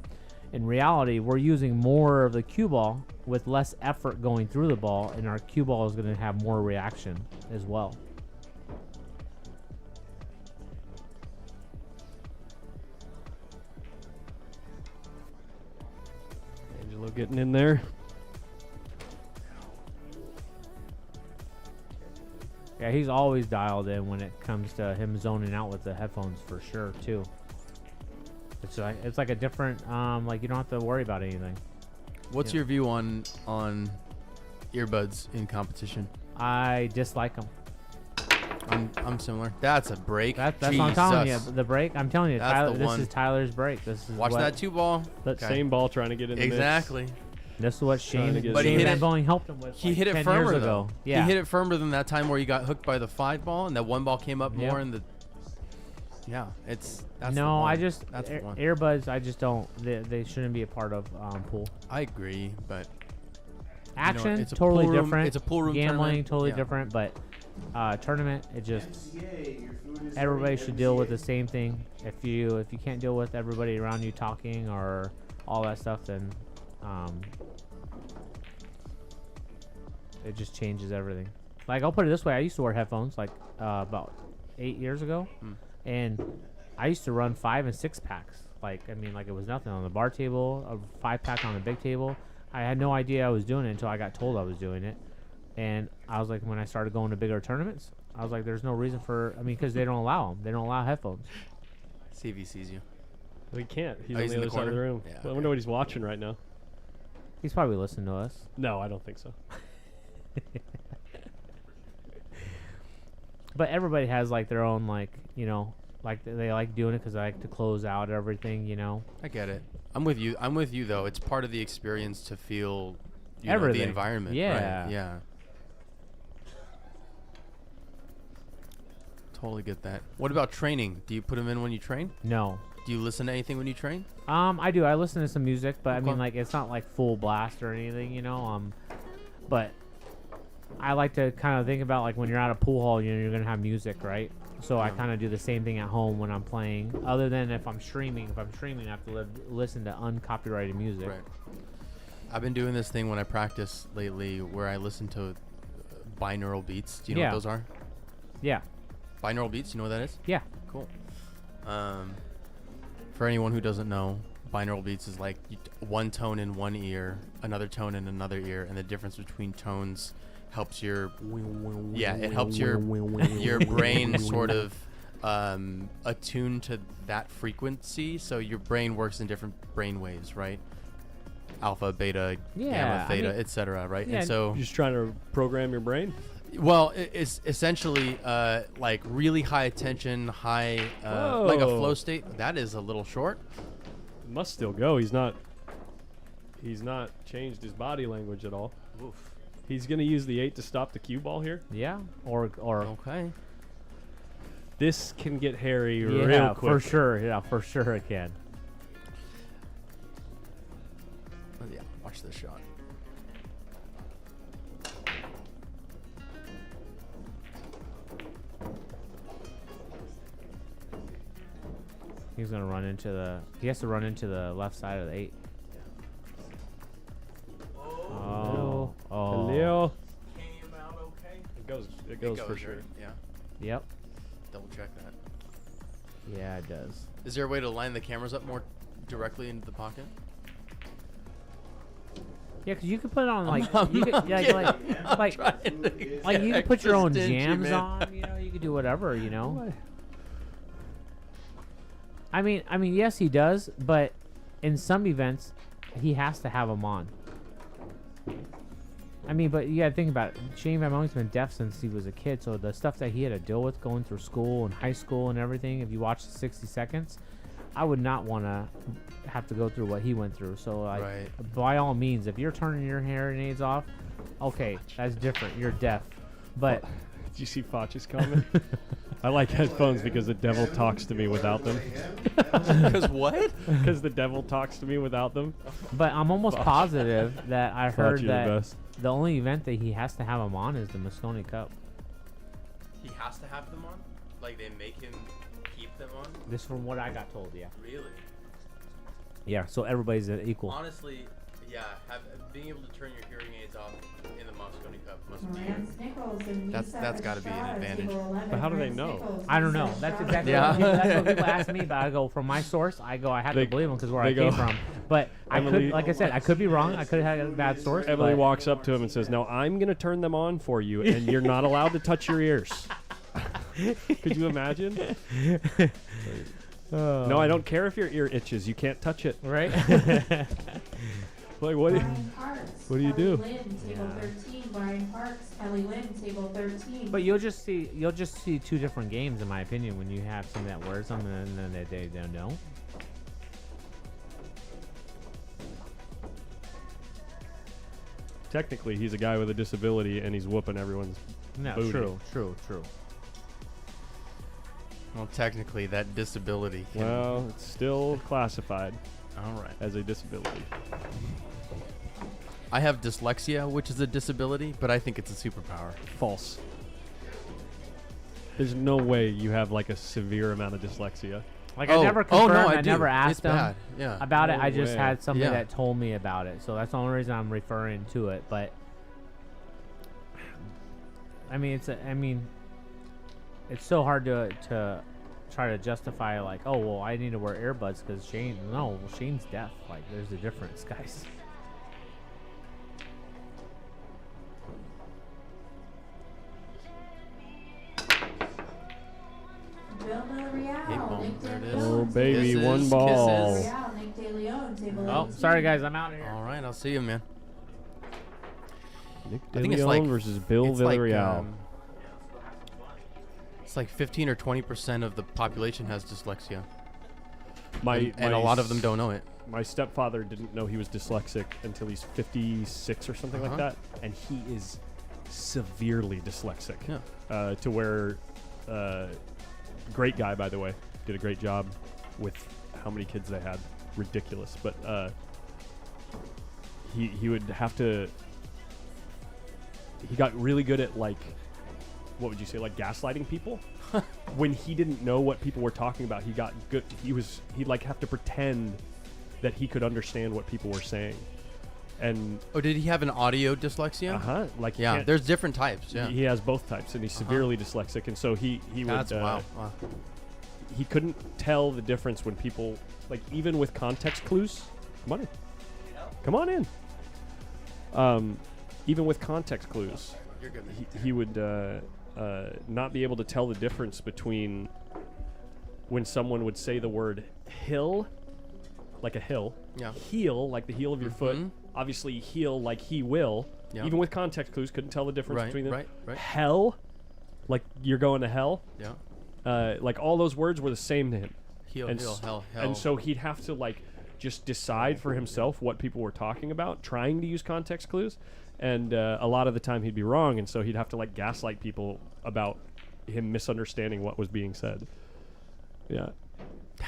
in reality, we're using more of the cue ball with less effort going through the ball, and our cue ball is going to have more reaction as well. Angelo getting in there. Yeah, he's always dialed in when it comes to him zoning out with the headphones for sure too. It's like a different like you don't have to worry about anything. What's your view on earbuds in competition? I dislike them. I'm similar. That's a break. That's what I'm telling you. The break. I'm telling you, That's Tyler, the this one. is Tyler's break. This is Watch that 2 ball. Same ball trying to get in the mix. Exactly. This is what Shane But he hit it. Van helped him with. He like hit it 10 firmer years though. ago. Yeah. He hit it firmer than that time where he got hooked by the 5 ball, and that 1 ball came up more in the. Yeah, that's the no, one. I just That's the one. earbuds. I just don't. They shouldn't be a part of pool. I agree, but Action it's a totally pool room- different. it's a pool room Gambling tournament. totally Yeah. different, but tournament it just everybody should deal with the same thing. If you can't deal with everybody around you talking or all that stuff, then it just changes everything. Like I'll put it this way: I used to wear headphones like about 8 years ago, and I used to run 5 and 6 packs. Like it was nothing on the bar table, a 5-pack on the big table. I had no idea I was doing it until I got told I was doing it, and I was like, when I started going to bigger tournaments, I was like, there's no reason for. Because they don't allow them. They don't allow headphones. See if he sees you. We can't. He's Oh, on he's the in other the side of the corner? room. Yeah, I wonder what he's watching right now. He's probably listening to us. No, I don't think so. But everybody has like their own like they like doing it because they like to close out everything. I get it. I'm with you though. It's part of the experience to feel the Everything. environment. Yeah. Right? Yeah. Totally get that. What about training? Do you put them in when you train? No. Do you listen to anything when you train? I do. I listen to some music, but Okay. it's not like full blast or anything, But I like to kind of think about like when you're at a pool hall, you're gonna have music, right? So I kind of do the same thing at home when I'm playing. Other than if I'm streaming, I have to listen to uncopyrighted music. Right. I've been doing this thing when I practice lately, where I listen to binaural beats. Do you know what those are? Yeah. Binaural beats. You know what that is? Yeah. Cool. For anyone who doesn't know, binaural beats is like one tone in one ear, another tone in another ear, and the difference between tones helps your it helps your brain sort of attune to that frequency. So your brain works in different brain waves, right? Alpha, beta, gamma, theta, etc. Right? Yeah. And so You're just trying to program your brain. well, it's essentially like really high attention, like a flow state. That is a little short. Must still go. He's not changed his body language at all. Oof. He's gonna use the 8 to stop the cue ball here. Yeah. Or okay. This can get hairy yeah, real quick. for sure. Yeah, for sure it can. Yeah, watch this shot. He's gonna run into the. He has to run into the left side of the 8. Oh. Oh. Hello. Came out okay. It goes for right? sure. Yeah. Yep. Double check that. Yeah, it does. Is there a way to line the cameras up more directly into the pocket? Yeah, because you could put it on like I'm you could, not yeah, kidding. like I'm you could put your own stingy, jams man. on. You could do whatever. I mean, yes, he does, but in some events, he has to have them on. But you gotta think about it. Shane Van Monk's been deaf since he was a kid, so the stuff that he had to deal with going through school and high school and everything, if you watch the 60 seconds, I would not want to have to go through what he went through. So, by all means, if you're turning your hearing aids off, okay, that's different. You're deaf. But did you see Foch's comment? I like headphones because the devil talks to me without them. Because what? Because the devil talks to me without them. But I'm almost positive that I Thought heard you were that best. the only event that he has to have them on is the Moscone Cup. He has to have them on? Like they make him keep them on? This from what I got told, yeah. Really? Yeah, so everybody's equal. Honestly, yeah, being able to turn your hearing aids off in the Moscone Cup must be. That's got to be an advantage. But how do they know? I don't know. That's exactly Yeah. that's what people ask me. But I go from my source. I have to believe them because where I came from. But I could, like I said, I could be wrong. I could have had a bad source. Emily but walks up to him and says, "Now I'm going to turn them on for you, and you're not allowed to touch your ears." Could you imagine? No, I don't care if your ear itches. You can't touch it. Right? Like, what do you do? Lynn, table 13. Brian Parks, Kelly Lynn, table 13. But you'll just see two different games, in my opinion, when you have somebody that wears them and then they don't know. Technically, he's a guy with a disability, and he's whooping everyone's No, booty. true. Well, technically, that disability. Well, it's still classified. All right. As a disability. I have dyslexia, which is a disability, but I think it's a superpower. False. There's no way you have like a severe amount of dyslexia. Like I never confirmed, I never asked It's them bad. Yeah. about it. No I just way. had somebody Yeah. that told me about it, so that's the only reason I'm referring to it. But I mean, it's so hard to try to justify like, oh well, I need to wear earbuds because Shane. No, well, Shane's deaf. Like, there's a difference, guys. Bill Villarreal, Nick There it De is. Oh, Leon, baby, Kisses, one ball. kisses. Villarreal, Nick De Leon, table Oh, 18. sorry guys, I'm out of here. All right, I'll see you, man. Nick I think it's DeLeon like versus Bill it's like, Villarreal. It's like 15 or 20% of the population has dyslexia. My and a lot of them don't know it. My stepfather didn't know he was dyslexic until he's 56 or something like that, and he is severely dyslexic. Yeah. To where, great guy, by the way, did a great job with how many kids they had, ridiculous. But he would have to. He got really good at like, what would you say, like gaslighting people? When he didn't know what people were talking about, he got good. He'd like have to pretend that he could understand what people were saying. And did he have an audio dyslexia? Like, yeah, there's different types. Yeah, he has both types, and he's severely dyslexic, and so he That's would. wow. He couldn't tell the difference when people, like, even with context clues. Come on in. Even with context clues, You're good. he would not be able to tell the difference between when someone would say the word hill, like a hill, Yeah. heel, like the heel of your foot, obviously heel, like he will. Yeah. Even with context clues, couldn't tell the difference Right, between them. right. Hell, like you're going to hell. Yeah. Like all those words were the same to him. Heel, and heel, hell, And hell. so he'd have to like just decide for himself what people were talking about, trying to use context clues. And a lot of the time he'd be wrong, and so he'd have to like gaslight people about him misunderstanding what was being said. Yeah.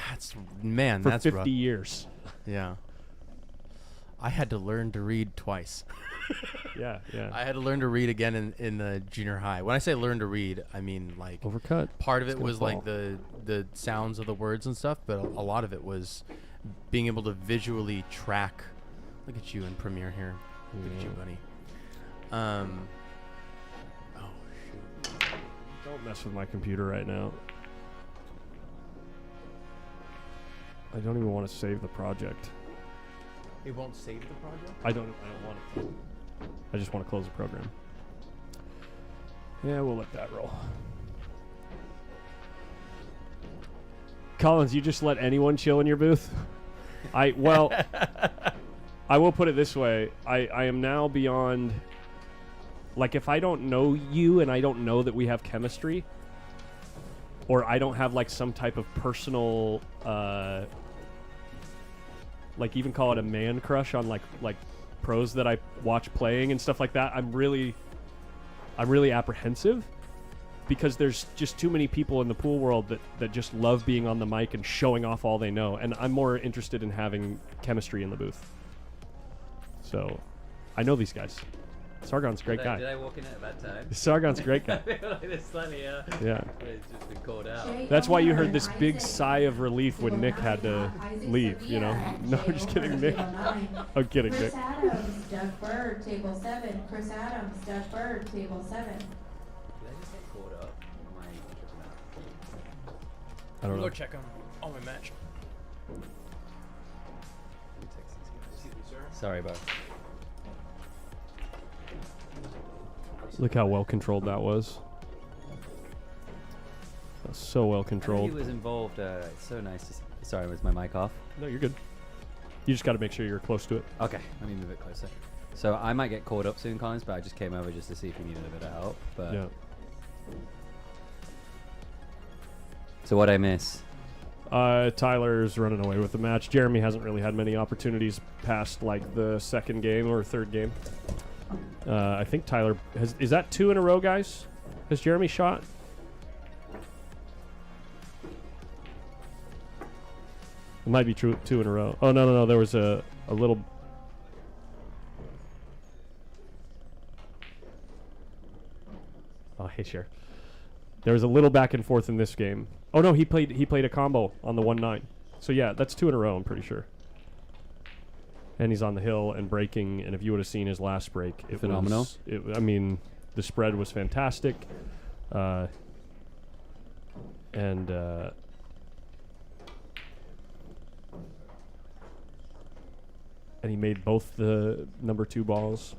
That's For that's 50 rough. years. Yeah. I had to learn to read twice. Yeah. I had to learn to read again in the junior high. When I say learn to read, I mean like overcut. Part of It's it gonna was fall. like the sounds of the words and stuff, but a lot of it was being able to visually track. Look at you in Premiere here. Look at you, buddy. Oh shoot! Don't mess with my computer right now. I don't even want to save the project. It won't save the project? I don't want it to. I just want to close the program. Yeah, we'll let that roll. Collins, you just let anyone chill in your booth? I will put it this way. I am now beyond, like, if I don't know you and I don't know that we have chemistry, or I don't have like some type of personal like even call it a man crush on like pros that I watch playing and stuff like that, I'm really apprehensive. because there's just too many people in the pool world that just love being on the mic and showing off all they know. And I'm more interested in having chemistry in the booth. So I know these guys. Sargon's a great guy. Did I walk in at a bad time? Sargon's a great guy. I feel like this slightly, Yeah. it's just been called out. That's why you heard this big sigh of relief when Nick had to leave, you know? No, I'm just kidding, Nick. I'm kidding, Nick. Chris Adams, Doug Bird, table 7. Chris Adams, Doug Bird, table 7. Did I just get caught up? Am I tripping out? I don't know. Go check on my match. Sorry, bro. Look how well controlled that was. That was so well controlled. He was involved. It's so nice to see. Sorry, was my mic off? No, you're good. You just got to make sure you're close to it. Okay, let me move it closer. So I might get caught up soon, Collins, but I just came over just to see if you needed a bit of help. But Yeah. So what'd I miss? Tyler's running away with the match. Jeremy hasn't really had many opportunities past like the second game or third game. I think Tyler is that 2 in a row, guys? Has Jeremy shot? It might be true 2 in a row. Oh no, there was a little. Oh hey, sure. There was a little back and forth in this game. Oh no, he played a combo on the 1-9. So yeah, that's 2 in a row, I'm pretty sure. And he's on the hill and breaking, and if you would have seen his last break, it Phenomenal. was I mean, the spread was fantastic. And he made both the number 2 balls.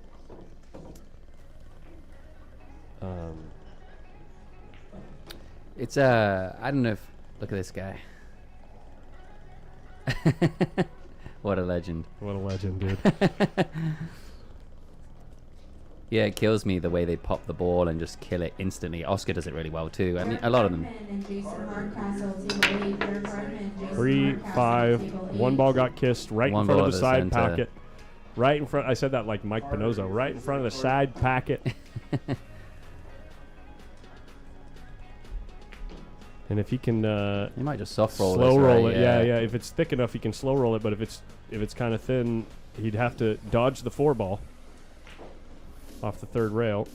It's I don't know if look at this guy. What a legend. What a legend, dude. Yeah, it kills me the way they pop the ball and just kill it instantly. Oscar does it really well too. I mean, a lot of them. 3, 5. One ball got kissed right One in front ball of the to side center. packet. Right in front. I said that like Mike Pinozzo. Right in front of the side packet. And if he can, he might just soft roll slow this, roll right? it. Yeah. If it's thick enough, he can slow roll it. But if it's kind of thin, he'd have to dodge the 4 ball off the 3rd rail.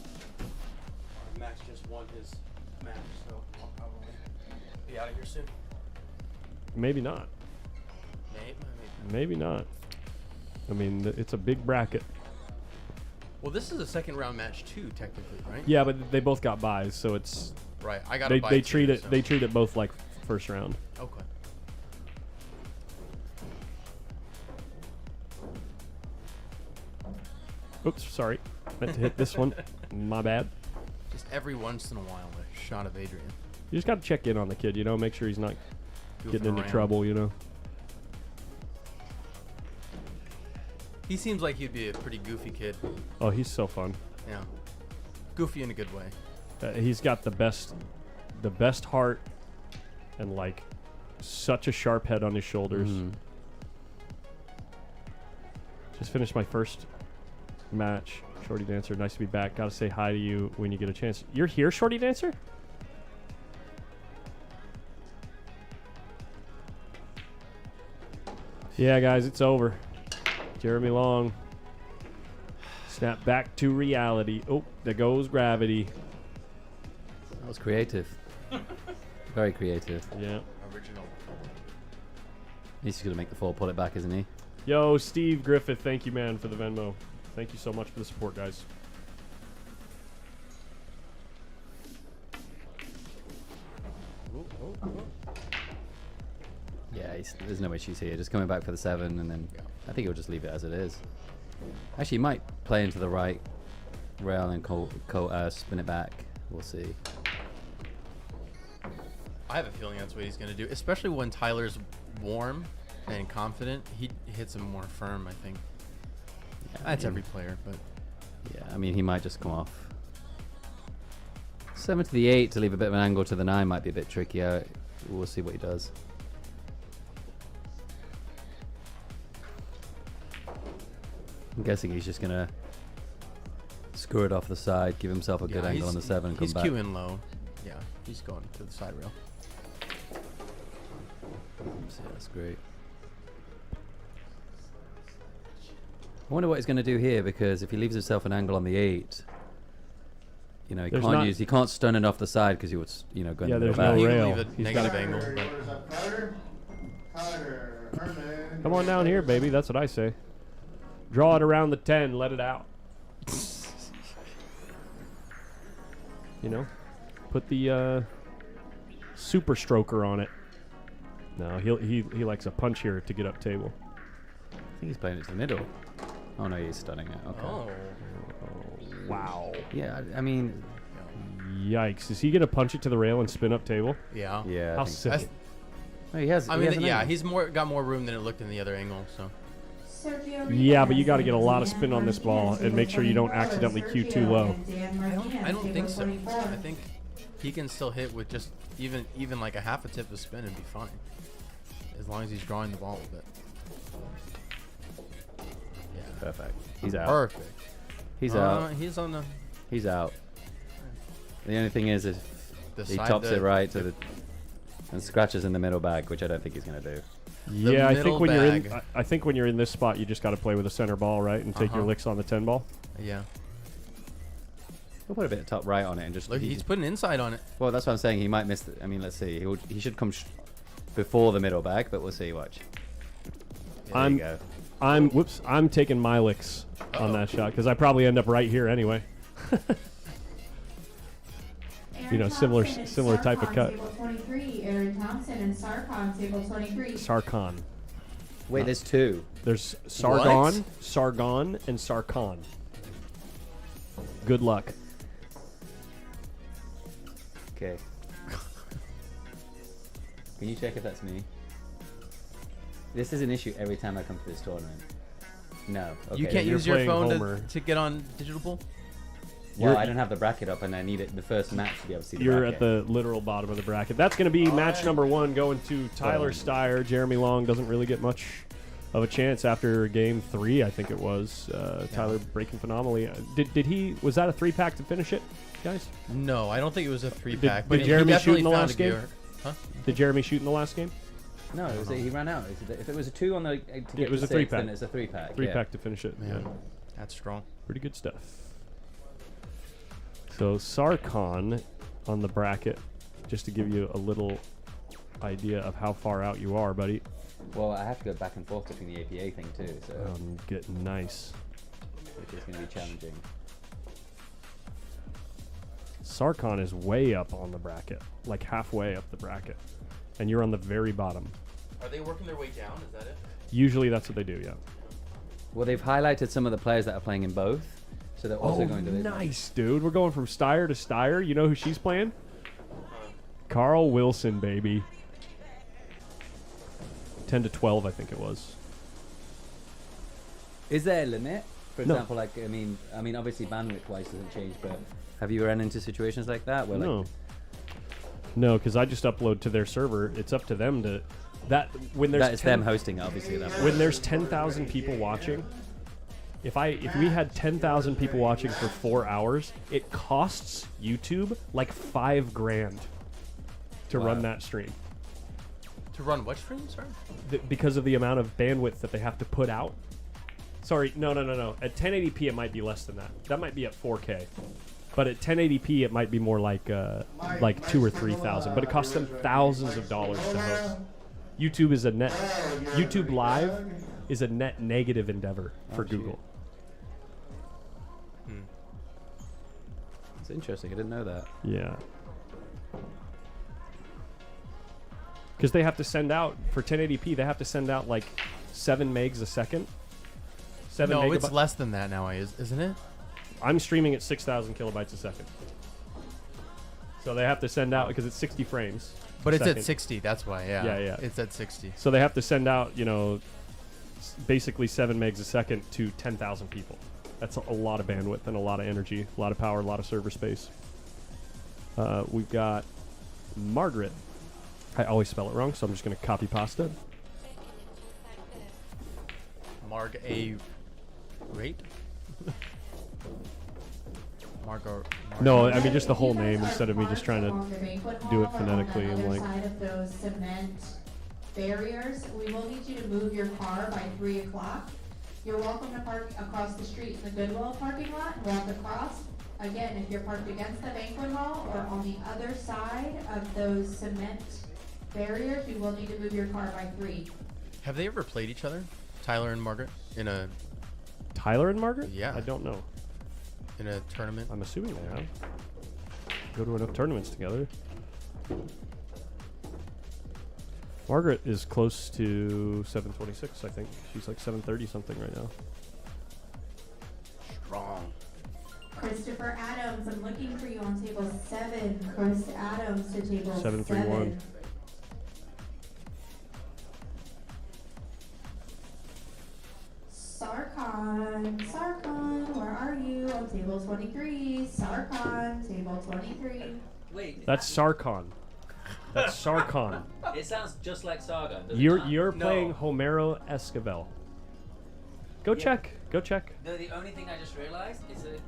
Max just won his match, so I'll probably be out of here soon. Maybe not. Maybe not. I mean, it's a big bracket. Well, this is a second round match too, technically, right? Yeah, but they both got buys, so it's Right, I got they a buy they too, treat it so- they treat it both like first round. Okay. Oops, sorry, meant to hit this one. My bad. Just every once in a while, a shot of Adrian. You just got to check in on the kid, you know, make sure he's not getting into around. trouble, you know. He seems like he'd be a pretty goofy kid. Oh, he's so fun. Yeah, goofy in a good way. He's got the best heart, and like such a sharp head on his shoulders. Just finished my first match, Shorty Dancer. Nice to be back. Got to say hi to you when you get a chance. You're here, Shorty Dancer? Yeah, guys, it's over. Jeremy Long. Snap back to reality. Oh, there goes gravity. That was creative. Very creative. Yeah. Original. He's just gonna make the 4, pull it back, isn't he? Yo, Steve Griffith, thank you, man, for the Venmo. Thank you so much for the support, guys. Yeah, there's no way she's here. Just coming back for the 7, and then I think he'll just leave it as it is. Actually, he might play into the right rail and spin it back. We'll see. I have a feeling that's what he's going to do, especially when Tyler's warm and confident. He hits him more firm, I think. Yeah, That's every player, but yeah, I mean, he might just come off. 7 to the 8 to leave a bit of an angle to the 9 might be a bit trickier. We'll see what he does. I'm guessing he's just gonna screw it off the side, give himself a good angle on the 7, and come he's back. queuing low. Yeah, he's going to the side rail. So that's great. I wonder what he's going to do here, because if he leaves himself an angle on the 8, you know, he can't stun it off the side because he would, you know, go in the there's back. no rail. Leave a negative angle. Come on down here, baby. That's what I say. Draw it around the 10. Let it out. You know, put the super stroker on it. No, he likes a punch here to get up table. I think he's playing it to the middle. Oh no, he's stunning it. Okay. Oh. Wow. Yeah, I mean, yikes! Is he gonna punch it to the rail and spin up table? Yeah. Yeah. How I think sick. so. Oh, he has. I he mean, has an yeah, angle. he's got more room than it looked in the other angle. So. Yeah, but you got to get a lot of spin on this ball and make sure you don't accidentally cue too low. I don't think so. I think he can still hit with just even like a half a tip of spin and be fine, as long as he's drawing the ball a bit. Yeah. Perfect. He's out. Perfect. He's out. He's on the. He's out. The only thing is, if The he side- tops the- it right to the and scratches in the middle bag, which I don't think he's going to do. Yeah, I think middle when you're in, bag. I think when you're in this spot, you just got to play with a center ball, right, and take your licks on the 10 ball. Yeah. We'll put a bit of top right on it and just. Look, he's putting inside on it. Well, that's what I'm saying. He might miss. I mean, let's see. He should come before the middle bag, but we'll see. Watch. Yeah, there you go. I'm taking my licks on that shot because I probably end up right here anyway. You know, similar type of cut. Table 23, Aaron Thompson and Sarkon, table 23. Sarkon. Wait, there's two. There's Sargon, Sargon, and Sarkon. Good luck. Okay. Can you check if that's me? This is an issue every time I come to this tournament. No. Okay. You can't You're use your playing phone Homer. to get on digital pool? Well, I don't have the bracket up, and I need it the first match to be able to see the You're bracket. at the literal bottom of the bracket. That's going to be match number 1 going to Tyler Styer. Jeremy Long doesn't really get much of a chance after game 3, I think it was. Tyler breaking phenomenally. Did he? Was that a 3-pack to finish it, guys? No, I don't think it was a 3-pack. Did Jeremy shoot in the last game? Huh? Did Jeremy shoot in the last game? No, it was he ran out. If it was a 2 on the to get It was to a 6, 3-pack. then it's a 3-pack. 3-pack to finish it. Man, Yeah. that's strong. Pretty good stuff. So Sarkon on the bracket, just to give you a little idea of how far out you are, buddy. Well, I have to go back and forth between the APA thing too, so Getting nice. which is going to be challenging. Sarkon is way up on the bracket, like halfway up the bracket, and you're on the very bottom. Are they working their way down? Is that it? Usually that's what they do, yeah. Well, they've highlighted some of the players that are playing in both, so they're also going to. Nice, dude. We're going from Styer to Styer. You know who she's playing? Carl Wilson, baby. 10 to 12, I think it was. Is there a limit? For No. example, like I mean, obviously bandwidth-wise doesn't change, but have you run into situations like that where No. like No, because I just upload to their server. It's up to them to when there's that is them hosting it, obviously. That when there's 10,000 people watching. If we had 10,000 people watching for 4 hours, it costs YouTube like $5,000 to Wow. run that stream. To run what stream, sorry? Because of the amount of bandwidth that they have to put out. Sorry, no. At 1080p, it might be less than that. That might be at 4K. But at 1080p, it might be more like 2,000 or 3,000. But it costs them thousands of dollars to host. YouTube Live is a net negative endeavor for Google. it's interesting. I didn't know that. Yeah. Because they have to send out, for 1080p, they have to send out like 7 megs a second. 7 No, it's megabytes. less than that now, isn't it? I'm streaming at 6,000 kilobytes a second. So they have to send out, because it's 60 frames. But a it's second. at 60, that's why, yeah. Yeah. It's at 60. So they have to send out, basically 7 megs a second to 10,000 people. That's a lot of bandwidth and a lot of energy, a lot of power, a lot of server space. We've got Margaret. I always spell it wrong, so I'm just going to copy pasta. Marg A rate? Margot. No, I mean just the whole name instead of me just trying to do it phonetically and like. Side of those cement barriers, we will need you to move your car by 3 o'clock. You're welcome to park across the street in the Goodwill parking lot and walk across. Again, if you're parked against the banquet hall or on the other side of those cement barriers, you will need to move your car by 3. Have they ever played each other, Tyler and Margaret, in a? Tyler and Margaret? Yeah. I don't know. In a tournament? I'm assuming they have. Go to enough tournaments together. Margaret is close to 726, I think. She's like 730 something right now. Strong. Christopher Adams, I'm looking for you on table 7. Chris Adams to table 731. 7. Sarkon, where are you? On table 23. Sarkon, table 23. Wait. That's Sarkon. That's Sarkon. It sounds just like Sargon. does it You're not? playing No. Homero Esquivel. Go check. Go check. No, the only thing I just realized is that.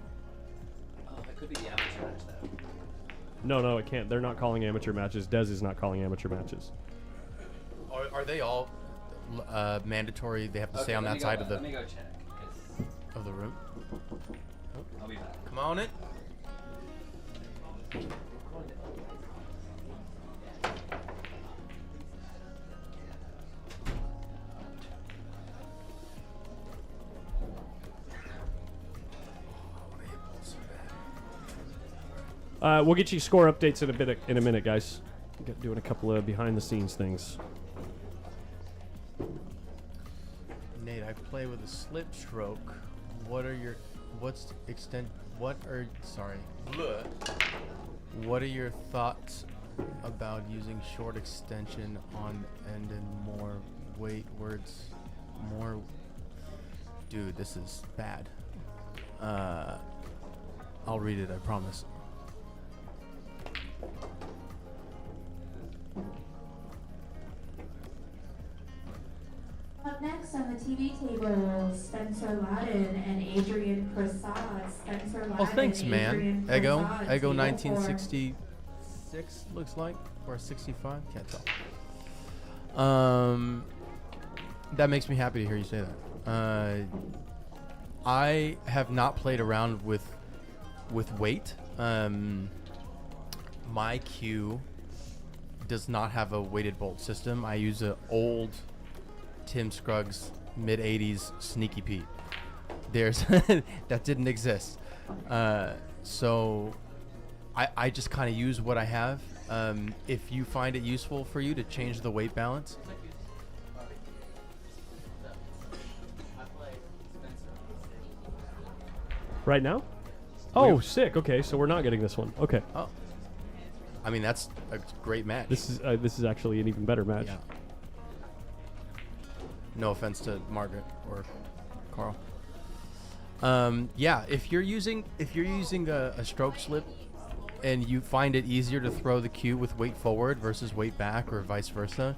Oh, that could be the amateur match though. No, it can't. They're not calling amateur matches. Dez is not calling amateur matches. Are they all mandatory? They have to stay on that side of the. Let me go check. 'cause Of the room. I'll be back. Come on in. We'll get you score updates in a minute, guys. Doing a couple of behind-the-scenes things. Nate, I play with a slip stroke. What are your thoughts about using short extension on end and more weight words? More. Dude, this is bad. I'll read it, I promise. Up next on the TV table, Spencer Ladden and Adrian Prasad. Spencer Ladden. Oh, thanks, and man. Adrian Ego Prasad, table 1966 looks like, or 65. Can't tell. That makes me happy to hear you say that. I have not played around with weight. My cue does not have a weighted bolt system. I use an old Tim Scruggs mid-80s Sneaky Pete. There's that didn't exist. So I just kind of use what I have. If you find it useful for you to change the weight balance. Right now? Oh, sick. Okay, so we're not getting this one. Okay. Oh. I mean, that's a great match. This is actually an even better match. Yeah. No offense to Margaret or Carl. Yeah, if you're using a stroke slip and you find it easier to throw the cue with weight forward versus weight back or vice versa,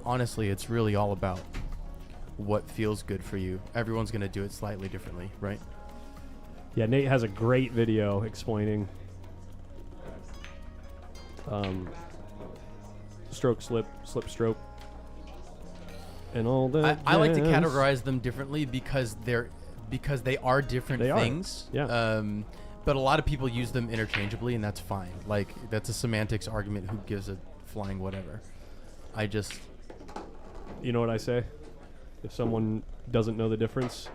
honestly, it's really all about what feels good for you. Everyone's going to do it slightly differently, right? Yeah, Nate has a great video explaining stroke, slip, stroke, and all that. I like to categorize them differently because they are different things. Yeah. But a lot of people use them interchangeably, and that's fine. Like, that's a semantics argument. Who gives a flying whatever? You know what I say? If someone doesn't know the difference,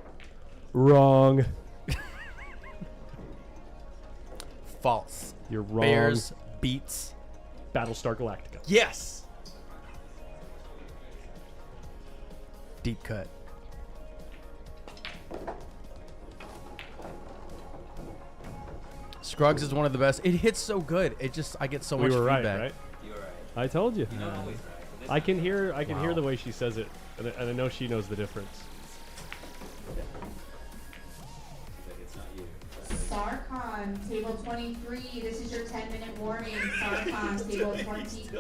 wrong. False. You're wrong. Bears beats Battlestar Galactica. Yes. Deep cut. Scruggs is one of the best. It hits so good. I get so much feedback. Right? You were right. I told you. You're not always right. I can hear the way she says it, and I know she knows the difference. It's not you. Sarkon, table 23. This is your 10-minute warning. Sarkon, table 23.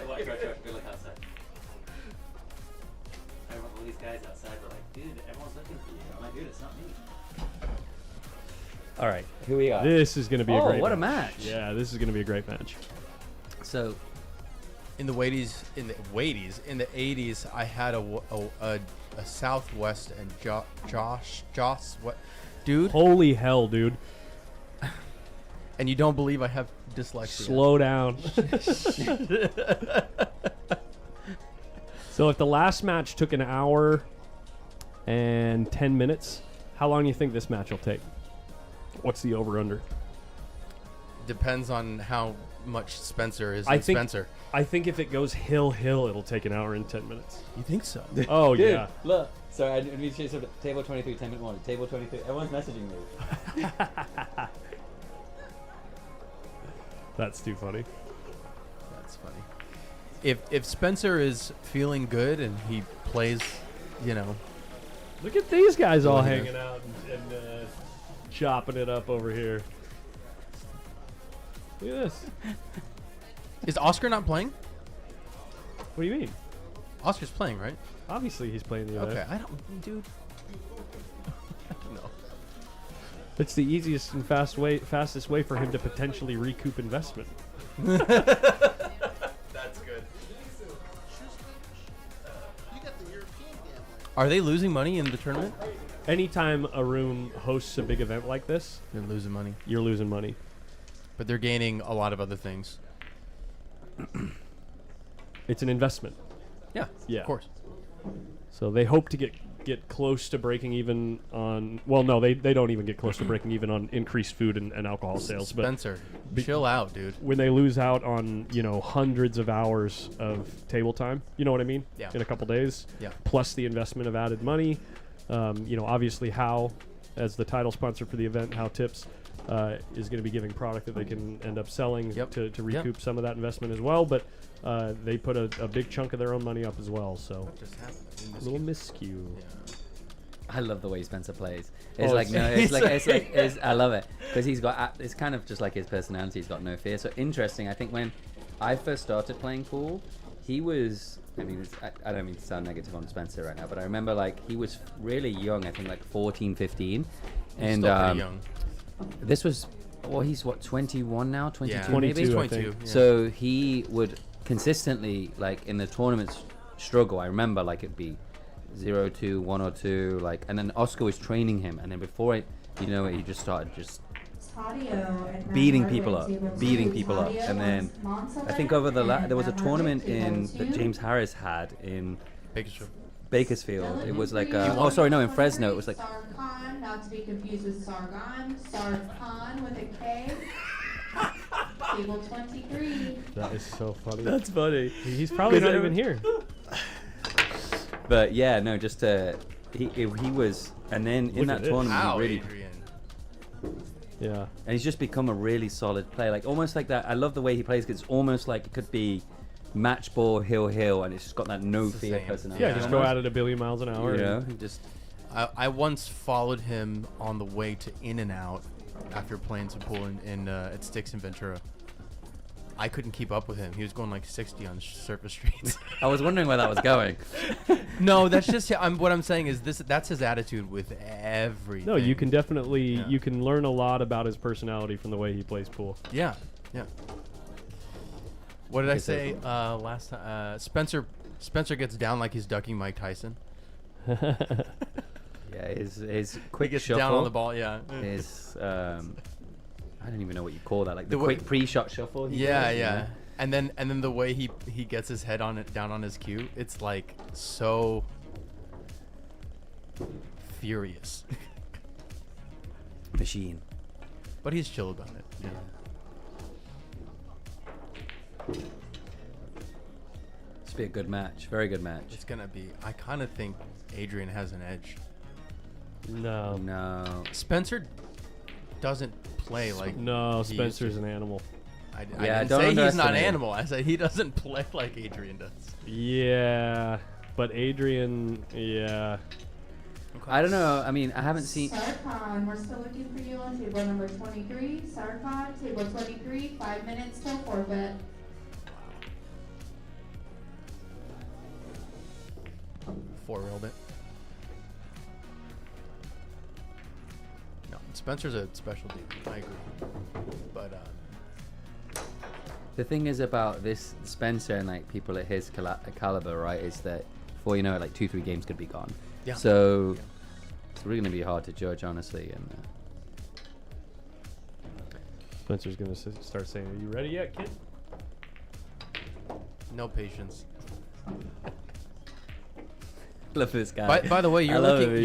Watch, go look outside. I want all these guys outside. They're like, dude, everyone's looking for you. I'm like, dude, it's not me. All right, who we got? This is going to be a great what match. a match. Yeah, this is going to be a great match. So, in the 80s, I had a Southwest and Josh, what, dude? Holy hell, dude. And you don't believe I have dyslexia. Slow down. So if the last match took an hour and 10 minutes, how long do you think this match will take? What's the over-under? Depends on how much Spencer is. I think Spencer. I think if it goes hill, it'll take an hour and 10 minutes. You think so? Oh, dude, yeah. Look. Sorry, I didn't mean to say something. Table 23, 10-minute warning. Table 23. Everyone's messaging me. That's too funny. That's funny. If Spencer is feeling good and he plays, you know. Look at these guys all Yeah. hanging out and chopping it up over here. Look at this. Is Oscar not playing? What do you mean? Oscar's playing, right? Obviously he's playing the event. Okay, I don't, dude. I don't know. It's the easiest and fastest way for him to potentially recoup investment. That's good. Are they losing money in the tournament? Anytime a room hosts a big event like this, They're losing money. you're losing money. But they're gaining a lot of other things. It's an investment. Yeah, Yeah. of course. So they hope to get close to breaking even on. Well, no, they don't even get close to breaking even on increased food and alcohol sales. Spencer, but chill out, dude. When they lose out on hundreds of hours of table time, you know what I mean? Yeah. In a couple days. Yeah. Plus the investment of added money. Obviously, How, as the title sponsor for the event, How Tips, is going to be giving product that they can end up selling to recoup some of that investment as well. But they put a big chunk of their own money up as well. So What just happened? a little miscue. I love the way Spencer plays. It's Oh, like I love it because he's got. It's kind of just like his personality. He's got no fear. So interesting. I think when I first started playing pool, he was. I mean, I don't mean to sound negative on Spencer right now, but I remember he was really young. I think 14, 15, and Still pretty young. This was. Well, he's what 21 now, 22 Yeah. maybe. 22, 22. Yeah. So he would consistently in the tournaments struggle. I remember it'd be 0-2, 1-2, and then Oscar was training him, and then before he just started beating people up, and then I think over there was a tournament that James Harris had in Bakersfield. It was in Fresno. It was Sargon, not to be confused with Sargon. Sargon with a K. Table 23. That is so funny. That's funny. He's probably not even here. But yeah, no, just he was, and then in Look that at this. tournament, Ow, he really. Adrian. Yeah. And he's just become a really solid player, almost like that. I love the way he plays. 'Cause it's almost like it could be match ball, hill, and it's just got that no It's the fear same. personality. Yeah, just go at it a billion miles an hour. You know, and- he just. I once followed him on the way to In-N-Out after playing some pool at Sticks in Ventura. I couldn't keep up with him. He was going 60 on surface streets. I was wondering where that was going. No, that's just what I'm saying is that's his attitude with everything. No, you can definitely you can learn a lot about his personality from the way he plays pool. Yeah. What did I say last time? Spencer gets down like he's ducking Mike Tyson. Yeah, his quick He gets shuffle down on the ball. Yeah. Is I don't even know what you call that, the way- quick pre-shot shuffle. he Yeah, does, you yeah. know? And then the way he gets his head down on his cue, it's so furious. Machine. But he's chill about it. Yeah. It's be a good match, very good match. It's gonna be. I kind of think Adrian has an edge. No. Spencer doesn't play like. No, he used Spencer's to. an animal. I Yeah, didn't don't say he's not underestimate. animal. I said he doesn't play like Adrian does. Yeah, but Adrian, yeah. I don't know. I mean, I haven't seen. Sargon, we're still looking for you on table number 23. Sargon, table 23, 5 minutes till forfeit. Four-rolled it. No, Spencer's a special dude. I agree. But the thing is about this Spencer and like people at his caliber, right? Is that before you know it, like 2-3 games could be gone. Yeah. So it's really gonna be hard to judge, honestly. And Spencer's gonna start saying, "Are you ready yet, kid?" no patience. love this guy. By the way, you're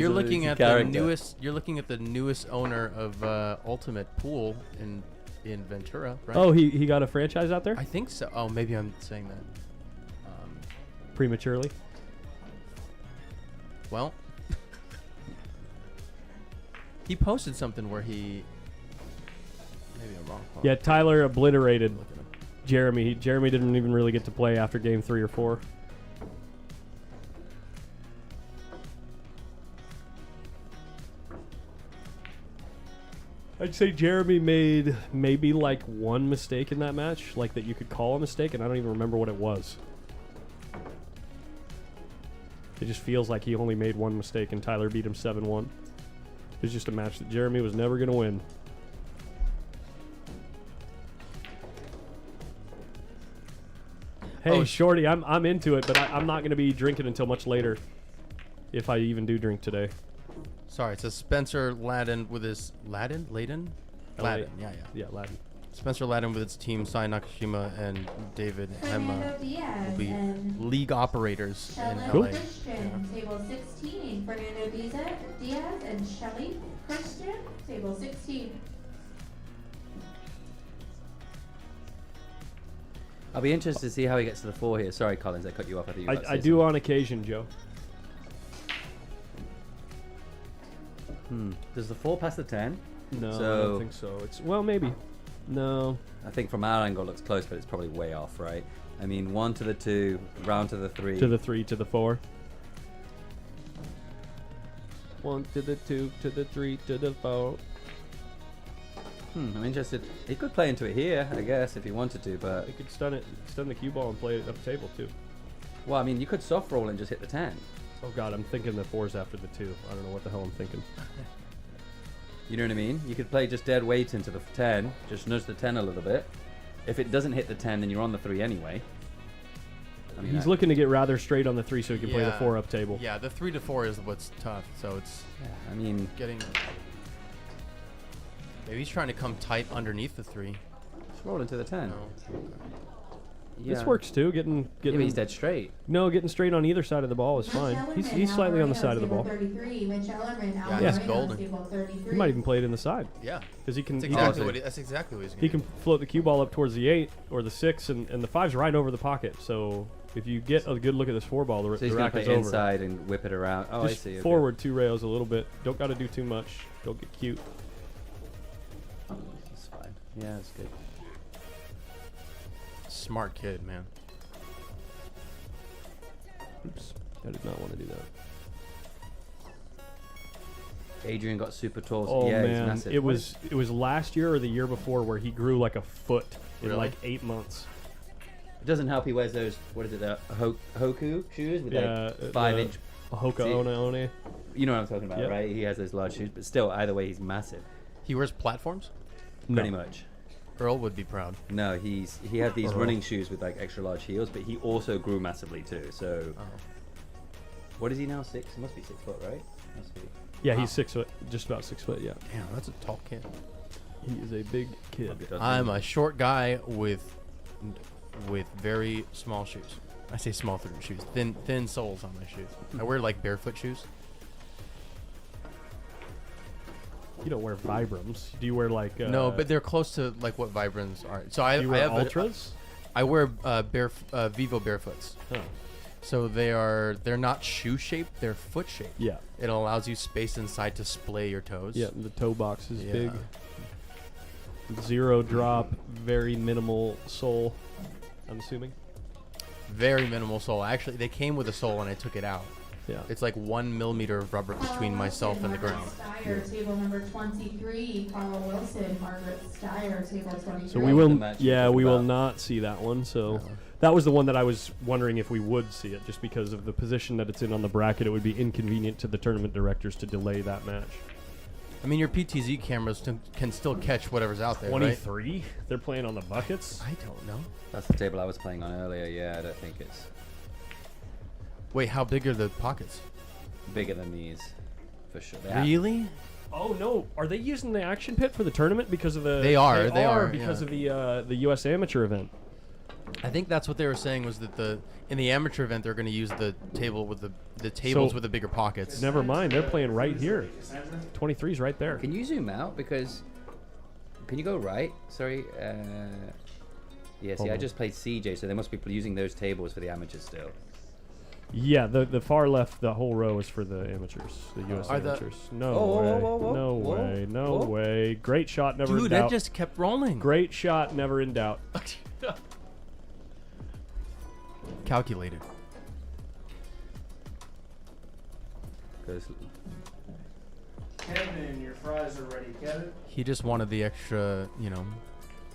looking at the character. newest. You're looking at the newest owner of Ultimate Pool in Ventura, right? Oh, he got a franchise out there I think so. Oh, maybe I'm saying that prematurely. Well, he posted something where he. Maybe I'm wrong. Hold Yeah, on. Tyler obliterated Jeremy. Jeremy didn't even really get to play after game 3 or 4. I'd say Jeremy made maybe like one mistake in that match, like that you could call a mistake, and I don't even remember what it was. It just feels like he only made one mistake, and Tyler beat him 7-1. It was just a match that Jeremy was never going to win. Hey, Shorty, I'm into it, but I'm not going to be drinking until much later, if I even do drink today. Sorry, it says Spencer Ladden with his Ladden, yeah. Ladden. Spencer Ladden with its team, Sai Nakashima and David Hemma will be league operators in LA. Christian, table 16. Fernando Diaz and Shelly Christian, table 16. I'll be interested to see how he gets to the 4 here. Sorry, Collins, I cut you off. I think you were about to say I do on occasion, Joe. Does the 4 pass the 10? No, I don't think so. It's maybe. No. I think from our angle it looks close, but it's probably way off, right? I mean, 1 to the 2, round to the 3. To the 3, to the 4. 1 to the 2, to the 3, to the 4. I'm interested. He could play into it here, I guess, if he wanted to, but... He could stun the cue ball and play it up the table, too. Well, I mean, you could soft roll and just hit the 10. Oh, God, I'm thinking the 4's after the 2. I don't know what the hell I'm thinking. You know what I mean? You could play just dead weight into the 10, just nudge the 10 a little bit. If it doesn't hit the 10, then you're on the 3 anyway. I mean, He's looking to get rather straight on the 3 so he can play the 4 up table. Yeah, the 3 to 4 is what's tough, so it's... I mean... Getting... Maybe he's trying to come tight underneath the 3. Just roll into the 10. No. Okay. Yeah. This works too. Getting but he's dead straight. No, getting straight on either side of the ball is fine. He's slightly on the side of the ball. 33. Yeah, he's golden. He might even play it in the side. Yeah, because he can. That's exactly what he's going to do. He can float the cue ball up towards the 8 or the 6, and the 5's right over the pocket. So if you get a good look at this 4 ball, the so he's rack going is to play over. inside and whip it around. Oh, Just I see. Forward 2 rails a little bit. Don't got to do too much. Don't get cute. That's fine. Yeah, that's good. Smart kid, man. Oops, I did not want to do that. Adrian got super tall. Oh yeah, he's man, massive. it was last year or the year before where he grew like a foot in Really? like 8 months. It doesn't help he wears those, what is it, the Hoku shoes with like 5-inch. Hoka One. You know what I'm talking about, Yep. right? He has those large shoes, but still, either way, he's massive. He wears platforms? Pretty much. Earl would be proud. No, he had these running shoes with like extra large heels, but he also grew massively too. So, what is he now? 6? He must be 6 foot, right? Must be. Yeah, he's 6 foot, just about 6 foot. Yeah. Damn, that's a tall kid. He is a big kid. I'm a short guy with very small shoes. I say small shoes, thin soles on my shoes. I wear like barefoot shoes. You don't wear Vibrams. Do you wear like? No, but they're close to like what Vibrams are. So I Do you wear have Ultras? I wear Vivo barefoots. Oh. So they're not shoe shaped, they're foot shaped. Yeah. It allows you space inside to splay your toes. Yeah, the toe box is Yeah. big. 0 drop, very minimal sole. I'm assuming. Very minimal sole. Actually, they came with a sole and I took it out. Yeah. It's like 1 millimeter of rubber between myself and the ground. Styer, table number 23. Carl Wilson, Margaret Styer, table 23. So we will not see that one. So that was the one that I was wondering if we would see it, just because of the position that it's in on the bracket. It would be inconvenient to the tournament directors to delay that match. I mean, your PTZ cameras can still catch whatever's out there, 23? Right? They're playing on the buckets? I don't know. That's the table I was playing on earlier. Yeah, I don't think it's Wait, how big are the pockets? bigger than these, for sure. Really? Oh no! Are they using the action pit for the tournament because of the? They are because yeah. of the U.S. amateur event. I think that's what they were saying was that in the amateur event they're going to use the table with the tables So, with the bigger pockets. Never mind, they're playing right here. 23's right there. Can you zoom out? Because can you go right? Sorry. Yeah. See, Hold I on. just played CJ, so there must be people using those tables for the amateurs still. Yeah, the far left, the whole row is for the amateurs, the U.S. Are the- amateurs. No Oh, way, whoa, whoa, whoa, no whoa, way, no whoa. way. Great shot, never in Dude, doubt. that just kept rolling. Great shot, never in doubt. Calculated. Kevin, your fries are ready, Kevin. He just wanted the extra,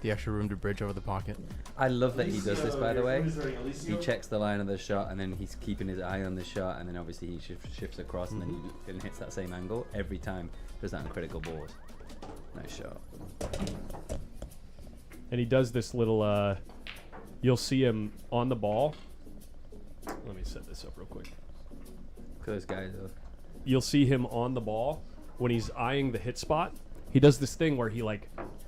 the extra room to bridge over the pocket. I love that he does this, by the way. Who's ready, Alicia? He checks the line of the shot, and then he's keeping his eye on the shot, and then obviously he shifts across, and then hits that same angle every time. Does that on critical board. Nice shot. And he does this little, you'll see him on the ball. Let me set this up real quick. Those guys are. You'll see him on the ball when he's eyeing the hit spot. He does this thing where he goes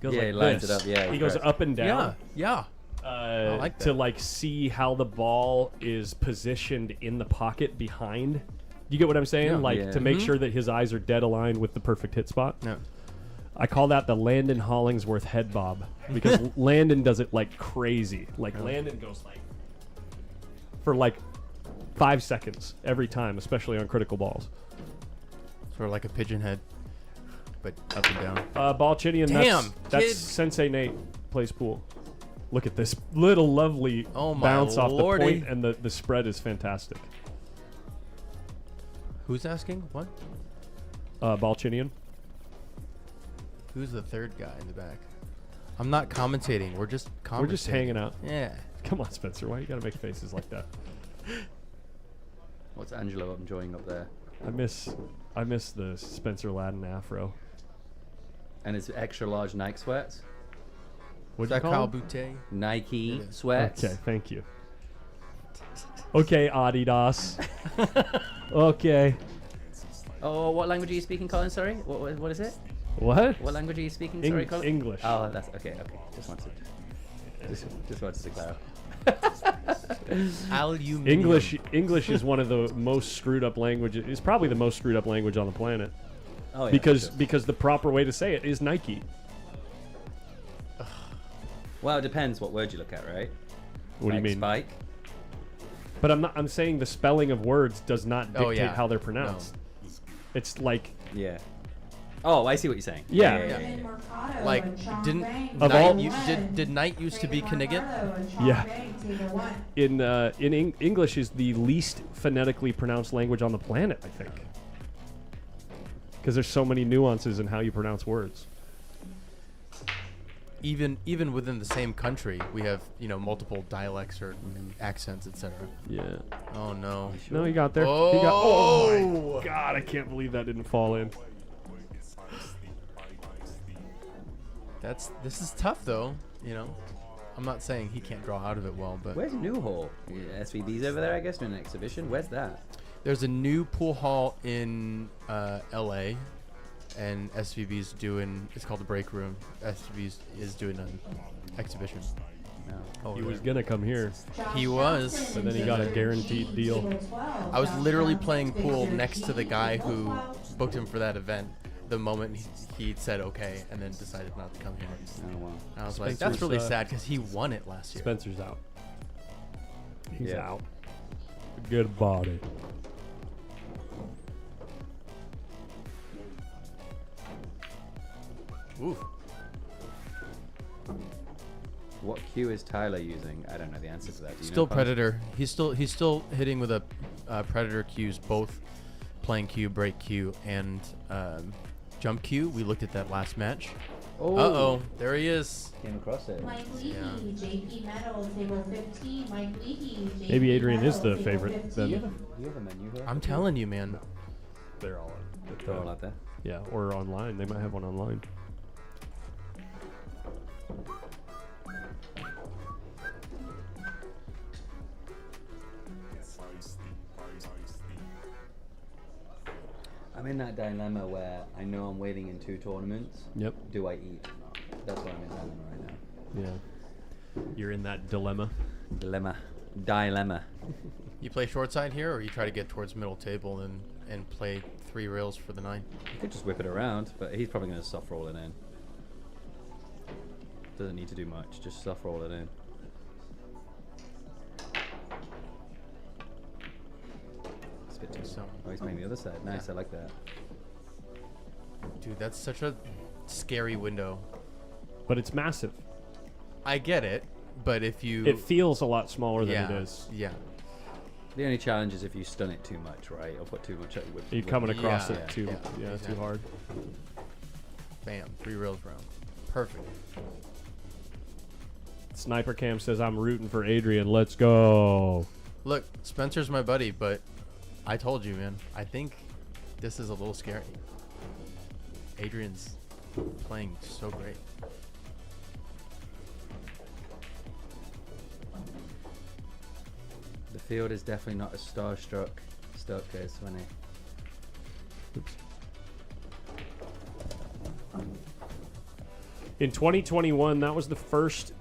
Yeah, like he lines this. it up, yeah, he goes correct. up and down. Yeah. I like that. To see how the ball is positioned in the pocket behind. You get what I'm saying? Yeah. To make sure that his eyes are dead aligned with the perfect hit spot. Yeah. I call that the Landon Hollingsworth head bob because Landon does it like crazy. Landon goes for 5 seconds every time, especially on critical balls. Sort of like a pigeon head, but up and down. Balchinian, Damn, that's kid. Sensei Nate plays pool. Look at this little lovely Oh my bounce off the lordy. point, and the spread is fantastic. Who's asking? What? Balchinian. Who's the third guy in the back? I'm not commentating. We're just conversating. We're just hanging out. Yeah. Come on, Spencer. Why you gotta make faces like that? What's Angelo enjoying up there? I miss the Spencer Ladden afro. And his extra large Nike sweats. What'd Is you that call Kyle him? Boutte? Nike sweats. Okay, thank you. Okay, Adidas. Okay. Oh, what language are you speaking, Colin? Sorry, what is it? What? What language are you speaking? Sorry, Colin. English. Oh, that's okay. Okay, just wanted to clarify. Aluminium. English is one of the most screwed up languages. It's probably the most screwed up language on the planet. Oh, yeah, because the proper way to say it is Nike. Well, it depends what word you look at, right? What do you mean? Spike. But I'm saying the spelling of words does not dictate Oh, yeah. how they're pronounced. It's like Yeah. Oh, I see what you're saying. Yeah. Like, didn't Of all- did Knight used to be Knigget? Yeah. In English is the least phonetically pronounced language on the planet, I think. Because there's so many nuances in how you pronounce words. Even within the same country, we have multiple dialects or accents, etc. Yeah. Oh no. No, he got there. Oh, He got, oh my God! I can't believe that didn't fall in. This is tough though. I'm not saying he can't draw out of it well, but Where's Newhall? SVB's over there, I guess, doing an exhibition. Where's that? there's a new pool hall in LA, and SVB's doing. It's called the Break Room. SVB is doing an exhibition. No. He was gonna come here. He was, but then he got a guaranteed deal. I was literally playing pool next to the guy who booked him for that event. The moment he said okay, and then decided not to come here. Oh wow. I was like, Spencer's, that's really sad because he won it last year. Spencer's out. He's Yeah. out. Good body. Ooh. What cue is Tyler using? I don't know the answer to that. Do you Still know, Colin? Predator. He's still hitting with a Predator cues, both playing cue, break cue, and jump cue. We looked at that last match. Oh. Uh-oh. There he is. Came across it. Mike Leahy, JP Metal, table 15. Mike Leahy, JP Maybe Adrian is Metal, the table favorite 15. then. Do you have a menu here? I'm telling you, man. They're all They're all out there. Yeah, or online. They might have one online. I'm in that dilemma where I know I'm waiting in 2 tournaments. Yep. Do I eat or not? That's what I'm in dilemma right now. Yeah. You're in that dilemma. Dilemma. You play short side here, or you try to get towards middle table and play 3 rails for the 9? You could just whip it around, but he's probably going to soft roll it in. Doesn't need to do much, just soft roll it in. It's a bit too soft. Oh, he's playing the other side. Nice, I like that. Dude, that's such a scary window. But it's massive. I get it, but if you... It feels a lot smaller than it is. Yeah. The only challenge is if you stun it too much, right? Or put too much at whip. You're coming across it too hard. Bam, 3 rails round. Perfect. Sniper Cam says, I'm rooting for Adrian. Let's go. Look, Spencer's my buddy, but I told you, man. I think this is a little scary. Adrian's playing so great. The field is definitely not as starstruck as when he... Oops. In 2021, that was the first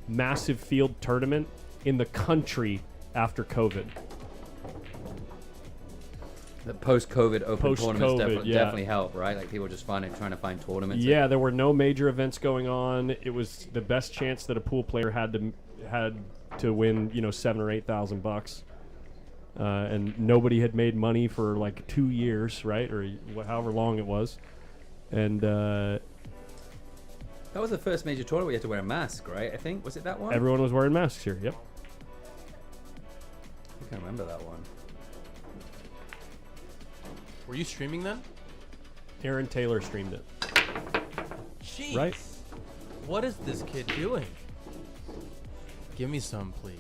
massive field tournament in the country after COVID. The post-COVID open tournaments definitely yeah. help, right? Like people just trying to find tournaments. Yeah, there were no major events going on. It was the best chance that a pool player had to win, you know, $7,000 or $8,000 and nobody had made money for like 2 years, right, or however long it was, and that was the first major tournament where you had to wear a mask, right? I think was it that one? Everyone was wearing masks here. Yep. I can't remember that one. Were you streaming then? Aaron Taylor streamed it. Jeez. Right? What is this kid doing? Give me some, please.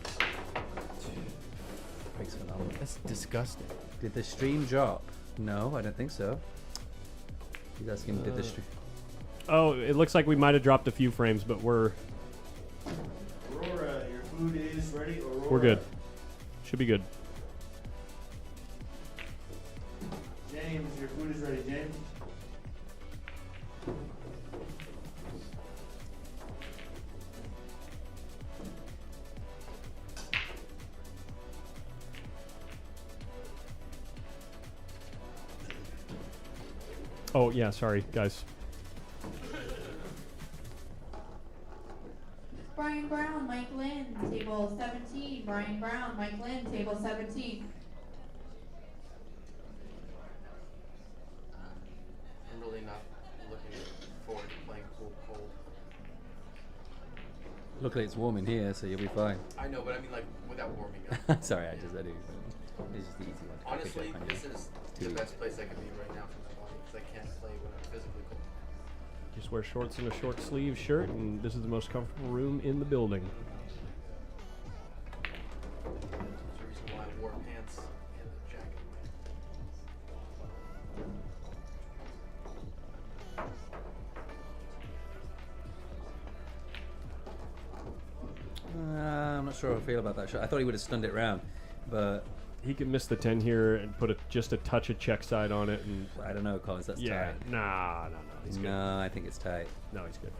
That's disgusting. Did the stream drop? No, I don't think so. He's asking, did the stream... Oh, it looks like we might have dropped a few frames, but we're Aurora, your food is ready. Aurora. we're good. Should be good. James, your food is ready, James. Oh yeah, sorry guys. Brian Brown, Mike Lynn, table 17. Brian Brown, Mike Lynn, table 17. I'm really not looking forward to playing pool cold. Luckily it's warm in here, so you'll be fine. I know, but I mean like without warming up. Sorry, I do. It's just the easy one. Honestly, this is the best place I could be right now for my body because I can't play when I'm physically cold. Just wear shorts and a short sleeve shirt, and this is the most comfortable room in the building. That's the reason why I wore pants and a jacket. I'm not sure how I feel about that shot. I thought he would have stunned it round, but he could miss the 10 here and put just a touch of check side on it, and I don't know, Collins. That's yeah, tight. No, he's good. No, I think it's tight. No, he's good.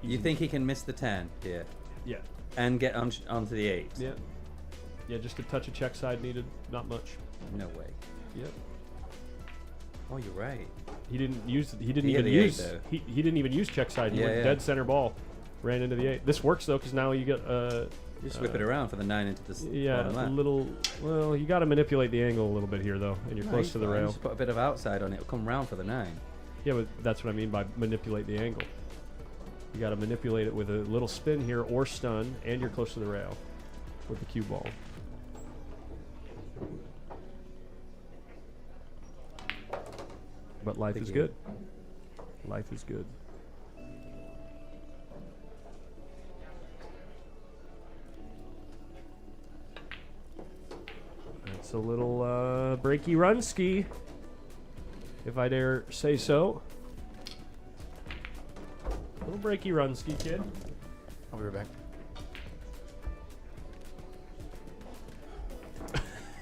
You think he can miss the 10 here? Yeah. And get onto the 8? Yeah. Yeah, just a touch of check side needed, not much. No way. Yep. Oh, you're right. He didn't even use check side. He Yeah, went yeah. dead center ball, ran into the 8. This works though, because now you get You just whip it around for the 9 into the yeah, bottom a left. little. Well, you got to manipulate the angle a little bit here though, and you're No, close you're to the fine. rail. Just put a bit of outside on it. It'll come round for the 9. Yeah, but that's what I mean by manipulate the angle. You got to manipulate it with a little spin here or stun, and you're close to the rail with the cue ball. But life is good. Life is good. It's a little breaky run ski, if I dare say so. Little breaky run ski, kid. I'll be right back.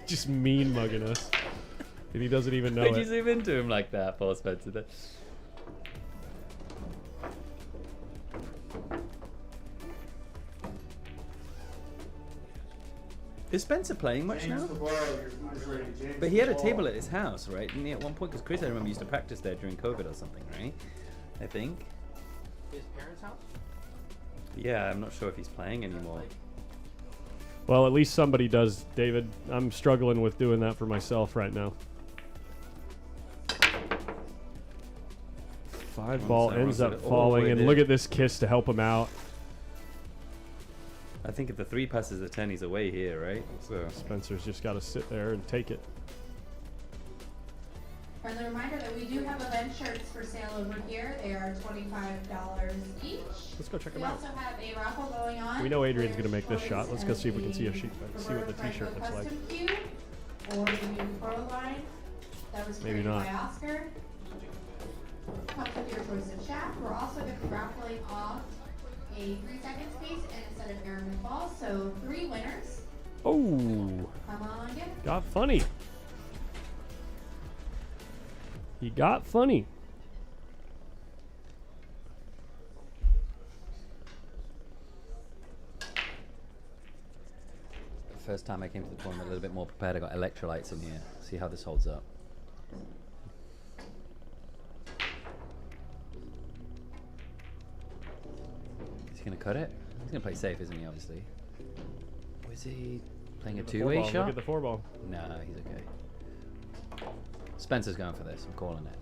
Just mean mugging us. And he doesn't even know Did it. you zoom into him like that, Paul Spencer? Is Spencer playing much now? But he had a table at his house, right? Didn't he, at one point? Because Chris, I remember, used to practice there during COVID or something, right? I think. His parents' house? Yeah, I'm not sure if he's playing anymore. Well, at least somebody does, David. I'm struggling with doing that for myself right now. 5-ball So ends runs up it all falling, the way and there. look at this kiss to help him out. I think if the 3 passes the 10, he's away here, right? So Spencer's just got to sit there and take it. Friendly reminder that we do have event shirts for sale over here. They are $25 each. Let's go check them We out. also have a raffle going on. We know Adrian's going to make this shot. Let's go see if we can see a sheet, see what the t-shirt looks like. Custom Cube or the new Pro line that was Maybe created not. by Oscar. Comes with your choice of shaft. We're also going to be raffling off a 3-second space and a set of airman balls. So 3 winners. Oh, Come on, get it. got funny. He got funny. first time I came to the tournament a little bit more prepared. I got electrolytes in here. See how this holds up. Is he going to cut it? He's going to play safe, isn't he, obviously? Or is he playing a two-way shot? Look at the 4-ball. No, he's okay. Spencer's going for this. I'm calling it.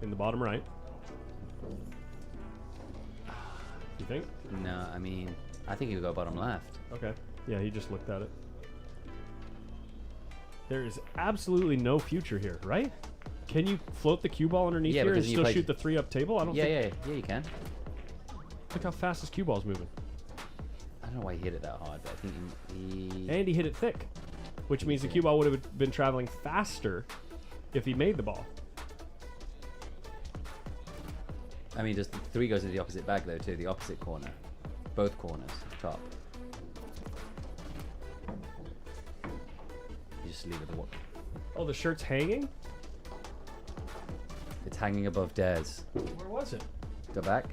In the bottom right. You think? No, I mean, I think he would go bottom left. Okay. Yeah, he just looked at it. There is absolutely no future here, right? Can you float the cue ball underneath here and because you still play- shoot the 3-up table? I don't think. Yeah, you can. Look how fast his cue ball's moving. I don't know why he hit it that hard, but I think he... And he hit it thick, which means the cue ball would have been traveling faster if he made the ball. I mean, just the 3 goes into the opposite bag, though, too. The opposite corner. Both corners, top. You just leave it the... Oh, the shirt's hanging? It's hanging above Dares. Where was it? Go back.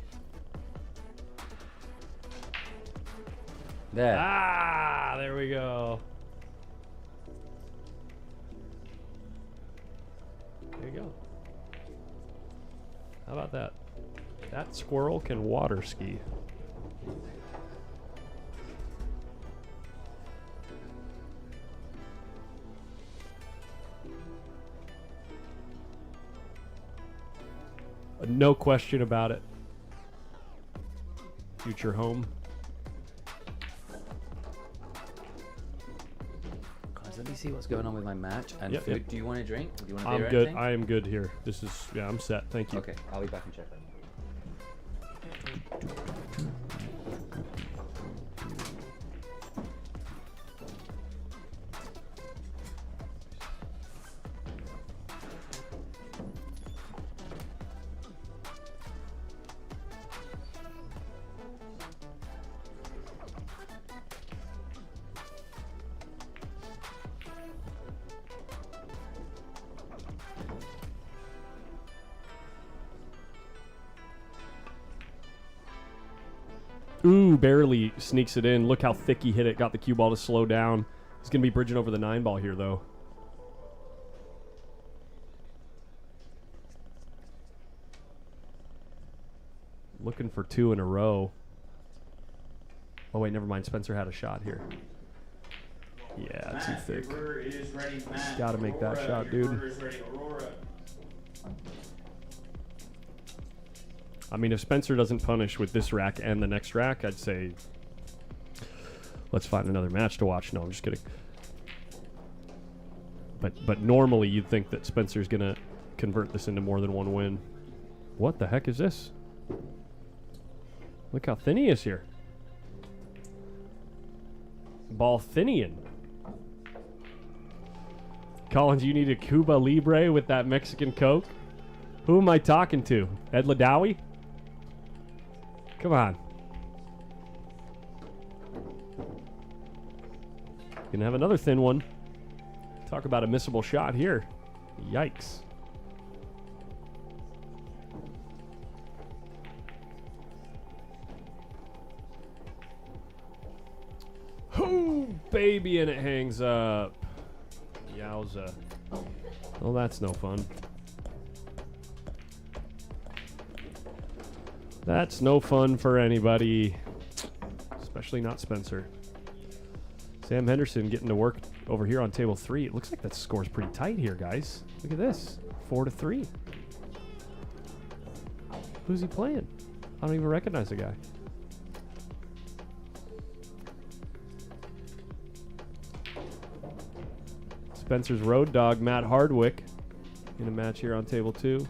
There. Ah, there we go. There you go. How about that? That squirrel can water ski. No question about it. Future home. Guys, let me see what's going on with my match and Yep, food. yep. Do you want a drink? Do you want a I'm beer or good. anything? I am good here. This is, yeah, I'm set. Thank you. Okay, I'll be back and check that. Ooh, barely sneaks it in. Look how thick he hit it. Got the cue ball to slow down. He's going to be bridging over the 9-ball here, though. Looking for 2 in a row. Oh, wait, never mind. Spencer had a shot here. Yeah, too thick. Got to make that shot, dude. I mean, if Spencer doesn't punish with this rack and the next rack, I'd say let's find another match to watch. No, I'm just kidding. But normally you'd think that Spencer's going to convert this into more than one win. What the heck is this? Look how thin he is here. Ball Thinian. Collins, you need a Cuba Libre with that Mexican Coke? Who am I talking to? Ed Ladawi? Come on. Gonna have another thin one. Talk about a missable shot here. Yikes. Oh, baby, and it hangs up. Yowza. Well, that's no fun. That's no fun for anybody. Especially not Spencer. Sam Henderson getting to work over here on table 3. It looks like that score's pretty tight here, guys. Look at this. 4-3. Who's he playing? I don't even recognize the guy. Spencer's road dog, Matt Hardwick, in a match here on table 2.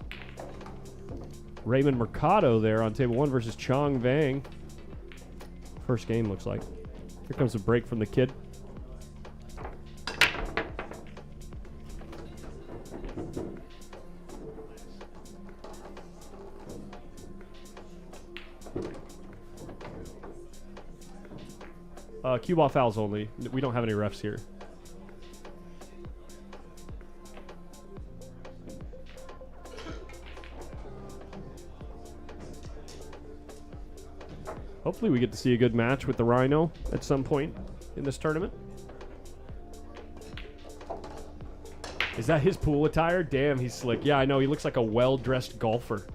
Raymond Mercado there on table 1 versus Chong Vang. First game, looks like. Here comes a break from the kid. Cue ball fouls only. We don't have any refs here. Hopefully we get to see a good match with the Rhino at some point in this tournament. Is that his pool attire? Damn, he's slick. Yeah, I know. He looks like a well-dressed golfer.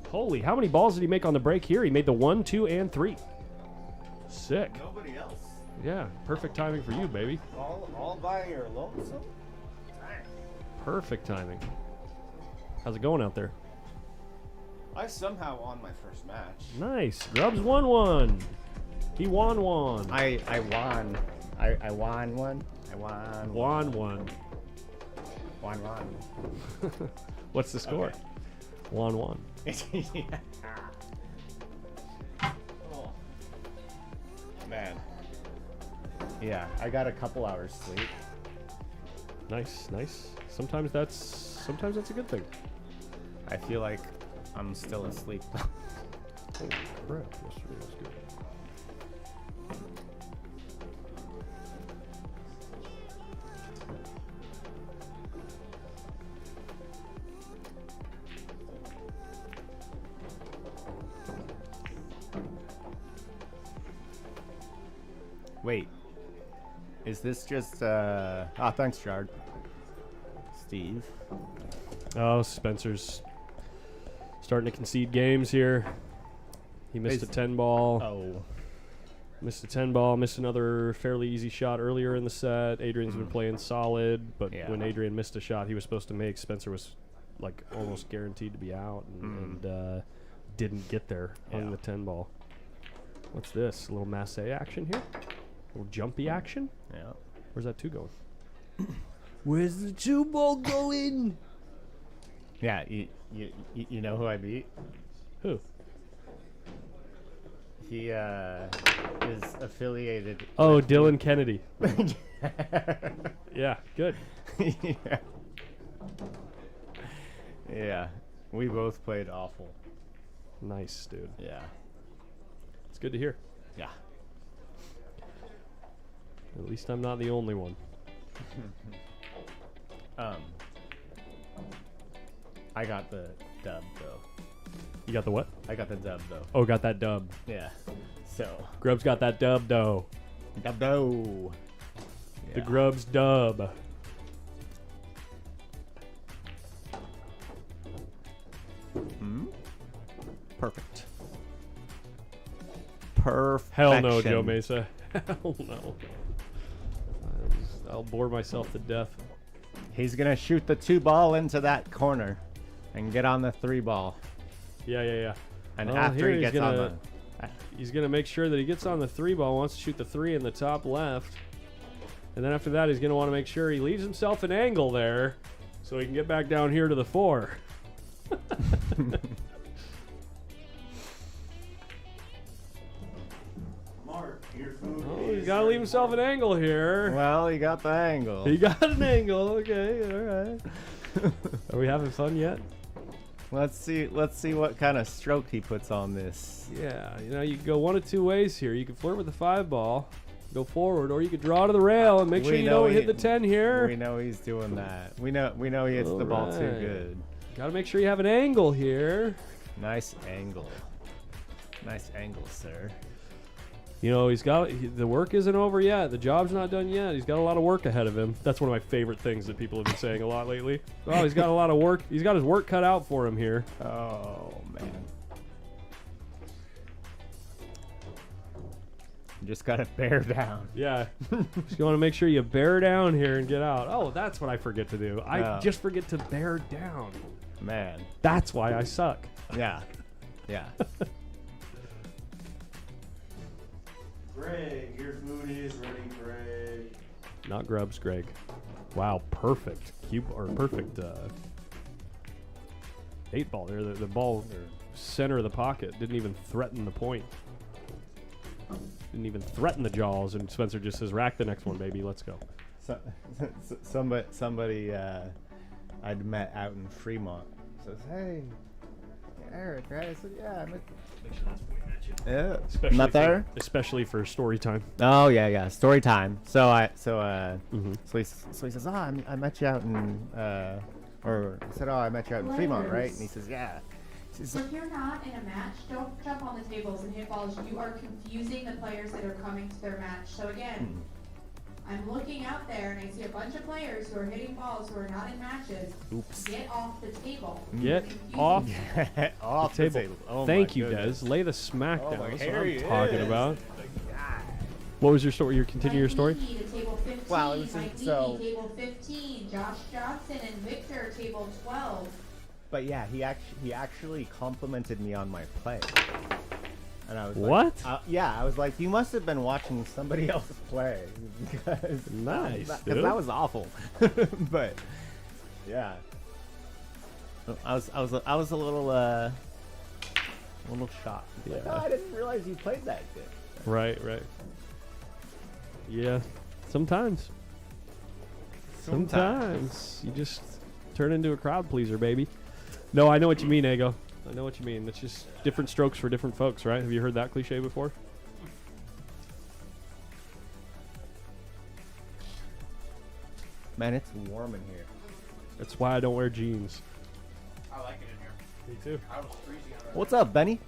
Holy, how many balls did he make on the break here? He made the 1, 2, and 3. Sick. Nobody else? Yeah, perfect timing for you, baby. All by your lonesome? Perfect timing. How's it going out there? I somehow won my first match. Nice. Grubbs won one. He won one. I won. I won one. I won. Won one. Won one. What's the score? Okay. Won one. Yeah. Oh. Man. Yeah, I got a couple hours sleep. Nice, nice. Sometimes that's a good thing. I feel like I'm still asleep. Holy crap, yesterday was good. Wait. Is this just thanks, Jared. Steve. Oh, Spencer's starting to concede games here. He missed a 10 ball. Oh. Missed a 10 ball, missed another fairly easy shot earlier in the set. Adrian's been playing solid, but when Adrian missed a shot he was supposed to make, Spencer was like almost guaranteed to be out and didn't get there on the 10 ball. What's this? A little masse action here? A little jumpy action? Yeah. Where's that 2 going? Where's the 2 ball going? Yeah, you know who I beat? Who? He is affiliated. Oh, with Dylan Kennedy. Yeah, good. Yeah. Yeah, we both played awful. Nice, dude. Yeah. It's good to hear. Yeah. At least I'm not the only one. I got the dub though. You got the what? I got the dub though. Oh, got that dub. Yeah. So. Grubbs got that dub though. Dub-do. The Grubbs dub. Perfect. Perfect. Hell no, Joe Mesa. Hell no. I'll bore myself to death. He's gonna shoot the 2 ball into that corner and get on the 3 ball. Yeah. And well, after he gets on the... He's going to make sure that he gets on the 3 ball, wants to shoot the 3 in the top left. And then after that, he's going to want to make sure he leaves himself an angle there so he can get back down here to the 4. He's got to leave himself an angle here. Well, he got the angle. He got an angle. Okay, all right. Are we having fun yet? Let's see what kind of stroke he puts on this. Yeah, you know, you can go one of two ways here. You can flirt with the 5 ball, go forward, or you could draw to the rail and make sure you don't hit the 10 here. We know he's doing that. We know he hits the ball too good. Got to make sure you have an angle here. Nice angle. Nice angle, sir. You know, the work isn't over yet. The job's not done yet. He's got a lot of work ahead of him. That's one of my favorite things that people have been saying a lot lately. Oh, he's got a lot of work. He's got his work cut out for him here. Oh, man. You just got to bear down. Yeah. Just want to make sure you bear down here and get out. Oh, that's what I forget to do. I just forget to bear down. Man. That's why I suck. Yeah. Yeah. Greg, your food is ready, Greg. Not Grubs, Greg. Wow, perfect perfect 8 ball there. The ball center of the pocket didn't even threaten the point. Didn't even threaten the jaws, and Spencer just says, "Rack the next one, baby. Let's go." Somebody I'd met out in Fremont says, "Hey, Eric, right?" I said, "Yeah, I'm at." Yeah, not there. Especially for story time. Oh yeah, story time. So he says, "Oh, I met you out in or I said, "Oh, I met you out in Fremont, right?" And he says, "Yeah." So if you're not in a match, don't jump on the tables and hit balls. You are confusing the players that are coming to their match. So again, I'm looking out there and I see a bunch of players who are hitting balls who are not in matches. Oops. Get off the table. Get off the table. Oh, Thank you, goodness. Des. Lay the smack down. my That's hair what I'm he talking is. about. What was your story? You continue your story? Mikey to table 15, Wow, it was Mike so- Dee, table 15, Josh Johnson and Victor, table 12. But yeah, he actually complimented me on my play. And I was What? Like, yeah, I was like, you must have been watching somebody else play because Nice, because dude. that was awful. But yeah, I was a little shocked. Yeah. Like, oh, I didn't realize you played that good. Right. Yeah. Sometimes you just turn into a crowd pleaser, baby. No, I know what you mean, Ego. I know what you mean. It's just different strokes for different folks, right? Have you heard that cliche before? Man, it's warm in here. That's why I don't wear jeans. I like it in here. Me too. I was freezing out. What's up, Benny?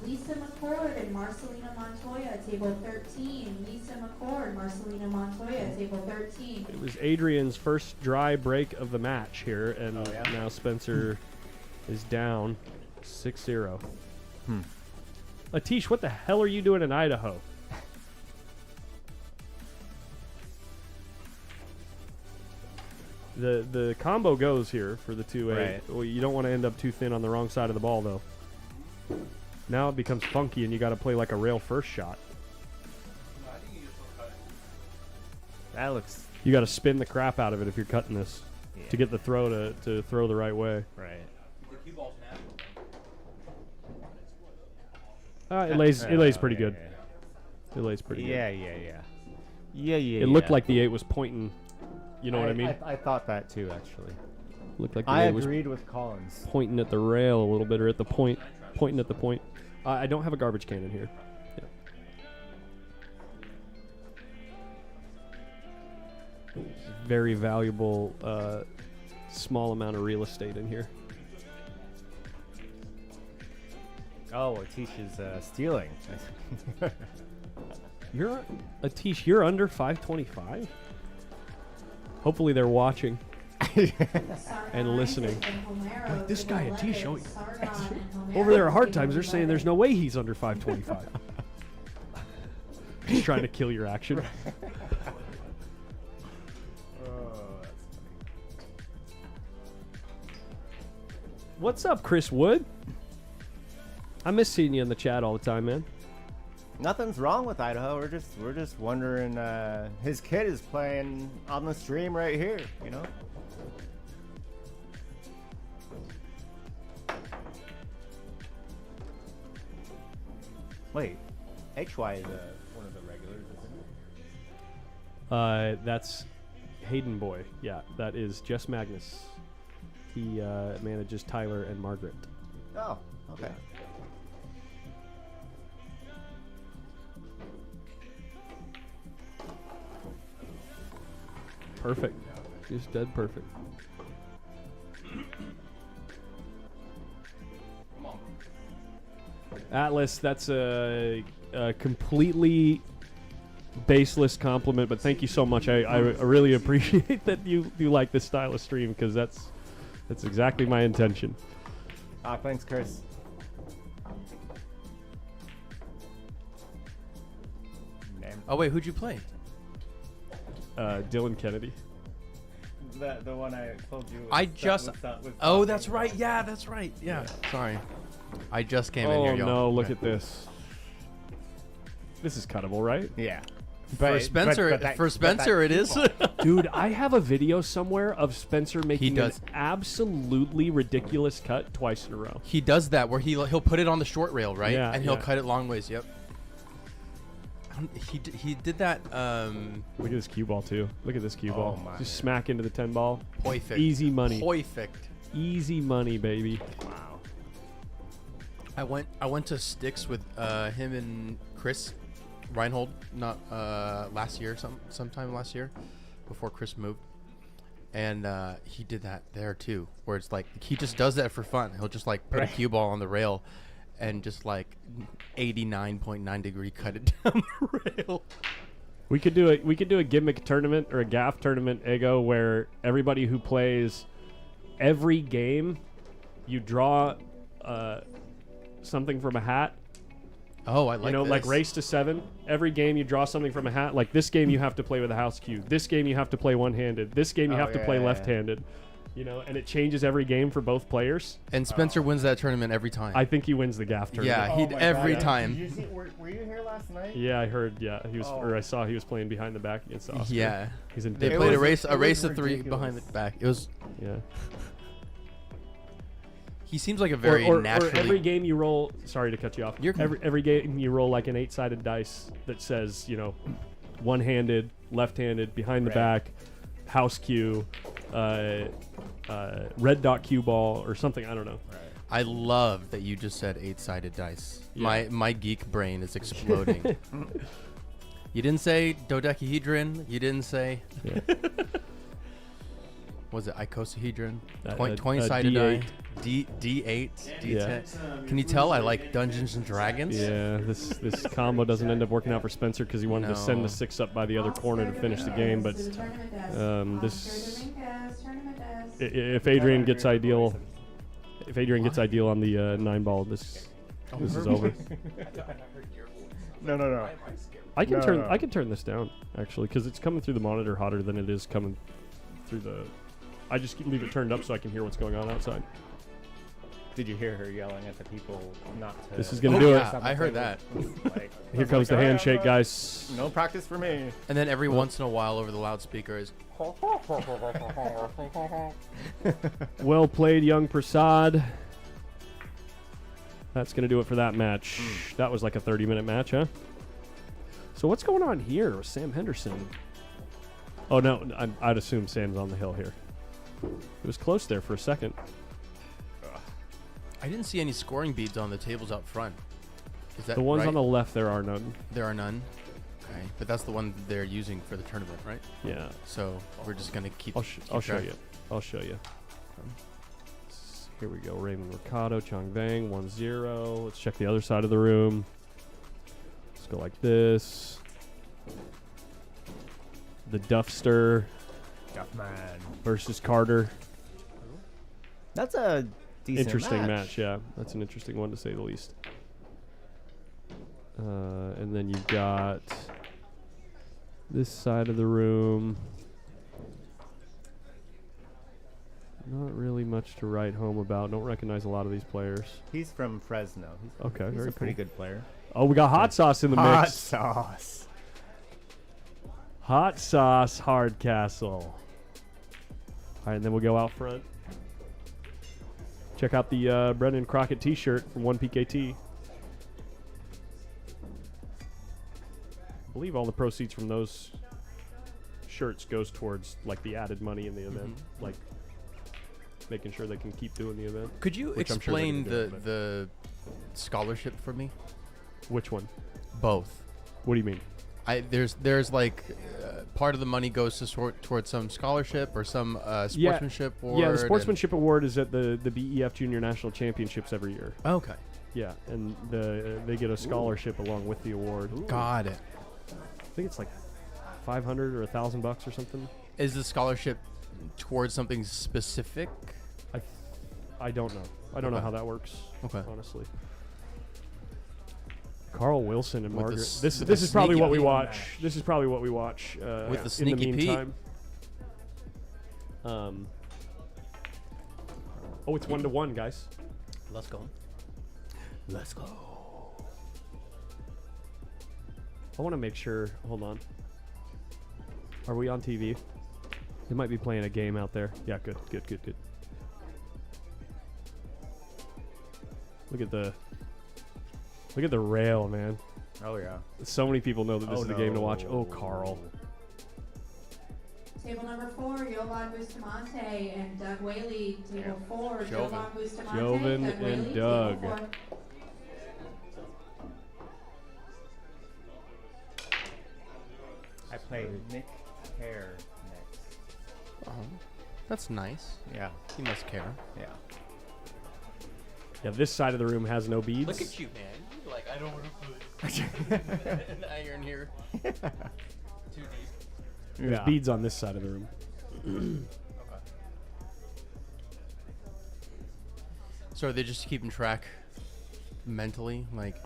Lisa McCord and Marcelina Montoya, table 13. Lisa McCord, Marcelina Montoya, table 13. It was Adrian's first dry break of the match here, and now Spencer is down 6-0. Atish, what the hell are you doing in Idaho? The combo goes here for the 2-8. Right. Well, you don't want to end up too thin on the wrong side of the ball, though. Now it becomes funky, and you got to play like a rail first shot. That looks. You got to spin the crap out of it if you're cutting this to get the throw to throw the right way. Right. It lays pretty good. It lays pretty good. Yeah. It looked like the 8 was pointing. You know what I mean? I thought that too, actually. Looked like the I 8 was agreed with Collins. pointing at the rail a little bit, or at the point, pointing at the point. I don't have a garbage can in here. Yeah. Very valuable, small amount of real estate in here. Oh, Atish is stealing. Atish, you're under 525? Hopefully they're watching and listening. Like this guy Atish, over there at Hard Times, they're saying there's no way he's under 525. Just trying to kill your action. What's up, Chris Wood? I miss seeing you in the chat all the time, man. Nothing's wrong with Idaho. We're just wondering. His kid is playing on the stream right here. You know. Wait, HY is one of the regulars. That's Hayden Boy. Yeah, that is Jess Magnus. He manages Tyler and Margaret. Oh, okay. Perfect. Just dead perfect. Atlas, that's a completely baseless compliment, but thank you so much. I really appreciate that you like this style of stream, because that's exactly my intention. Thanks, Chris. Oh wait, who'd you play? Dylan Kennedy. The one I told you. I just. Oh, that's right. Yeah, that's right. Yeah. Sorry. I just came in here, y'all. Oh no! Look at this. This is cuttable, right? Yeah. For Spencer, it is. Dude, I have a video somewhere of Spencer making an does. absolutely ridiculous cut twice in a row. He does that where he'll put it on the short rail, right? Yeah, and he'll yeah. cut it long ways. Yep. He did that. Look at this cue ball too. Look at this cue ball. my. Just smack into the 10 ball. Perfect. Easy money. Perfect. Easy money, baby. Wow. I went to Sticks with him and Chris Reinhold, not last year, sometime last year, before Chris moved, and he did that there too, where it's like he just does that for fun. He'll just like put a cue ball on the rail, and just like 89.9 degree cut it down the rail. We could do a gimmick tournament or a gaff tournament, Ego, where everybody who plays every game, you draw something from a hat. Oh, I like this. Like this. race to 7. Every game you draw something from a hat. Like this game you have to play with a house cue. This game you have to play one-handed. This game you have to play left-handed. You know, and it changes every game for both players. And Spencer wins that tournament every time. I think he wins the gaff tournament. Yeah, every time. Did you see, were you here last night? Yeah, I heard. Yeah, he was, or I saw he was playing behind the back against Oscar. Yeah, he's in. They played a race of 3 behind the back. It was. Yeah. He seems like a very naturally. Or every game you roll. Sorry to cut you off. You're every game you roll like an 8-sided dice that says, you know, one-handed, left-handed, behind the back, house cue, red dot cue ball, or something. I don't know. Right. I love that you just said 8-sided dice. Yeah. My geek brain is exploding. You didn't say dodecahedron. You didn't say. Yeah. Was it icosahedron? D8. 20-sided die. D8. D10. Yeah. Can you tell I like Dungeons and Dragons? Yeah, this combo doesn't end up working out for Spencer because he wanted to send the 6 up by the other corner to finish the game. But if Adrian gets ideal, on the 9 ball, this is over. No. I can turn this down actually because it's coming through the monitor hotter than it is coming through the. I just leave it turned up so I can hear what's going on outside. Did you hear her yelling at the people not to? This is gonna do it. I heard that. Here comes the handshake, guys. No practice for me. And then every once in a while over the loudspeaker is. Well played, young Prasad. That's gonna do it for that match. That was like a 30-minute match, huh? So what's going on here with Sam Henderson? Oh no, I'd assume Sam's on the hill here. It was close there for a second. I didn't see any scoring beads on the tables out front. Is that the ones right? on the left? There are none. There are none. Okay, but that's the one they're using for the tournament, right? Yeah. So we're just gonna keep. I'll show you. I'll show you. Here we go. Raymond Mercado, Chong Bang, 1-0. Let's check the other side of the room. Let's go like this. The Duffster. Duffman versus Carter. That's a decent interesting match. Yeah, that's an interesting one to say the least. And then you've got this side of the room. Not really much to write home about. Don't recognize a lot of these players. He's from Fresno. He's very a pretty cool. good player. Oh, we got hot sauce in the mix. Hot sauce. Hot sauce Hardcastle. All right, and then we'll go out front. Check out the Brendan Crockett t-shirt from 1PKT. I believe all the proceeds from those shirts goes towards like the added money in the event, like making sure they can keep doing the event. Could you which I'm sure they're explain gonna do, the scholarship for me? Which one? Both. What do you mean? There's like part of the money goes to towards some scholarship or some sportsmanship award. Yeah, the sportsmanship award is at the BEF Junior National Championships every year. Okay. Yeah, and they get a scholarship along with the award. Got it. I think it's like $500 or $1,000 or something. Is the scholarship towards something specific? I don't know. I don't know Okay. how that works. Okay. Honestly. Carl Wilson and With the Margaret. s- This with the is probably sneaky what we Pete watch. match. This is probably what we watch With the in sneaky the Pete. meantime. Oh, it's 1-1, guys. Let's go. Let's go. I want to make sure. Hold on. Are we on TV? They might be playing a game out there. Yeah, good. Look at the rail, man. Oh yeah. So many people know that this is the game to watch. Oh, Carl. Table number 4, Jovan Bustamante and Doug Whaley. Table 4, Jovan Bustamante, Jovan Doug and Whaley. Doug. Table 4. I play Nick Hare next. That's nice. Yeah. He must care. Yeah. Yeah, this side of the room has no beads. Look at you, man. You're like, I don't want to put an iron here. Too deep. There's beads on this side of the room. Okay. So are they just keeping track mentally? Like,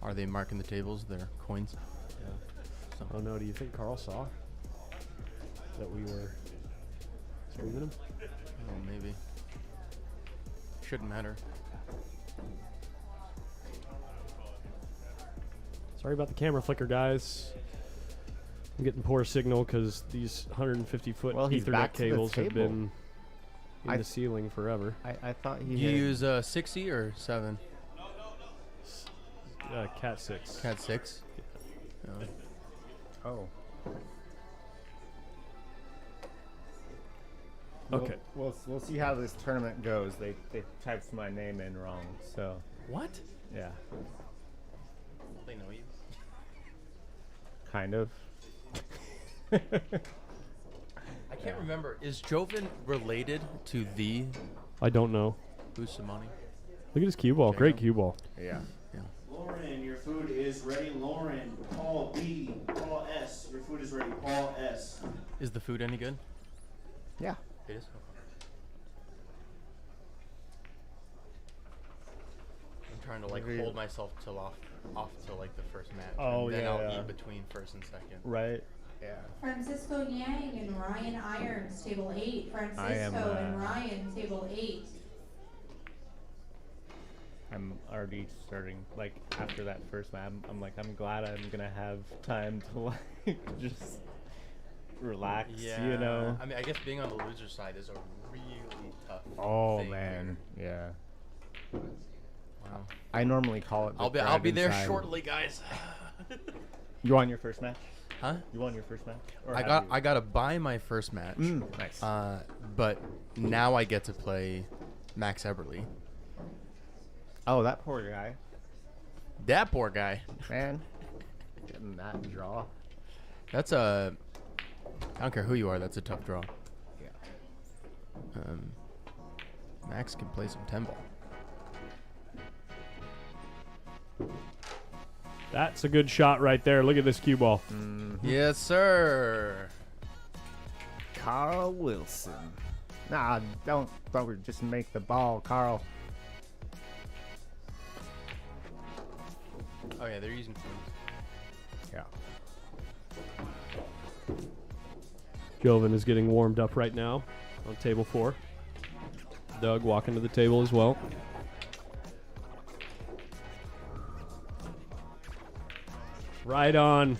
are they marking the tables, their coins? Yeah. Oh no, do you think Carl saw that we were streaming him? Oh, maybe. Shouldn't matter. Sorry about the camera flicker, guys. I'm getting poor signal because these 150-foot Well, he's Ethernet back to the cables have table. been in the ceiling forever. I thought he You had- use 60 or 7? Cat 6. Cat 6? Oh. Okay. We'll see how this tournament goes. They typed my name in wrong, so. What? Yeah. They know you. Kind of. I can't remember. Is Jovan related to the I don't know. Bustamante? Look at his cue ball. Great cue ball. Yeah. Lauren, your food is ready. Lauren, Paul B, Paul S. Your food is ready. Paul S. Is the food any good? Yeah. It is? I'm trying to like hold myself till off till like the first match. Oh, and then yeah, I'll yeah. eat between first and second. Right. Yeah. Francisco Yang and Ryan Irons, table 8. Francisco and Ryan, table 8. I'm already starting, like, after that first match, I'm like, I'm glad I'm gonna have time to, like, just relax, Yeah. you know? I mean, I guess being on the loser side is a really tough Oh, thing man. here. Yeah. Wow. I normally call it the I'll be there side. shortly, guys. You won your first match? Huh? You won your first match? Or I have you? got to buy my first match. Nice. But now I get to play Max Eberle. Oh, that poor guy. That poor guy. Man. Getting that draw. That's a... I don't care who you are, that's a tough draw. Yeah. Max can play some 10-ball. That's a good shot right there. Look at this cue ball. Yes, sir. Carl Wilson. Nah, don't just make the ball, Carl. Oh, yeah, they're using phones. Yeah. Jovan is getting warmed up right now on table 4. Doug walking to the table as well. Right on.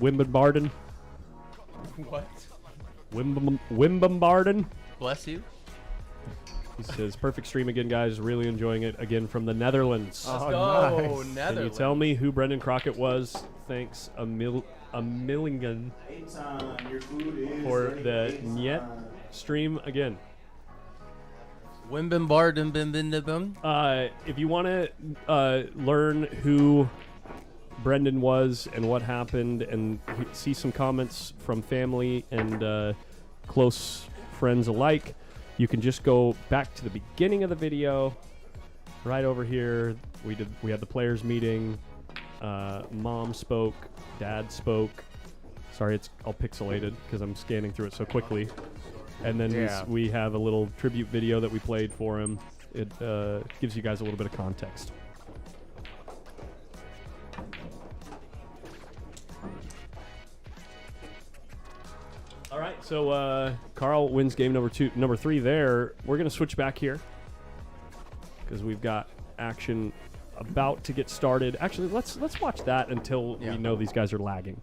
Wimbledon. What? Wimbledon. Bless you. He says, perfect stream again, guys. Really enjoying it again from the Netherlands. Let's go, Can you Netherlands. tell me who Brendan Crockett was? Thanks a million Your food is for ready. the Niet stream again. Wimbim bar dim bim bim bim bim. If you want to learn who Brendan was and what happened and see some comments from family and close friends alike, you can just go back to the beginning of the video. Right over here, we had the players meeting. Mom spoke, Dad spoke. Sorry, it's all pixelated because I'm scanning through it so quickly. And then we have a little tribute video that we played for him. It gives you guys a little bit of context. All right, so Carl wins game number 3 there. We're going to switch back here because we've got action about to get started. Actually, let's watch that until we know these guys are lagging.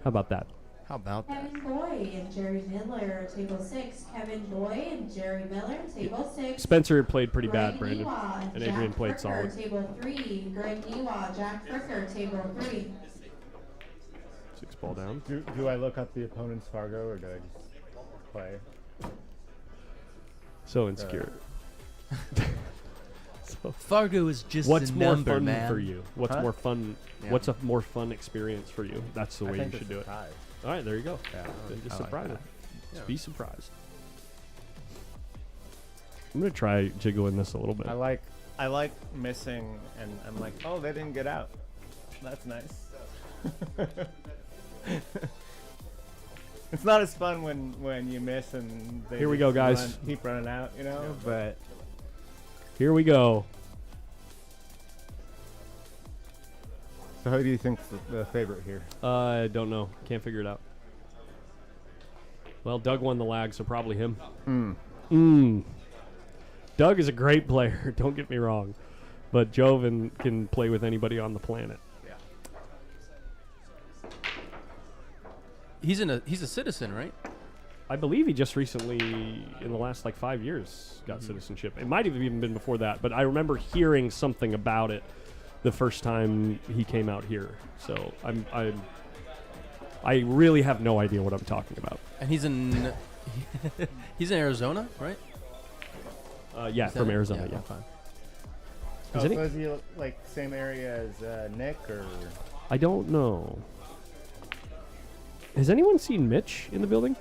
How about that? How about that? Kevin Boyd and Jerry Miller, table 6. Kevin Boyd and Jerry Miller, table 6. Spencer played pretty Greg bad, Brandon. Niwa And Jack Adrian played Fricker, solid. Table 3. Greg Niwa, Jack Fricker, table 3. 6 ball down. Do I look up the opponent's Fargo or do I just play? So insecure. Fargo is just what's a more number, fun man. for you? What's Huh? more fun? Yeah. What's a more fun experience for you? That's the I way think you should it's do it. tie. All right, there you go. Yeah, Then just I like surprise that. it. Just be surprised. I'm gonna try jiggling this a little bit. I like missing, and I'm like, oh, they didn't get out. That's nice. It's not as fun when you miss and they Here we go, just guys. keep running out, you know. But Here we go. so, who do you think's the favorite here? I don't know. Can't figure it out. Well, Doug won the lag, so probably him. Doug is a great player. Don't get me wrong, but Joven can play with anybody on the planet. He's a citizen, right? I believe he just recently, in the last like 5 years, got citizenship. It might have even been before that, but I remember hearing something about it the first time he came out here. So I really have no idea what I'm talking about. And he's in he's in Arizona, right? Yeah, Is from that- Arizona. yeah, Yeah. okay. Is So any- is he like same area as Nick or? I don't know. Has anyone seen Mitch in the building?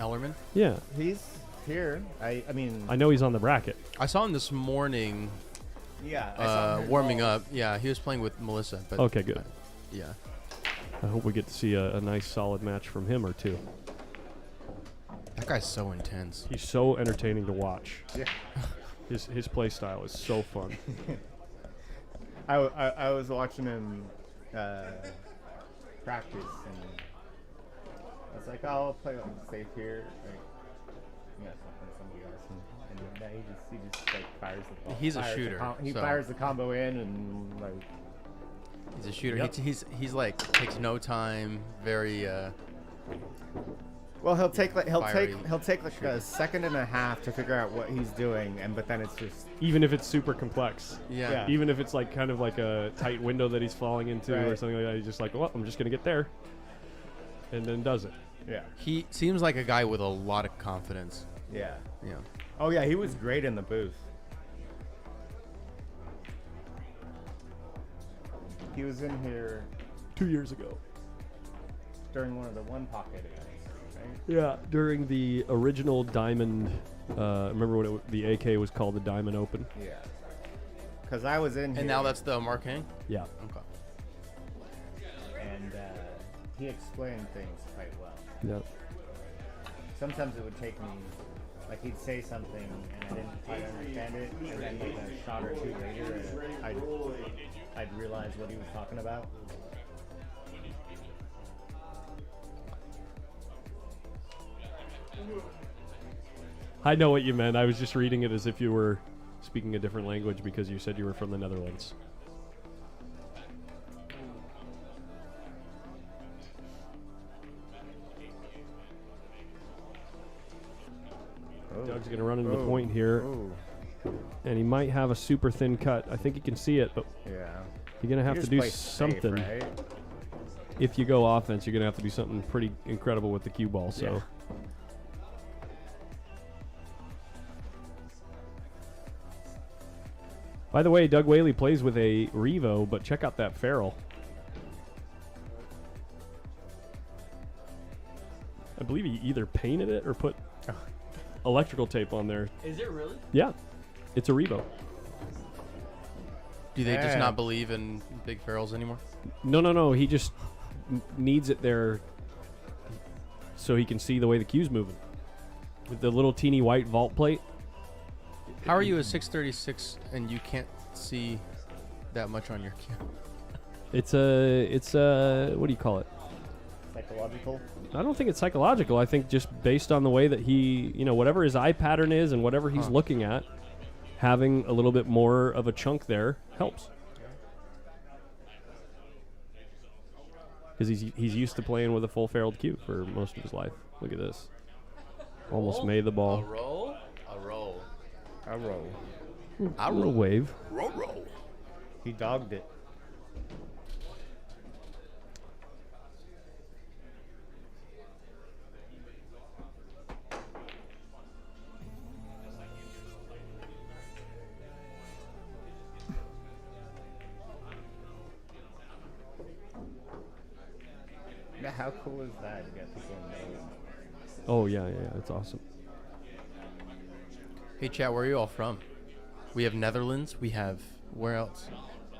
Ellerman? Yeah. He's here. I mean. I know he's on the bracket. I saw him this morning. Yeah, I saw him warming balls. up. Yeah, he was playing with Melissa. But Okay, good. yeah. I hope we get to see a nice solid match from him or two. That guy's so intense. He's so entertaining to watch. Yeah. His play style is so fun. I was watching him practice, and I was like, oh, I'll play safe here. Like, somebody else. And now he just like fires the ball. He's a fires the shooter, he so- fires the combo in, and like. He's a shooter. Yep. He's like takes no time. Very. Well, he'll take like fiery a second and a half to figure out what he's doing, but then it's just Even if it's super complex. Yeah. Even if it's like kind of like a tight window that he's falling into or Right. something like that, he's just like, well, I'm just gonna get there, and then does it. Yeah. He seems like a guy with a lot of confidence. Yeah. Yeah. Oh yeah, he was great in the booth. He was in here 2 years ago. during one of the one pocket events, right? Yeah, during the original Diamond. Remember when the AK was called the Diamond Open? Yeah. Because I was in here. And now that's the Marquette? Yeah. Okay. And he explained things quite well. Yeah. Sometimes it would take me, like he'd say something and I didn't quite understand it, and then like a shot or two later, I'd realize what he was talking about. I know what you meant. I was just reading it as if you were speaking a different language because you said you were from the Netherlands. Doug's going to run into the point here. And he might have a super thin cut. I think he can see it, but yeah, you're going to have You to just do play safe, something. right? if you go offense, you're gonna have to do something pretty incredible with the cue ball. So. Yeah. By the way, Doug Whaley plays with a Revo, but check out that ferrule. I believe he either painted it or put electrical tape on there. Is it really? Yeah, it's a Revo. Do they just not believe in big ferrules anymore? No. He just needs it there so he can see the way the cue's moving. With the little teeny white vault plate. How are you a 636 and you can't see that much on your cue? It's a what do you call it? Psychological? I don't think it's psychological. I think just based on the way that he, whatever his eye pattern is and whatever he's looking at, having a little bit more of a chunk there helps. Because he's used to playing with a full ferruled cue for most of his life. Look at this. Almost made the ball. A roll. A roll. A roll. A little wave. Roll. He dogged it. Yeah, how cool is that? You got people in there. Oh, yeah, it's awesome. Hey, chat, where are you all from? We have Netherlands. We have, where else?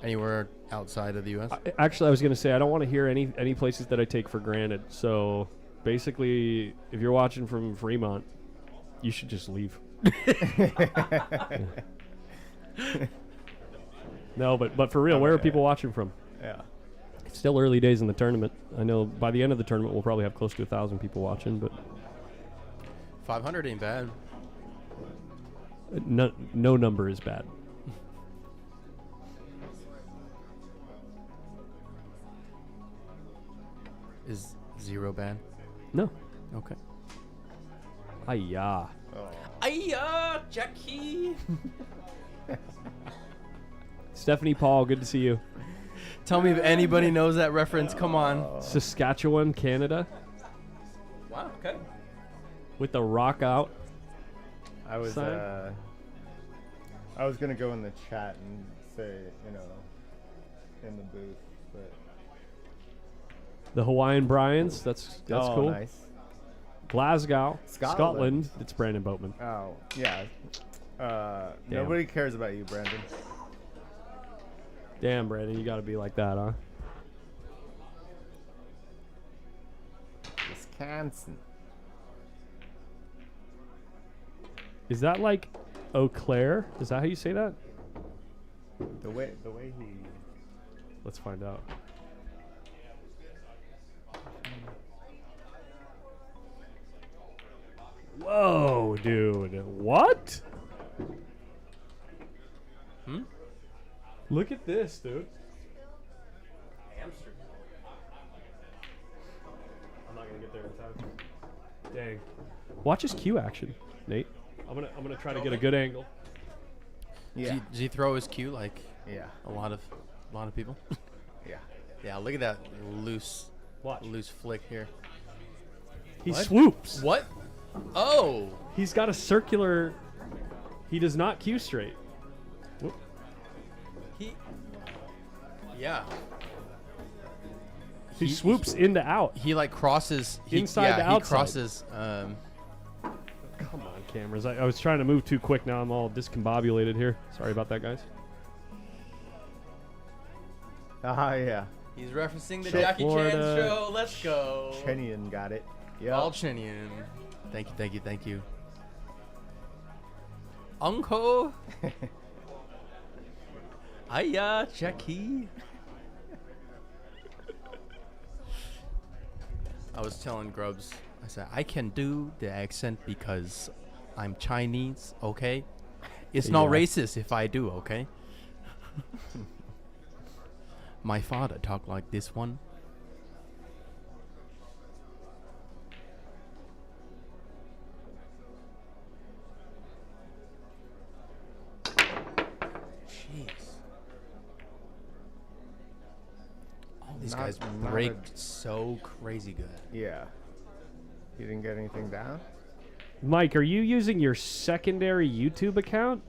Anywhere outside of the U.S.? Actually, I was going to say, I don't want to hear any places that I take for granted. So, basically, if you're watching from Fremont, you should just leave. No, but for real, where are people watching from? Yeah. It's still early days in the tournament. I know by the end of the tournament, we'll probably have close to 1,000 people watching, but 500 ain't bad. No number is bad. Is 0 bad? No. Okay. Hi-ya. Hiya, Jackie. Stephanie Paul, good to see you. Tell me if anybody knows that reference. Come on. Saskatchewan, Canada. Wow. Okay. With the rock out. I was sign. I was gonna go in the chat and say, in the booth, but The Hawaiian Bryans. That's cool. Nice. Glasgow, Scotland. Scotland. It's Brandon Boatman. Oh, yeah. Nobody cares about you, Brandon. Damn, Brandon, you got to be like that, huh? Wisconsin. Is that like Eau Claire? Is that how you say that? The way he. Let's find out. Whoa, dude. What? Look at this, dude. Hamster. I'm not gonna get there in time. Dang. Watch his cue action, Nate. I'm gonna try to get a good angle. Yeah. Does he throw his cue like Yeah. a lot of people? Yeah. Yeah, look at that loose flick here. He What? swoops. What? Oh! He's got a circular. He does not cue straight. Whoop. Yeah. He swoops into out. He like crosses Inside to outside. He crosses. Come on, cameras. I was trying to move too quick. Now I'm all discombobulated here. Sorry about that, guys. Yeah. He's referencing the Shit. Jackie Florida. Chan show. Let's go. Chenian got it. Yeah. All Chenian. Thank you. Uncle. Hiya, Jackie. I was telling Grubbs, I said, I can do the accent because I'm Chinese, okay? It's not Yeah. racist if I do, okay? My father talked like this one. Jeez. All these Not guys not raked so crazy good. Yeah. You didn't get anything down? Mike, are you using your secondary YouTube account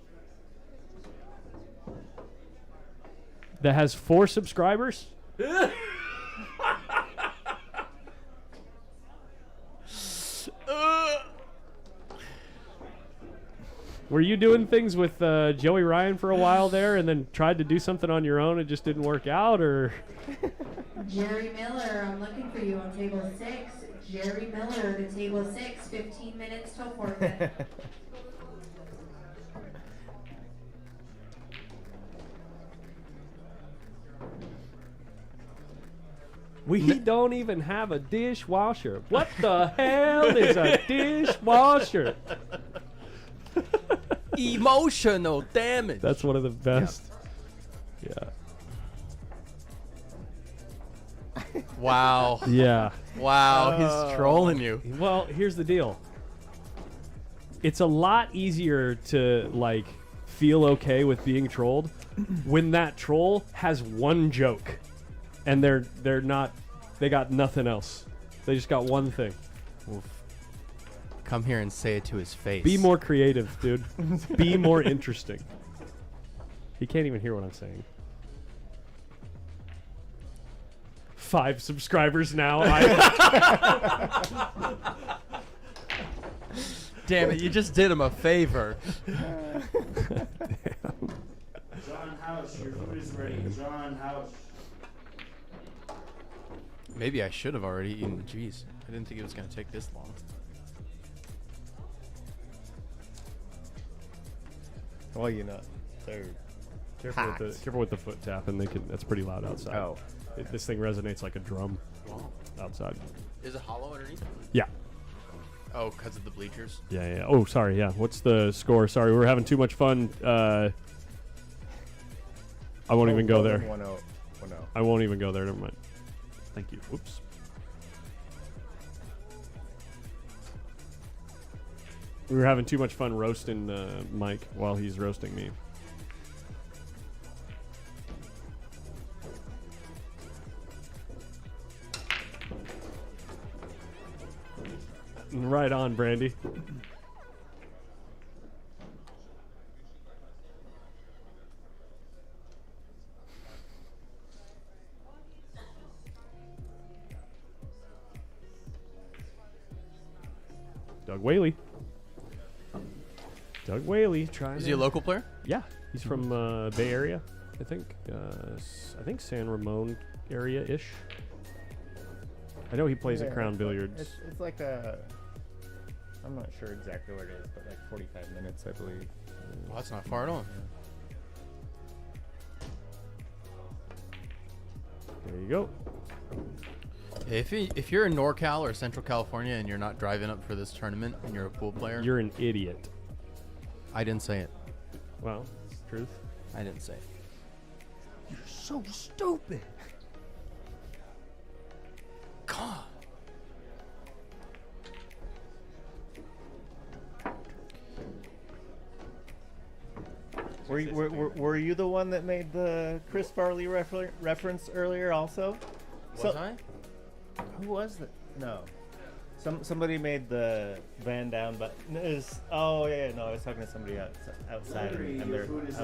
that has 4 subscribers? Were you doing things with Joey Ryan for a while there and then tried to do something on your own and it just didn't work out, or? Jerry Miller, I'm looking for you on table 6. Jerry Miller to table 6, 15 minutes till forfeit. We don't even have a dishwasher. What the hell is a dishwasher? Emotional damage. That's one of the best. Yeah. Wow. Yeah. Wow, he's trolling you. Well, here's the deal. It's a lot easier to like feel okay with being trolled when that troll has one joke and they're not, they got nothing else. They just got one thing. Oof. Come here and say it to his face. Be more creative, dude. Be more interesting. He can't even hear what I'm saying. 5 subscribers now. Damn it, you just did him a favor. John House, your food is ready. John House. Maybe I should have already eaten. Jeez, I didn't think it was going to take this long. Well, you know, they're Careful with the foot tapping. That's pretty loud outside. Oh. This thing resonates like a drum outside. Is it hollow underneath? Yeah. Oh, because of the bleachers? Yeah. Oh, sorry. Yeah. What's the score? Sorry, we're having too much fun. I won't even go there. 1-0. I won't even go there. Never mind. Thank you. Oops. We were having too much fun roasting Mike while he's roasting me. Right on, Brandy. Doug Whaley. Doug Whaley trying. Is he a local player? Yeah, he's from Bay Area, I think. I think San Ramon area-ish. I know he plays at Crown Billiards. It's like a. I'm not sure exactly where it is, but like 45 minutes, I believe. Well, that's not far at all. There you go. If you're in NorCal or Central California and you're not driving up for this tournament and you're a pool player, You're an idiot. I didn't say it. Well, truth. I didn't say it. You're so stupid. God. Were you the one that made the Chris Farley reference earlier also? Was I? Who was that? No. Somebody made the Van Down, but I was talking to somebody outside, and I was